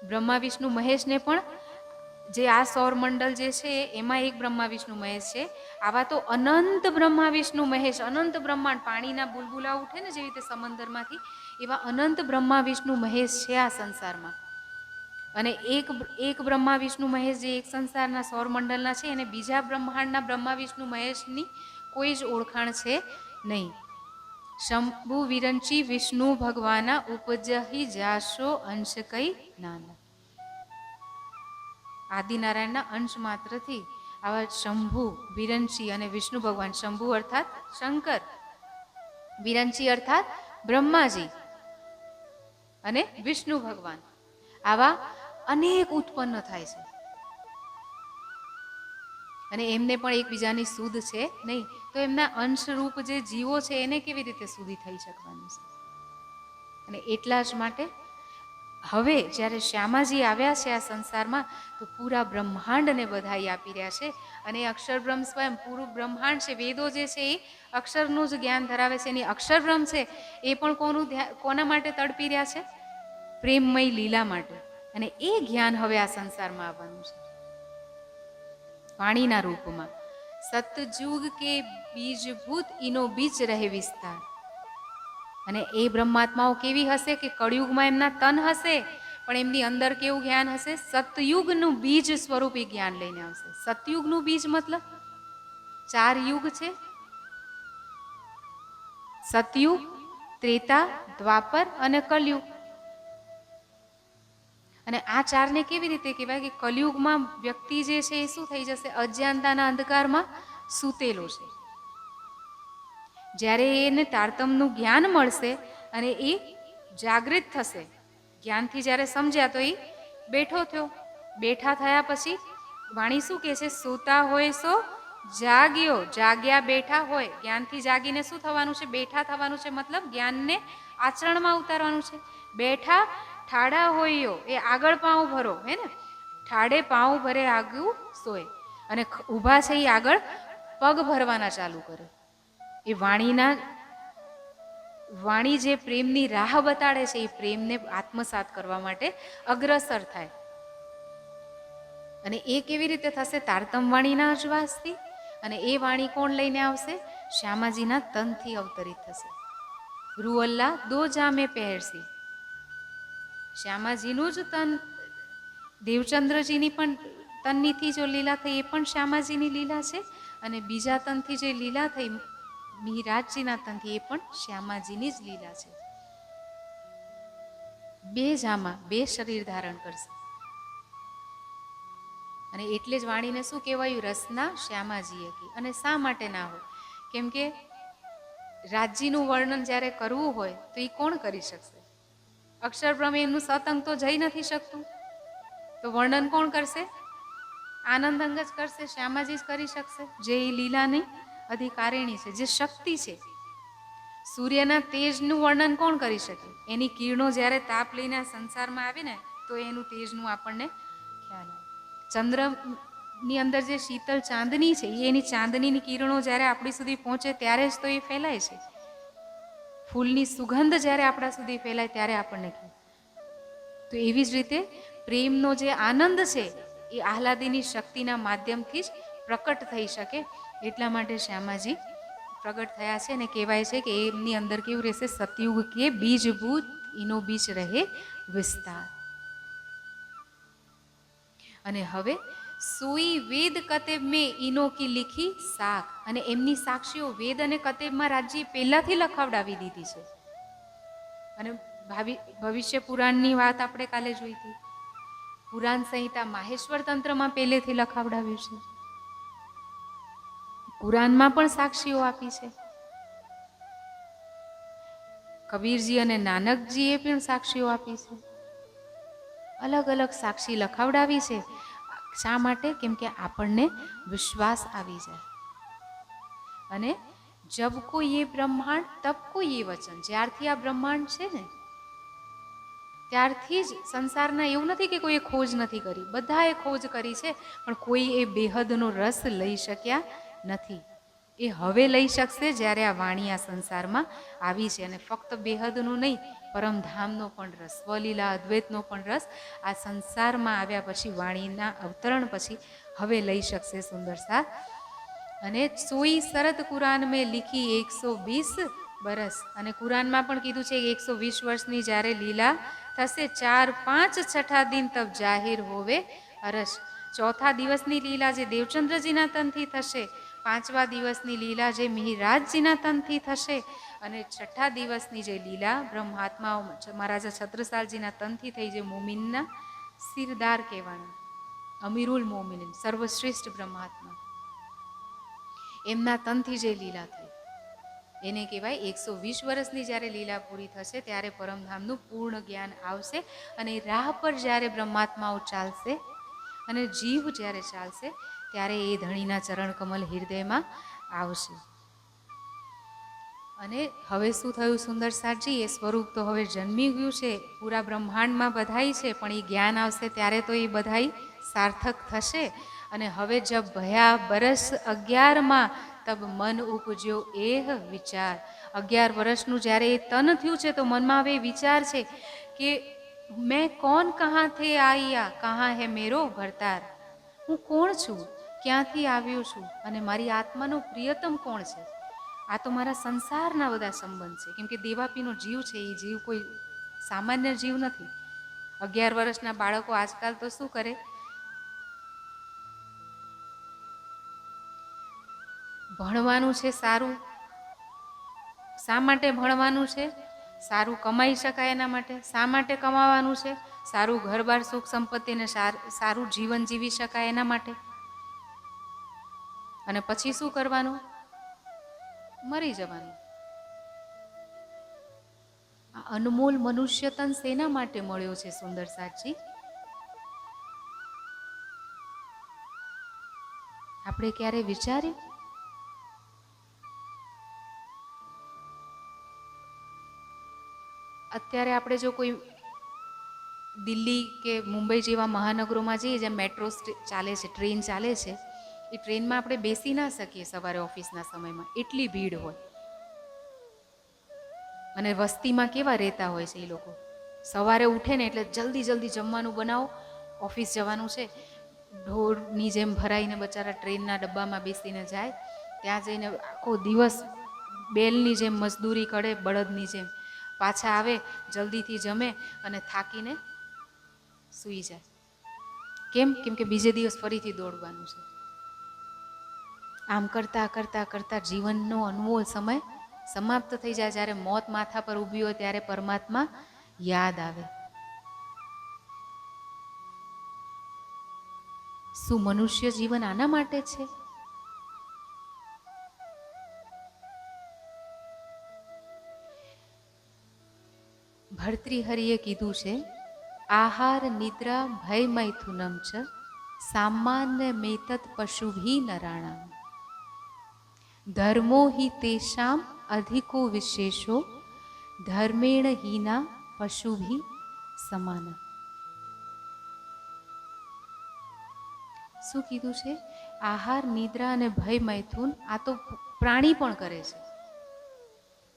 બ્રહ્મા વિષ્ણુ મહેશને પણ જે આ સૌરમંડળ જે છે એમાં એક બ્રહ્મા વિષ્ણુ મહેશ છે. આવા તો અનંત બ્રહ્મા વિષ્ણુ મહેશ, અનંત બ્રહ્માંડ, પાણીના બુલબુલા ઉઠે ને જેવી રીતે સમંદરમાંથી, એવા અનંત બ્રહ્મા વિષ્ણુ મહેશ છે આ સંસારમાં. અને એક બ્રહ્મા વિષ્ણુ મહેશ જે એક સંસારના સૌરમંડળના છે, અને બીજા બ્રહ્માંડના બ્રહ્મા વિષ્ણુ મહેશની કોઈ જ ઓળખાણ છે નહીં. શંભુ વિરંચી વિષ્ણુ ભગવાના, ઉપજહી જાશો અંશ કઈ નાના. આદિનારાયણના અંશ માત્રથી આવા શંભુ, વિરંચી અને વિષ્ણુ ભગવાન, શંભુ અર્થાત શંકર, વિરંચી અર્થાત બ્રહ્માજી અને વિષ્ણુ ભગવાન, આવા અનેક ઉત્પન્ન થાય છે. અને એમને પણ એકબીજાની સુધ છે નહીં, તો એમના અંશરૂપ જે જીવો છે એને કેવી રીતે સુધી થઈ શકવાનું છે? અને એટલા જ માટે હવે જ્યારે શ્યામાજી આવ્યા છે આ સંસારમાં તો પૂરા બ્રહ્માંડને બધાઈ આપી રહ્યા છે. અને અક્ષર બ્રહ્મ સ્વયં પૂરું બ્રહ્માંડ છે. વેદો જે છે એ અક્ષરનું જ જ્ઞાન ધરાવે છે. એની અક્ષર બ્રહ્મ છે એ પણ કોના માટે તડપી રહ્યા છે? પ્રેમમય લીલા માટે. અને એ જ્ઞાન હવે આ સંસારમાં આવવાનું છે વાણીના રૂપમાં. સતયુગ કે બીજભૂત ઇનો બીજ રહે વિસ્તાર. અને એ બ્રહ્માત્માઓ કેવી હશે કે કળિયુગમાં એમના તન હશે, પણ એમની અંદર કેવું જ્ઞાન હશે? સતયુગનું બીજ સ્વરૂપી જ્ઞાન લઈને આવશે. સતયુગનું બીજ મતલબ 4 યુગ છે. સતયુગ, ત્રેતા, દ્વાપર અને કલયુગ. અને આ ચારને કેવી રીતે કહેવાય કે કલયુગમાં વ્યક્તિ જે છે એ શું થઈ જશે? અજ્ઞાનતાના અંધકારમાં સૂતેલો છે. જ્યારે એને તારતમનું જ્ઞાન મળશે અને એ જાગૃત થશે, જ્ઞાનથી જ્યારે સમજ્યા તો એ બેઠો થયો. બેઠા થયા પછી વાણી શું કહે છે? સૂતા હોય સો જાગ્યો. જાગ્યા બેઠા હોય. જ્ઞાનથી જાગીને શું થવાનું છે? બેઠા થવાનું છે. મતલબ જ્ઞાનને આચરણમાં ઉતારવાનું છે. બેઠા ઠાડા હોઈયો, એ આગળ પાઉં ભરો, હે ને? ઠાડે પાઉં ભરે આગું સોય. અને ઊભા છે એ આગળ પગ ભરવાના ચાલુ કરે. એ વાણી જે પ્રેમની રાહ બતાડે છે, એ પ્રેમને આત્મસાત કરવા માટે અગ્રસર થાય. અને એ કેવી રીતે થશે? તારતમ વાણીના અજવાસથી. અને એ વાણી કોણ લઈને આવશે? શ્યામાજીના તનથી અવતરિત થશે. રૂઅલ્લા દો જામે પહેરસી. શ્યામાજીનું જ તન, દેવચંદ્રજીની પણ તનથી જો લીલા થઈ એ પણ શ્યામાજીની લીલા છે. અને બીજા તનથી જે લીલા થઈ મિહિરાજજીના તનથી એ પણ શ્યામાજીની જ લીલા છે. બે જામા, બે શરીર ધારણ કરશે. અને એટલે જ વાણીને શું કહેવાયું? રસના શ્યામાજીએ કી. અને શા માટે ના હોય? કેમ કે રાજજીનું વર્ણન જ્યારે કરવું હોય તો એ કોણ કરી શકશે? અક્ષર બ્રહ્મ એમનું સતંગ તો જઈ નથી શકતું, તો વર્ણન કોણ કરશે? આનંદ અંગ જ કરશે, શ્યામાજી જ કરી શકશે, જે એ લીલાની અધિકારિણી છે, જે શક્તિ છે. સૂર્યના તેજનું વર્ણન કોણ કરી શકે? એની કિરણો જ્યારે તાપ લઈને આ સંસારમાં આવે ને તો એનું તેજનું આપણને ખ્યાલ આવે. ચંદ્રની અંદર જે શીતળ ચાંદની છે, એની ચાંદનીની કિરણો જ્યારે આપણી સુધી પહોંચે ત્યારે જ તો એ ફેલાય છે. ફૂલની સુગંધ જ્યારે આપણા સુધી ફેલાય ત્યારે આપણને ખ્યાલ. તો એવી જ રીતે પ્રેમનો જે આનંદ છે એ આહલાદીની શક્તિના માધ્યમથી જ પ્રકટ થઈ શકે. એટલા માટે શ્યામાજી પ્રગટ થયા છે. અને કહેવાય છે કે એમની અંદર કેવું રહેશે? સતયુગ કે બીજભૂત એનો બીજ રહે વિસ્તાર. અને હવે સોઈ વેદ કતેબ મેં ઈનો કી લીખી સાખ. અને એમની સાક્ષીઓ વેદ અને કતેબમાં રાજ્ય પહેલાથી લખાવડાવી દીધી છે. અને ભવિષ્ય પુરાણની વાત આપણે કાલે જોઈ હતી. પુરાણ સંહિતા માહેશ્વર તંત્રમાં પહેલેથી લખાવડાવ્યું છે. પુરાણમાં પણ સાક્ષીઓ આપી છે. કબીરજી અને નાનકજીએ પણ સાક્ષીઓ આપી છે. અલગ અલગ સાક્ષી લખાવડાવી છે. શા માટે? કેમ કે આપણને વિશ્વાસ આવી જાય. અને જબ કો યે બ્રહ્માંડ તબ કો યે વચન. જ્યારથી આ બ્રહ્માંડ છે ને ત્યારથી જ સંસારના, એવું નથી કે કોઈએ ખોજ નથી કરી, બધાએ ખોજ કરી છે, પણ કોઈ એ બેહદનો રસ લઈ શક્યા નથી. એ હવે લઈ શકશે જ્યારે આ વાણી આ સંસારમાં આવી છે. અને ફક્ત બેહદનો નહીં, પરમધામનો પણ રસ, સ્વલીલા અદ્વૈતનો પણ રસ આ સંસારમાં આવ્યા પછી, વાણીના અવતરણ પછી હવે લઈ શકશે સુંદર સાથ. અને સોઈ શરત કુરાન મેં લીખી 120 બરસ. અને કુરાનમાં પણ કીધું છે 120 વર્ષની જ્યારે લીલા થશે, 4-5 છઠ્ઠા દિન તબ જાહેર હોવે અરસ. ચોથા દિવસની લીલા જે દેવચંદ્રજીના તનથી થશે, 5મા દિવસની લીલા જે મિહિરાજજીના તનથી થશે, અને છઠ્ઠા દિવસની જે લીલા બ્રહ્માત્માઓ મહારાજા છત્રસાલજીના તનથી થઈ, જે મોમિનના સિરદાર કહેવાના, અમીરુલ મોમિન, સર્વશ્રેષ્ઠ બ્રહ્માત્મા, એમના તનથી જે લીલા થઈ એને કહેવાય 120 વર્ષની જ્યારે લીલા પૂરી થશે ત્યારે પરમધામનું પૂર્ણ જ્ઞાન આવશે. અને રાહ પર જ્યારે બ્રહ્માત્માઓ ચાલશે અને જીવ જ્યારે ચાલશે ત્યારે એ ધણીના ચરણ કમલ હૃદયમાં આવશે. અને હવે શું થયું સુંદર સાજી? એ સ્વરૂપ તો હવે જન્મી ગયું છે, પૂરા બ્રહ્માંડમાં બધાઈ છે, પણ એ જ્ઞાન આવશે ત્યારે તો એ બધાઈ સાર્થક થશે. અને હવે જબ ભયા બરસ 11માં તબ મન ઉપજ્યો એહ વિચાર. 11 વર્ષનું જ્યારે એ તન થયું છે તો મનમાં હવે વિચાર છે કે મેં કોણ કહાંથી આયા, કહાં હે મેરો ભરતાર. હું કોણ છું, ક્યાંથી આવ્યો છું, અને મારી આત્માનો પ્રિયતમ કોણ છે. આ તો મારા સંસારના બધા સંબંધ છે. કેમ કે દેવાપીનો જીવ છે, એ જીવ કોઈ સામાન્ય જીવ નથી. 11 વર્ષના બાળકો આજકાલ તો શું કરે, ભણવાનું છે સારું, શા માટે ભણવાનું છે? સારું કમાઈ શકાય એના માટે. શા માટે કમાવાનું છે? સારું ઘર-બાર સુખ સંપત્તિને સારું જીવન જીવી શકાય એના માટે. અને પછી શું કરવાનું? મરી જવાનું. આ અનમોલ મનુષ્ય તન શેના માટે મળ્યો છે સુંદર સાચી? આપણે ક્યારે વિચાર્યું? અત્યારે આપણે જો કોઈ દિલ્હી કે મુંબઈ જેવા મહાનગરોમાં જઈએ જ્યાં મેટ્રો ચાલે છે, ટ્રેન ચાલે છે, એ ટ્રેનમાં આપણે બેસી ના શકીએ સવારે ઓફિસના સમયમાં, એટલી ભીડ હોય. અને વસ્તીમાં કેવા રહેતા હોય છે એ લોકો, સવારે ઉઠે ને એટલે જલ્દી જલ્દી જમવાનું બનાવો, ઓફિસ જવાનું છે. ઢોરની જેમ ભરાઈને બચારા ટ્રેનના ડબ્બામાં બેસીને જાય, ત્યાં જઈને આખો દિવસ બેલની જેમ મજદૂરી કરે, બળદની જેમ. પાછા આવે, જલ્દીથી જમે અને થાકીને સૂઈ જાય. કેમ? કેમ કે બીજે દિવસ ફરીથી દોડવાનું છે. આમ કરતાં કરતાં કરતાં જીવનનો અનમોલ સમય સમાપ્ત થઈ જાય. જ્યારે મોત માથા પર ઊભી હોય ત્યારે પરમાત્મા યાદ આવે. શું મનુષ્ય જીવન આના માટે છે? ભર્તૃહરિએ કીધું છે, આહાર નિદ્રા ભય મૈથુનમ ચ સામાન્ય મેતત પશુભી નરાણામ ધર્મો હિ તેષામ અધિકો વિશેષો ધર્મેણ હીના પશુભી સમાના. શું કીધું છે? આહાર નિદ્રા અને ભય મૈથુન આ તો પ્રાણી પણ કરે છે.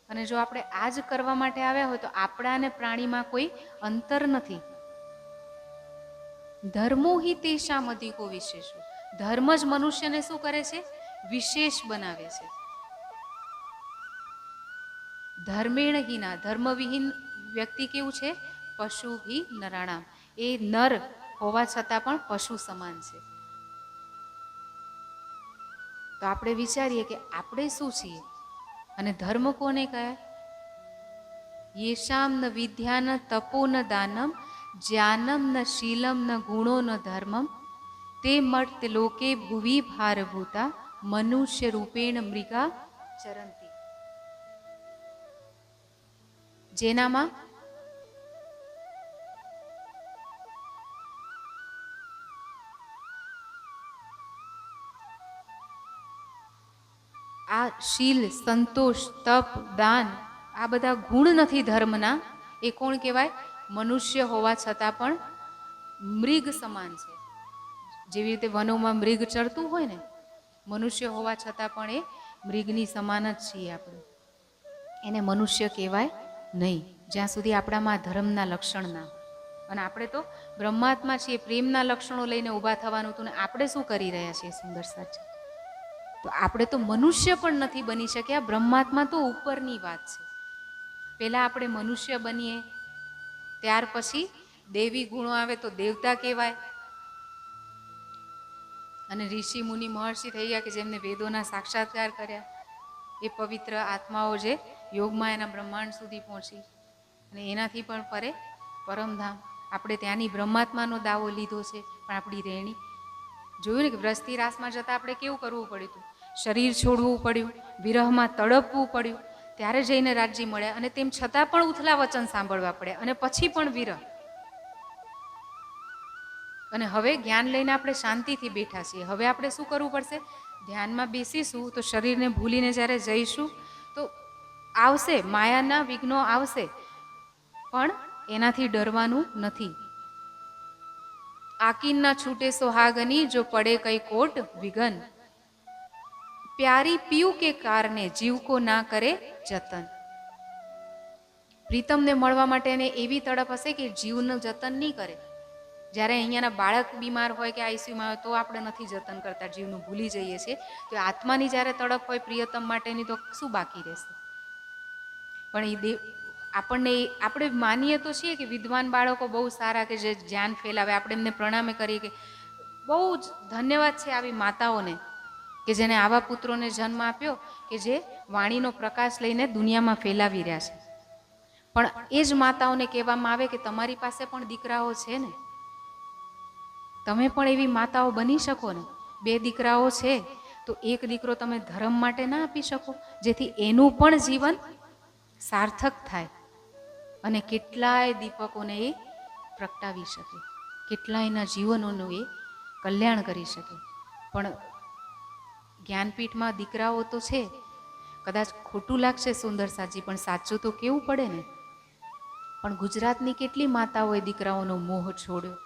અને જો આપણે આ જ કરવા માટે આવ્યા હોય તો આપણા અને પ્રાણીમાં કોઈ અંતર નથી. ધર્મો હિ તેષામ અધિકો વિશેષો. ધર્મ જ મનુષ્યને શું કરે છે? વિશેષ બનાવે છે. ધર્મેણ હીના, ધર્મવિહીન વ્યક્તિ કેવું છે? પશુ ભી નરાણામ. એ નર હોવા છતાં પણ પશુ સમાન છે. તો આપણે વિચારીએ કે આપણે શું છીએ અને ધર્મ કોને કહે? યેષામ ન વિદ્યા ન તપો ન દાનમ જ્ઞાનમ ન શીલમ ન ગુણો ન ધર્મમ તે મર્ત્ય લોકે ભુવિ ભારભૂતા મનુષ્ય રૂપેણ મૃગા ચરંતી. જેનામાં આ શીલ, સંતોષ, તપ, દાન આ બધા ગુણ નથી ધર્મના, એ કોણ કહેવાય? મનુષ્ય હોવા છતાં પણ મૃગ સમાન છે. જેવી રીતે વનોમાં મૃગ ચરતું હોય ને, મનુષ્ય હોવા છતાં પણ એ મૃગની સમાન જ છીએ આપણે. એને મનુષ્ય કહેવાય નહીં જ્યાં સુધી આપણામાં ધર્મના લક્ષણ ના. અને આપણે તો બ્રહ્માત્મા છીએ, પ્રેમના લક્ષણો લઈને ઊભા થવાનું હતું ને આપણે શું કરી રહ્યા છીએ? સુંદર સાચી. તો આપણે તો મનુષ્ય પણ નથી બની શક્યા. બ્રહ્માત્મા તો ઉપરની વાત છે. પહેલાં આપણે મનુષ્ય બનીએ, ત્યાર પછી દેવી ગુણો આવે તો દેવતા કહેવાય. અને ઋષિ મુનિ મહર્ષિ થઈ ગયા કે જેમને વેદોના સાક્ષાત્કાર કર્યા. એ પવિત્ર આત્માઓ જે યોગમાં એના બ્રહ્માંડ સુધી પહોંચી અને એનાથી પણ પરે પરમધામ. આપણે ત્યાંની બ્રહ્માત્માનો દાવો લીધો છે, પણ આપણી રેણી જોયું ને કે વ્રસ્તી રાસમાં જતાં આપણે કેવું કરવું પડ્યું હતું? શરીર છોડવું પડ્યું, વિરહમાં તડપવું પડ્યું, ત્યારે જઈને રાજ્ય મળ્યા. અને તેમ છતાં પણ ઉથલા વચન સાંભળવા પડ્યા અને પછી પણ વિરહ. અને હવે જ્ઞાન લઈને આપણે શાંતિથી બેઠા છીએ. હવે આપણે શું કરવું પડશે? ધ્યાનમાં બેસીશું તો શરીરને ભૂલીને જ્યારે જઈશું તો આવશે, માયાના વિઘ્નો આવશે, પણ એનાથી ડરવાનું નથી. આકીન ના છૂટે સોહાગની જો પડે કઈ કોટ વિઘન પ્યારી પીયું કે કારણે જીવ કો ના કરે જતન. પ્રીતમને મળવા માટે એને એવી તડપ હશે કે જીવનું જતન નહીં કરે. જ્યારે અહીંયાના બાળક બીમાર હોય કે આઈસીયુમાં હોય તો આપણે નથી જતન કરતા, જીવનું ભૂલી જઈએ છીએ. તો આત્માની જ્યારે તડપ હોય પ્રિયતમ માટેની તો શું બાકી રહેશે? પણ એ આપણે માનીએ તો છીએ કે વિદ્વાન બાળકો બહુ સારા કે જે જ્ઞાન ફેલાવે. આપણે એમને પ્રણામે કરીએ કે બહુ જ ધન્યવાદ છે આવી માતાઓને કે જેને આવા પુત્રોને જન્મ આપ્યો કે જે વાણીનો પ્રકાશ લઈને દુનિયામાં ફેલાવી રહ્યા છે. પણ એ જ માતાઓને કહેવામાં આવે કે તમારી પાસે પણ દીકરાઓ છે ને, તમે પણ એવી માતાઓ બની શકો ને. 2 દીકરાઓ છે તો એક દીકરો તમે ધર્મ માટે ના આપી શકો, જેથી એનું પણ જીવન સાર્થક થાય અને કેટલાય દીપકોને એ પ્રગટાવી શકે, કેટલાયના જીવનોનું એ કલ્યાણ કરી શકે. પણ જ્ઞાનપીઠમાં દીકરાઓ તો છે, કદાચ ખોટું લાગશે સુંદર સાજી, પણ સાચું તો કેવું પડે ને. પણ ગુજરાતની કેટલી માતાઓએ દીકરાઓનો મોહ છોડ્યો.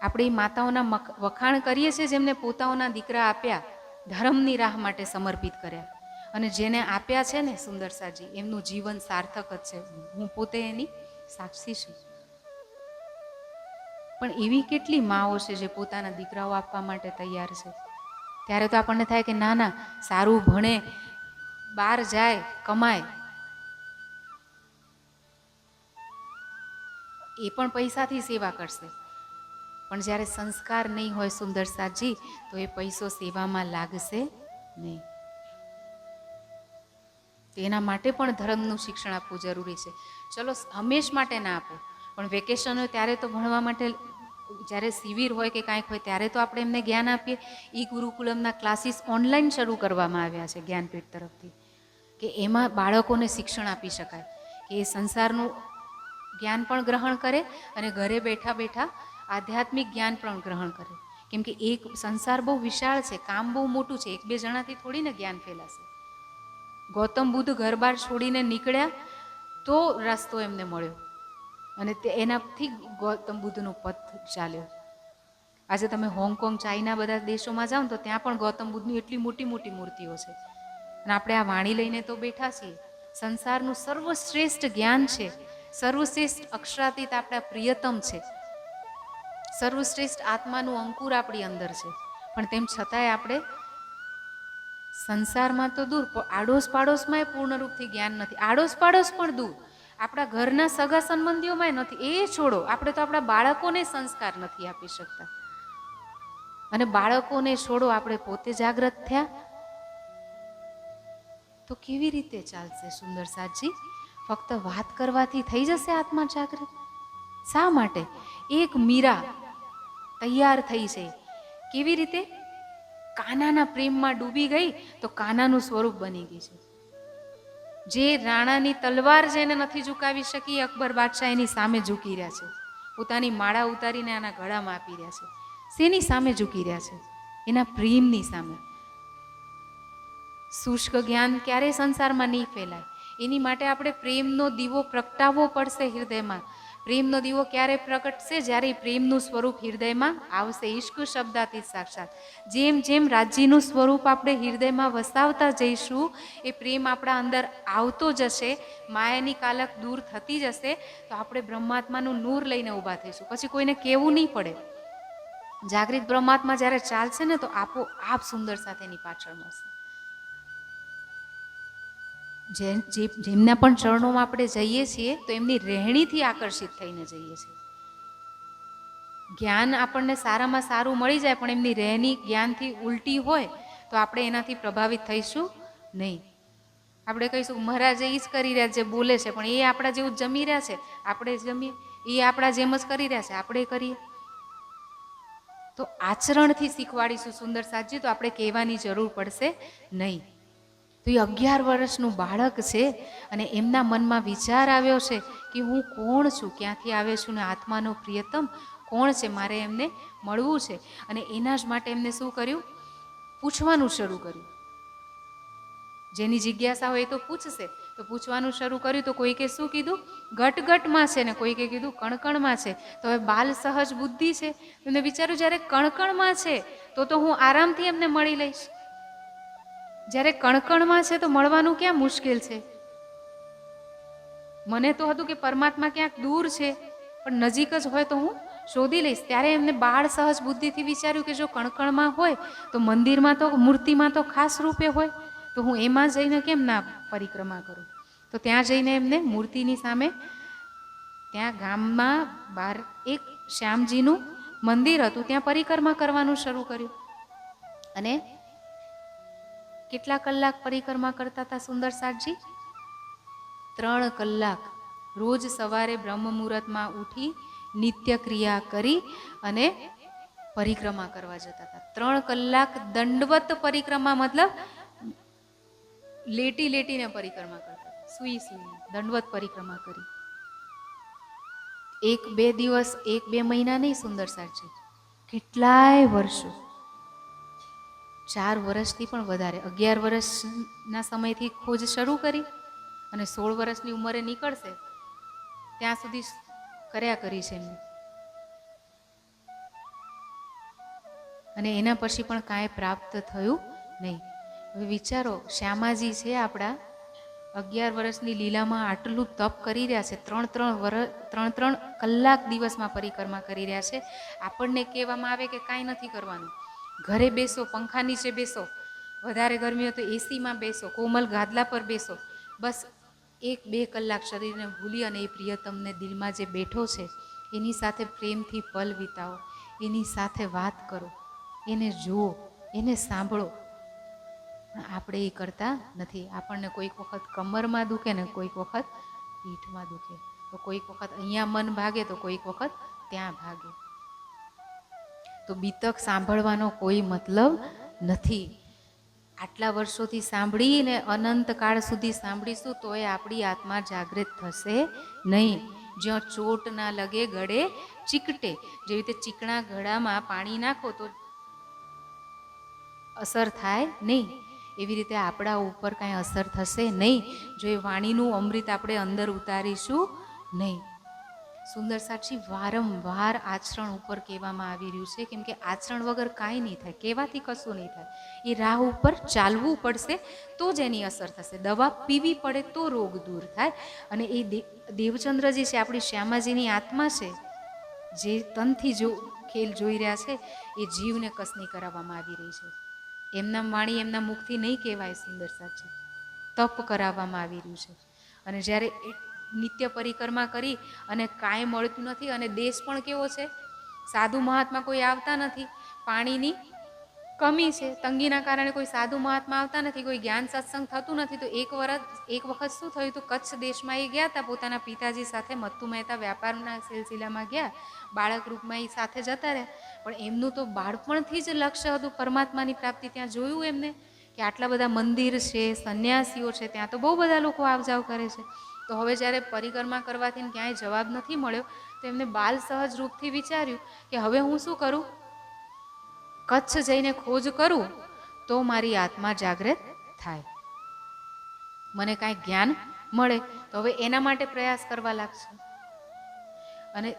આપણે માતાઓના વખાણ કરીએ છીએ જેમને પોતાઓના દીકરા આપ્યા, ધર્મની રાહ માટે સમર્પિત કર્યા, અને જેને આપ્યા છે ને સુંદર સાજી, એમનું જીવન સાર્થક જ છે. હું પોતે એની સાક્ષી છું. પણ એવી કેટલી માઓ છે જે પોતાના દીકરાઓ આપવા માટે તૈયાર છે. ત્યારે તો આપણને થાય કે ના ના, સારું ભણે, બહાર જાય, કમાય, એ પણ પૈસાથી સેવા કરશે. પણ જ્યારે સંસ્કાર નહીં હોય સુંદર સાજી, તો એ પૈસો સેવામાં લાગશે નહીં. એના માટે પણ ધર્મનું શિક્ષણ આપવું જરૂરી છે. ચલો હંમેશ માટે ના આપો, પણ વેકેશન હોય ત્યારે તો ભણવા માટે, જ્યારે શિબિર હોય કે કાંઈક હોય ત્યારે તો આપણે એમને જ્ઞાન આપીએ. ઈ ગુરુકુલમના ક્લાસીસ ઓનલાઈન શરૂ કરવામાં આવ્યા છે જ્ઞાનપીઠ તરફથી, કે એમાં બાળકોને શિક્ષણ આપી શકાય, કે એ સંસારનું જ્ઞાન પણ ગ્રહણ કરે અને ઘરે બેઠા બેઠા આધ્યાત્મિક જ્ઞાન પણ ગ્રહણ કરે. કેમ કે એક સંસાર બહુ વિશાળ છે, કામ બહુ મોટું છે, 1-2 જણાથી થોડીને જ્ઞાન ફેલાશે. ગૌતમ બુદ્ધ ઘર બાર છોડીને નીકળ્યા તો રસ્તો એમને મળ્યો, અને એનાથી ગૌતમ બુદ્ધનો પથ ચાલ્યો. આજે તમે હોંગકોંગ, ચાઇના બધા દેશોમાં જાઓ ને તો ત્યાં પણ ગૌતમ બુદ્ધની એટલી મોટી મોટી મૂર્તિઓ છે. અને આપણે આ વાણી લઈને તો બેઠા છીએ. સંસારનું સર્વશ્રેષ્ઠ જ્ઞાન છે, સર્વશ્રેષ્ઠ અક્ષરાતીત આપણા પ્રિયતમ છે, સર્વશ્રેષ્ઠ આત્માનું અંકુર આપણી અંદર છે. પણ તેમ છતાંય આપણે સંસારમાં તો દૂર, આડોશ પાડોશમાં પૂર્ણ રૂપથી જ્ઞાન નથી. આડોશ પાડોશ પણ દૂર, આપણા ઘરના સગા સંબંધીઓમાં નથી. એ છોડો, આપણે તો આપણા બાળકોને સંસ્કાર નથી આપી શકતા. અને બાળકોને છોડો, આપણે પોતે જાગૃત થયા તો કેવી રીતે ચાલશે સુંદર સાજી? ફક્ત વાત કરવાથી થઈ જશે આત્મા જાગૃત? શા માટે? એક મીરા તૈયાર થઈ છે. કેવી રીતે? કાનાના પ્રેમમાં ડૂબી ગઈ તો કાનાનું સ્વરૂપ બની ગઈ છે. જે રાણાની તલવાર જેને નથી ઝુકાવી શકી, અકબર બાદશાહ એની સામે ઝૂકી રહ્યા છે. પોતાની માળા ઉતારીને આના ગળામાં આપી રહ્યા છે. શેની સામે ઝૂકી રહ્યા છે? એના પ્રેમની સામે. શુષ્ક જ્ઞાન ક્યારેય સંસારમાં નહીં ફેલાય. એની માટે આપણે પ્રેમનો દીવો પ્રગટાવવો પડશે હૃદયમાં. પ્રેમનો દીવો ક્યારે પ્રગટશે? જ્યારે પ્રેમનું સ્વરૂપ હૃદયમાં આવશે. ઈશ્ક શબ્દાતીત સાક્ષાત. જેમ જેમ રાજ્યનું સ્વરૂપ આપણે હૃદયમાં વસાવતા જઈશું, એ પ્રેમ આપણા અંદર આવતો જશે, માયાની કાલક દૂર થતી જશે, તો આપણે બ્રહ્માત્માનું નૂર લઈને ઊભા થઈશું. પછી કોઈને કહેવું નહીં પડે. જાગૃત બ્રહ્માત્મા જ્યારે ચાલશે ને તો આપોઆપ સુંદર સાથેની પાછળ મળશે. જેમના પણ ચરણોમાં આપણે જઈએ છીએ તો એમની રહેણીથી આકર્ષિત થઈને જઈએ છીએ. જ્ઞાન આપણને સારામાં સારું મળી જાય, પણ એમની રહેણી જ્ઞાનથી ઉલટી હોય તો આપણે એનાથી પ્રભાવિત થઈશું નહીં. આપણે કહીશું મહારાજ એ જ કરી રહ્યા જે બોલે છે, પણ એ આપણા જેવું જમી રહ્યા છે, આપણે જમીએ, એ આપણા જેમ જ કરી રહ્યા છે, આપણે કરીએ. તો આચરણથી શીખવાડીશું સુંદર સાજી, તો આપણે કહેવાની જરૂર પડશે નહીં. તો એ 11 વર્ષનું બાળક છે અને એમના મનમાં વિચાર આવ્યો છે કે હું કોણ છું, ક્યાંથી આવ્યો છું, ને આત્માનો પ્રિયતમ કોણ છે, મારે એમને મળવું છે. અને એના જ માટે એમને શું કર્યું? પૂછવાનું શરૂ કર્યું. જેની જિજ્ઞાસા હોય એ તો પૂછશે. તો પૂછવાનું શરૂ કર્યું તો કોઈકે શું કીધું? ઘટઘટમાં છે, ને કોઈકે કીધું કણકણમાં છે. તો હવે બાલ સહજ બુદ્ધિ છે, એમને વિચાર્યું જ્યારે કણકણમાં છે તો હું આરામથી એમને મળી લઈશ. જ્યારે કણકણમાં છે તો મળવાનું ક્યાં મુશ્કેલ છે? મને તો હતું કે પરમાત્મા ક્યાંક દૂર છે, પણ નજીક જ હોય તો હું શોધી લઈશ. ત્યારે એમને બાળ સહજ બુદ્ધિથી વિચાર્યું કે જો કણકણમાં હોય તો મંદિરમાં તો, મૂર્તિમાં તો ખાસ રૂપે હોય, તો હું એમાં જઈને કેમ ના પરિક્રમા કરું? તો ત્યાં જઈને એમને મૂર્તિની સામે, ત્યાં ગામમાં બહાર એક શ્યામજીનું મંદિર હતું ત્યાં પરિક્રમા કરવાનું શરૂ કર્યું. અને કેટલા કલાક પરિક્રમા કરતા હતા સુંદર સાઠજી? 3 કલાક. રોજ સવારે બ્રહ્મ મુહૂર્તમાં ઉઠી નિત્ય ક્રિયા કરી અને પરિક્રમા કરવા જતા હતા. 3 કલાક દંડવત પરિક્રમા, મતલબ લેટી લેટીને પરિક્રમા કરતા, સુઈ સુઈ દંડવત પરિક્રમા કરી. 1-2 દિવસ, 1-2 મહિના નહીં સુંદર સાઠજી, કેટલાય વર્ષો, 4 વર્ષથી પણ વધારે, 11 વર્ષના સમયથી ખોજ શરૂ કરી અને 16 વર્ષની ઉંમરે નીકળશે ત્યાં સુધી કર્યા કરી છે એમને. અને એના પછી પણ કાંઈ પ્રાપ્ત થયું નહીં. હવે વિચારો, શ્યામાજી છે આપણા, 11 વર્ષની લીલામાં આટલું તપ કરી રહ્યા છે, 3 કલાક દિવસમાં પરિક્રમા કરી રહ્યા છે. આપણને કહેવામાં આવે કે કાંઈ નથી કરવાનું, ઘરે બેસો, પંખા નીચે બેસો, વધારે ગરમી હોય તો એસીમાં બેસો, કોમલ ગાદલા પર બેસો, બસ 1-2 કલાક શરીરને ભૂલી અને એ પ્રિયતમને દિલમાં જે બેઠો છે એની સાથે પ્રેમથી પલ વિતાવો, એની સાથે વાત કરો, એને જુઓ, એને સાંભળો. આપણે એ કરતા નથી. આપણને કોઈક વખત કમરમાં દુખે ને કોઈક વખત પીઠમાં દુખે, તો કોઈક વખત અહીંયા મન ભાગે તો કોઈક વખત ત્યાં ભાગે. તો બીતક સાંભળવાનો કોઈ મતલબ નથી. આટલા વર્ષોથી સાંભળીને અનંત કાળ સુધી સાંભળીશું તોય આપણી આત્મા જાગૃત થશે નહીં. જ્યાં ચોટ ના લગે ગળે ચીકટે, જેવી રીતે ચીકણા ગળામાં પાણી નાખો તો અસર થાય નહીં, એવી રીતે આપણા ઉપર કાંઈ અસર થશે નહીં જો એ વાણીનું અમૃત આપણે અંદર ઉતારીશું નહીં. સુંદર સાક્ષી વારંવાર આચરણ ઉપર કહેવામાં આવી રહ્યું છે, કેમ કે આચરણ વગર કાંઈ નહીં થાય, કહેવાથી કશું નહીં થાય. એ રાહ ઉપર ચાલવું પડશે તો જ એની અસર થશે. દવા પીવી પડે તો રોગ દૂર થાય. અને એ દેવચંદ્રજી છે, આપણી શ્યામાજીની આત્મા છે, જે તનથી જો ખેલ જોઈ રહ્યા છે, એ જીવને કસની કરાવવામાં આવી રહી છે. એમના વાણી એમના મુખથી નહીં કહેવાય સુંદર સાક્ષી, તપ કરાવવામાં આવી રહ્યું છે. અને જ્યારે નિત્ય પરિક્રમા કરી અને કાંઈ મળતું નથી, અને દેશ પણ કેવો છે, સાધુ મહાત્મા કોઈ આવતા નથી, પાણીની કમી છે, તંગીના કારણે કોઈ સાધુ મહાત્મા આવતા નથી, કોઈ જ્ઞાન સત્સંગ થતું નથી. તો એક વખત શું થયું હતું, કચ્છ દેશમાં એ ગયા હતા પોતાના પિતાજી સાથે, મત્તુ મહેતા વ્યાપારના સિલસિલામાં ગયા, બાળક રૂપમાં એ સાથે જતા રહ્યા. પણ એમનું તો બાળપણથી જ લક્ષ્ય હતું પરમાત્માની પ્રાપ્તિ. ત્યાં જોયું એમને કે આટલા બધા મંદિર છે, સંન્યાસીઓ છે, ત્યાં તો બહુ બધા લોકો આવજાવ કરે છે. તો હવે જ્યારે પરિક્રમા કરવાથી ક્યાંય જવાબ નથી મળ્યો, તો એમને બાલ સહજ રૂપથી વિચાર્યું કે હવે હું શું કરું, કચ્છ જઈને ખોજ કરું તો મારી આત્મા જાગૃત થાય, મને કાંઈ જ્ઞાન મળે. તો હવે એના માટે પ્રયાસ કરવા લાગશે. અને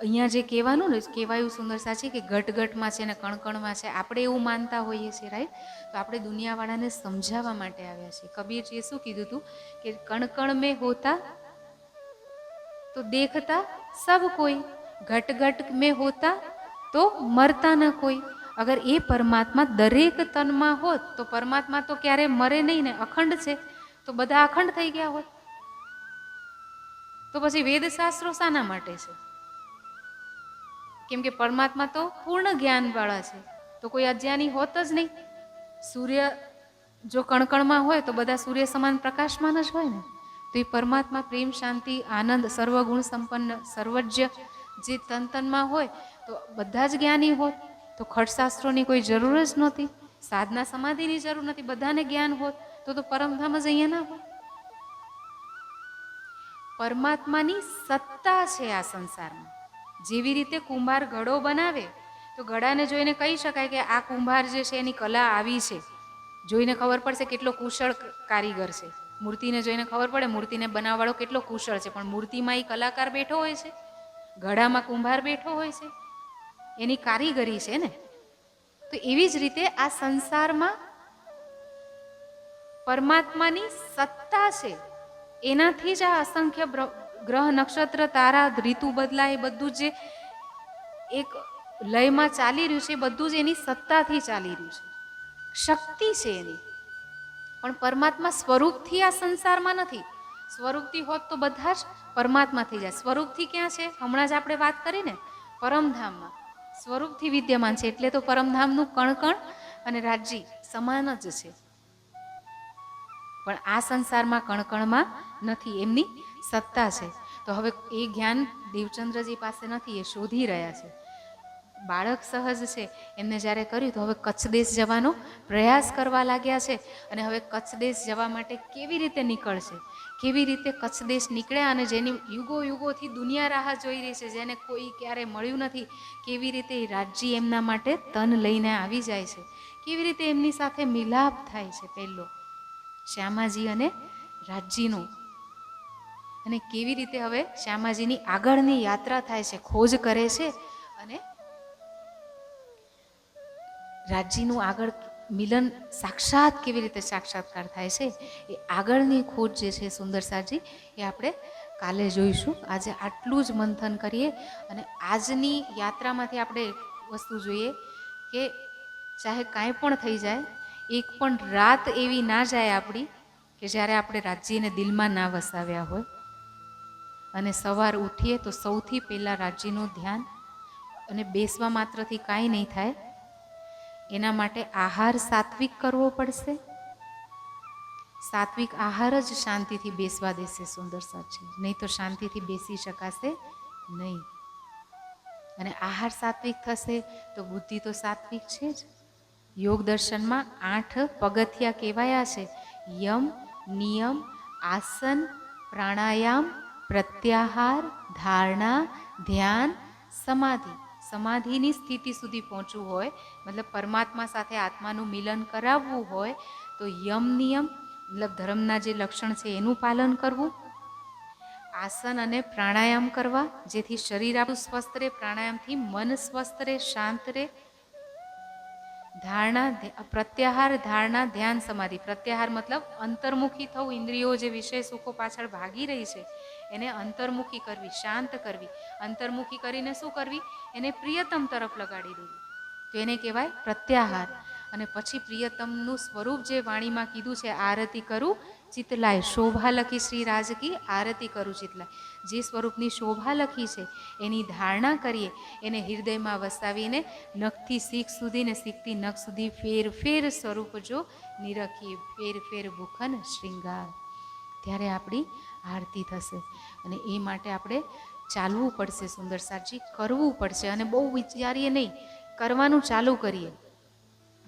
અહીંયા જે કહેવાનું ને, કહેવાયું સુંદર સાચી કે ઘટઘટમાં છે ને કણકણમાં છે, આપણે એવું માનતા હોઈએ છીએ, રાઈટ? તો આપણે દુનિયાવાળાને સમજાવવા માટે આવ્યા છીએ. કબીરજીએ શું કીધું હતું કે કણકણ મેં હોતા તો દેખતા સબ કોઈ, ઘટ ઘટ મેં હોતા તો મરતા ન કોઈ. અગર એ પરમાત્મા દરેક તનમાં હોત તો પરમાત્મા તો ક્યારે મરે નહીં ને, અખંડ છે, તો બધા અખંડ થઈ ગયા હોત. તો પછી વેદશાસ્ત્રો શાના માટે છે? કેમ કે પરમાત્મા તો પૂર્ણ જ્ઞાનવાળા છે, તો કોઈ અજ્ઞાની હોત જ નહીં. સૂર્ય જો કણકણમાં હોય તો બધા સૂર્ય સમાન પ્રકાશમાન જ હોય ને. તો એ પરમાત્મા પ્રેમ, શાંતિ, આનંદ, સર્વગુણ સંપન્ન, સર્વજ્ય જે તનમાં હોય તો બધા જ જ્ઞાની હોત, તો ખટશાસ્ત્રોની કોઈ જરૂર જ નહોતી, સાધના સમાધિની જરૂર નથી, બધાને જ્ઞાન હોત તો પરમધામ જ અહીંયા ના હોત. પરમાત્માની સત્તા છે આ સંસારમાં. જેવી રીતે કુંભાર ઘડો બનાવે તો ઘડાને જોઈને કહી શકાય કે આ કુંભાર જે છે એની કલા આવી છે, જોઈને ખબર પડશે કેટલો કુશળ કારીગર છે. મૂર્તિને જોઈને ખબર પડે મૂર્તિને બનાવવાળો કેટલો કુશળ છે, પણ મૂર્તિમાં એ કલાકાર બેઠો હોય છે, ઘડામાં કુંભાર બેઠો હોય છે, એની કારીગરી છે ને. તો એવી જ રીતે આ સંસારમાં પરમાત્માની સત્તા છે, એનાથી જ આ અસંખ્ય ગ્રહ, નક્ષત્ર, તારા, ઋતુ બદલાય, એ બધું જે એક લયમાં ચાલી રહ્યું છે, બધું જ એની સત્તાથી ચાલી રહ્યું છે, શક્તિ છે એની. પણ પરમાત્મા સ્વરૂપથી આ સંસારમાં નથી. સ્વરૂપથી હોત તો બધા જ પરમાત્મા થઈ જાય. સ્વરૂપથી ક્યાં છે? હમણાં જ આપણે વાત કરીને પરમધામમાં. સ્વરૂપથી વિદ્યમાન છે, એટલે તો પરમધામનું કણકણ અને રાજ્ય સમાન જ છે. પણ આ સંસારમાં કણકણમાં નથી, એમની સત્તા છે. તો હવે એ જ્ઞાન દેવચંદ્રજી પાસે નથી, એ શોધી રહ્યા છે. બાળક સહજ છે, એમને જ્યારે કર્યું તો હવે કચ્છ દેશ જવાનો પ્રયાસ કરવા લાગ્યા છે. અને હવે કચ્છ દેશ જવા માટે કેવી રીતે નીકળશે, કેવી રીતે કચ્છ દેશ નીકળ્યા, અને જેની યુગો યુગોથી દુનિયા રાહ જોઈ રહી છે, જેને કોઈ ક્યારે મળ્યું નથી, કેવી રીતે રાજ્ય એમના માટે તન લઈને આવી જાય છે, કેવી રીતે એમની સાથે મિલાપ થાય છે પહેલો શ્યામાજી અને રાજ્યનો, અને કેવી રીતે હવે શ્યામાજીની આગળની યાત્રા થાય છે, ખોજ કરે છે, અને રાજ્યનું આગળ મિલન સાક્ષાત કેવી રીતે સાક્ષાત્કાર થાય છે, એ આગળની ખોજ જે છે સુંદરસાજી, એ આપણે કાલે જોઈશું. આજે આટલું જ મંથન કરીએ, અને આજની યાત્રામાંથી આપણે વસ્તુ જોઈએ કે ચાહે કાંઈ પણ થઈ જાય, એક પણ રાત એવી ના જાય આપણી કે જ્યારે આપણે રાજ્યને દિલમાં ના વસાવ્યા હોય. અને સવાર ઉઠીએ તો સૌથી પહેલાં રાજ્યનું ધ્યાન, અને બેસવા માત્રથી કાંઈ નહીં થાય, એના માટે આહાર સાત્વિક કરવો પડશે. સાત્વિક આહાર જ શાંતિથી બેસવા દેશે સુંદરસાજી, નહીં તો શાંતિથી બેસી શકાશે નહીં. અને આહાર સાત્વિક થશે તો બુદ્ધિ તો સાત્વિક છે જ. યોગ દર્શનમાં 8 પગથિયા કહેવાયા છે: યમ, નિયમ, આસન, પ્રાણાયામ, પ્રત્યાહાર, ધારણા, ધ્યાન, સમાધિ. સમાધિની સ્થિતિ સુધી પહોંચવું હોય, મતલબ પરમાત્મા સાથે આત્માનું મિલન કરાવવું હોય, તો યમ નિયમ મતલબ ધર્મના જે લક્ષણ છે એનું પાલન કરવું, આસન અને પ્રાણાયામ કરવા, જેથી શરીર આપણું સ્વસ્થ રહે, પ્રાણાયામથી મન સ્વસ્થ રહે, શાંત રહે. ધારણા, પ્રત્યાહાર, ધારણા, ધ્યાન, સમાધિ. પ્રત્યાહાર મતલબ અંતર્મુખી થવું, ઇન્દ્રિયો જે વિષય સુખો પાછળ ભાગી રહી છે એને અંતર્મુખી કરવી, શાંત કરવી. અંતર્મુખી કરીને શું કરવી? એને પ્રિયતમ તરફ લગાડી દેવી, તો એને કહેવાય પ્રત્યાહાર. અને પછી પ્રિયતમનું સ્વરૂપ જે વાણીમાં કીધું છે, આરતી કરું ચિતલાય, શોભા લખી શ્રી રાજકી, આરતી કરું ચિતલાય. જે સ્વરૂપની શોભા લખી છે એની ધારણા કરીએ, એને હૃદયમાં વસાવીને નખથી શીખ સુધી ને શીખથી નખ સુધી ફેર ફેર સ્વરૂપ જો નિરખીએ, ફેર ફેર ભૂખન શૃંગાર, ત્યારે આપણી આરતી થશે. અને એ માટે આપણે ચાલવું પડશે સુંદરસાજી, કરવું પડશે. અને બહુ વિચારીએ નહીં, કરવાનું ચાલુ કરીએ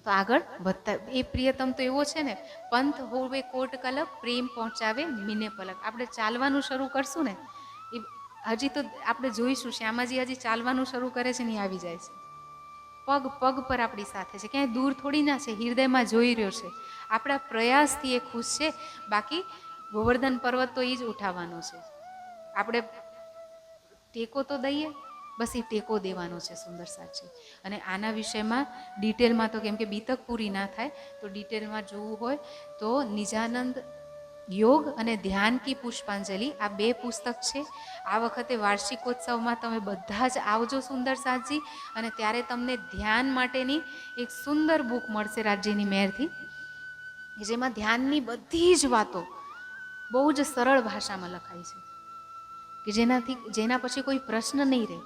તો આગળ વધતા. એ પ્રિયતમ તો એવો છે ને, પંથ હોવે કોટ કલક, પ્રેમ પહોંચાવે મીને પલક. આપણે ચાલવાનું શરૂ કરશું ને, એ હજી તો આપણે જોઈશું, શ્યામાજી હજી ચાલવાનું શરૂ કરે છે ને એ આવી જાય છે. પગ પગ પર આપણી સાથે છે, ક્યાંય દૂર થોડી ના છે, હૃદયમાં જોઈ રહ્યો છે. આપણા પ્રયાસથી એ ખુશ છે. બાકી ગોવર્ધન પર્વત તો એ જ ઉઠાવવાનો છે. આપણે ટેકો તો દઈએ, બસ એ ટેકો દેવાનો છે સુંદરસાજી. અને આના વિષયમાં ડિટેલમાં તો, કેમ કે બીતક પૂરી ના થાય, તો ડિટેલમાં જોવું હોય તો નિજાનંદ યોગ અને ધ્યાન કી પુષ્પાંજલિ, આ 2 પુસ્તક છે. આ વખતે વાર્ષિકોત્સવમાં તમે બધા જ આવજો સુંદરસાજી, અને ત્યારે તમને ધ્યાન માટેની એક સુંદર બુક મળશે રાજ્યની મહેરથી, જેમાં ધ્યાનની બધી જ વાતો બહુ જ સરળ ભાષામાં લખાઈ છે, કે જેના પછી કોઈ પ્રશ્ન નહીં રહે,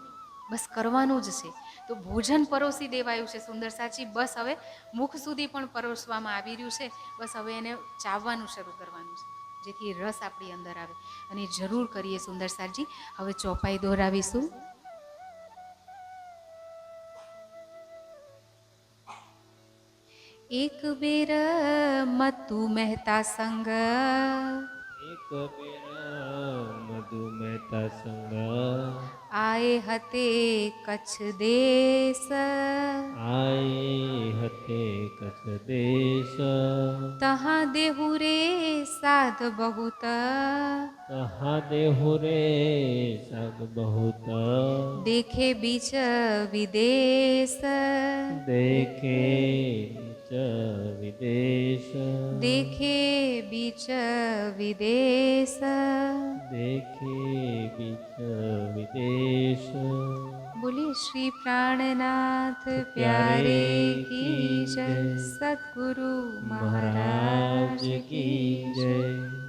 બસ કરવાનું જ છે. તો ભોજન પરોસી દેવાયું છે સુંદરસાજી, બસ હવે મુખ સુધી પણ પરોસવામાં આવી રહ્યું છે, બસ હવે એને ચાવવાનું શરૂ કરવાનું છે, જેથી રસ આપણી અંદર આવે. અને જરૂર કરીએ સુંદરસાજી. હવે ચોપાઈ દોહરાવીશું. એક બેર મતુ મહેતા સંગ, એક બેર મધુ મહેતા સંગ, આએ હતે કચ્છ દેશ, આયે હતે કચ્છ દેશ. તહા દેહુ રે સાધ બહુત, તહા દેહુ રે સાગ બહુત, દેખે બીચ વિદેશ, દેખે નીચ વિદેશ, દેખે બીચ વિદેશ. દેખે બીચ વિદેશ. બોલીએ શ્રી પ્રાણનાથ પ્યારે કી જય, સદગુરુ મહારાજ મહારાજ કી કી જય. જય.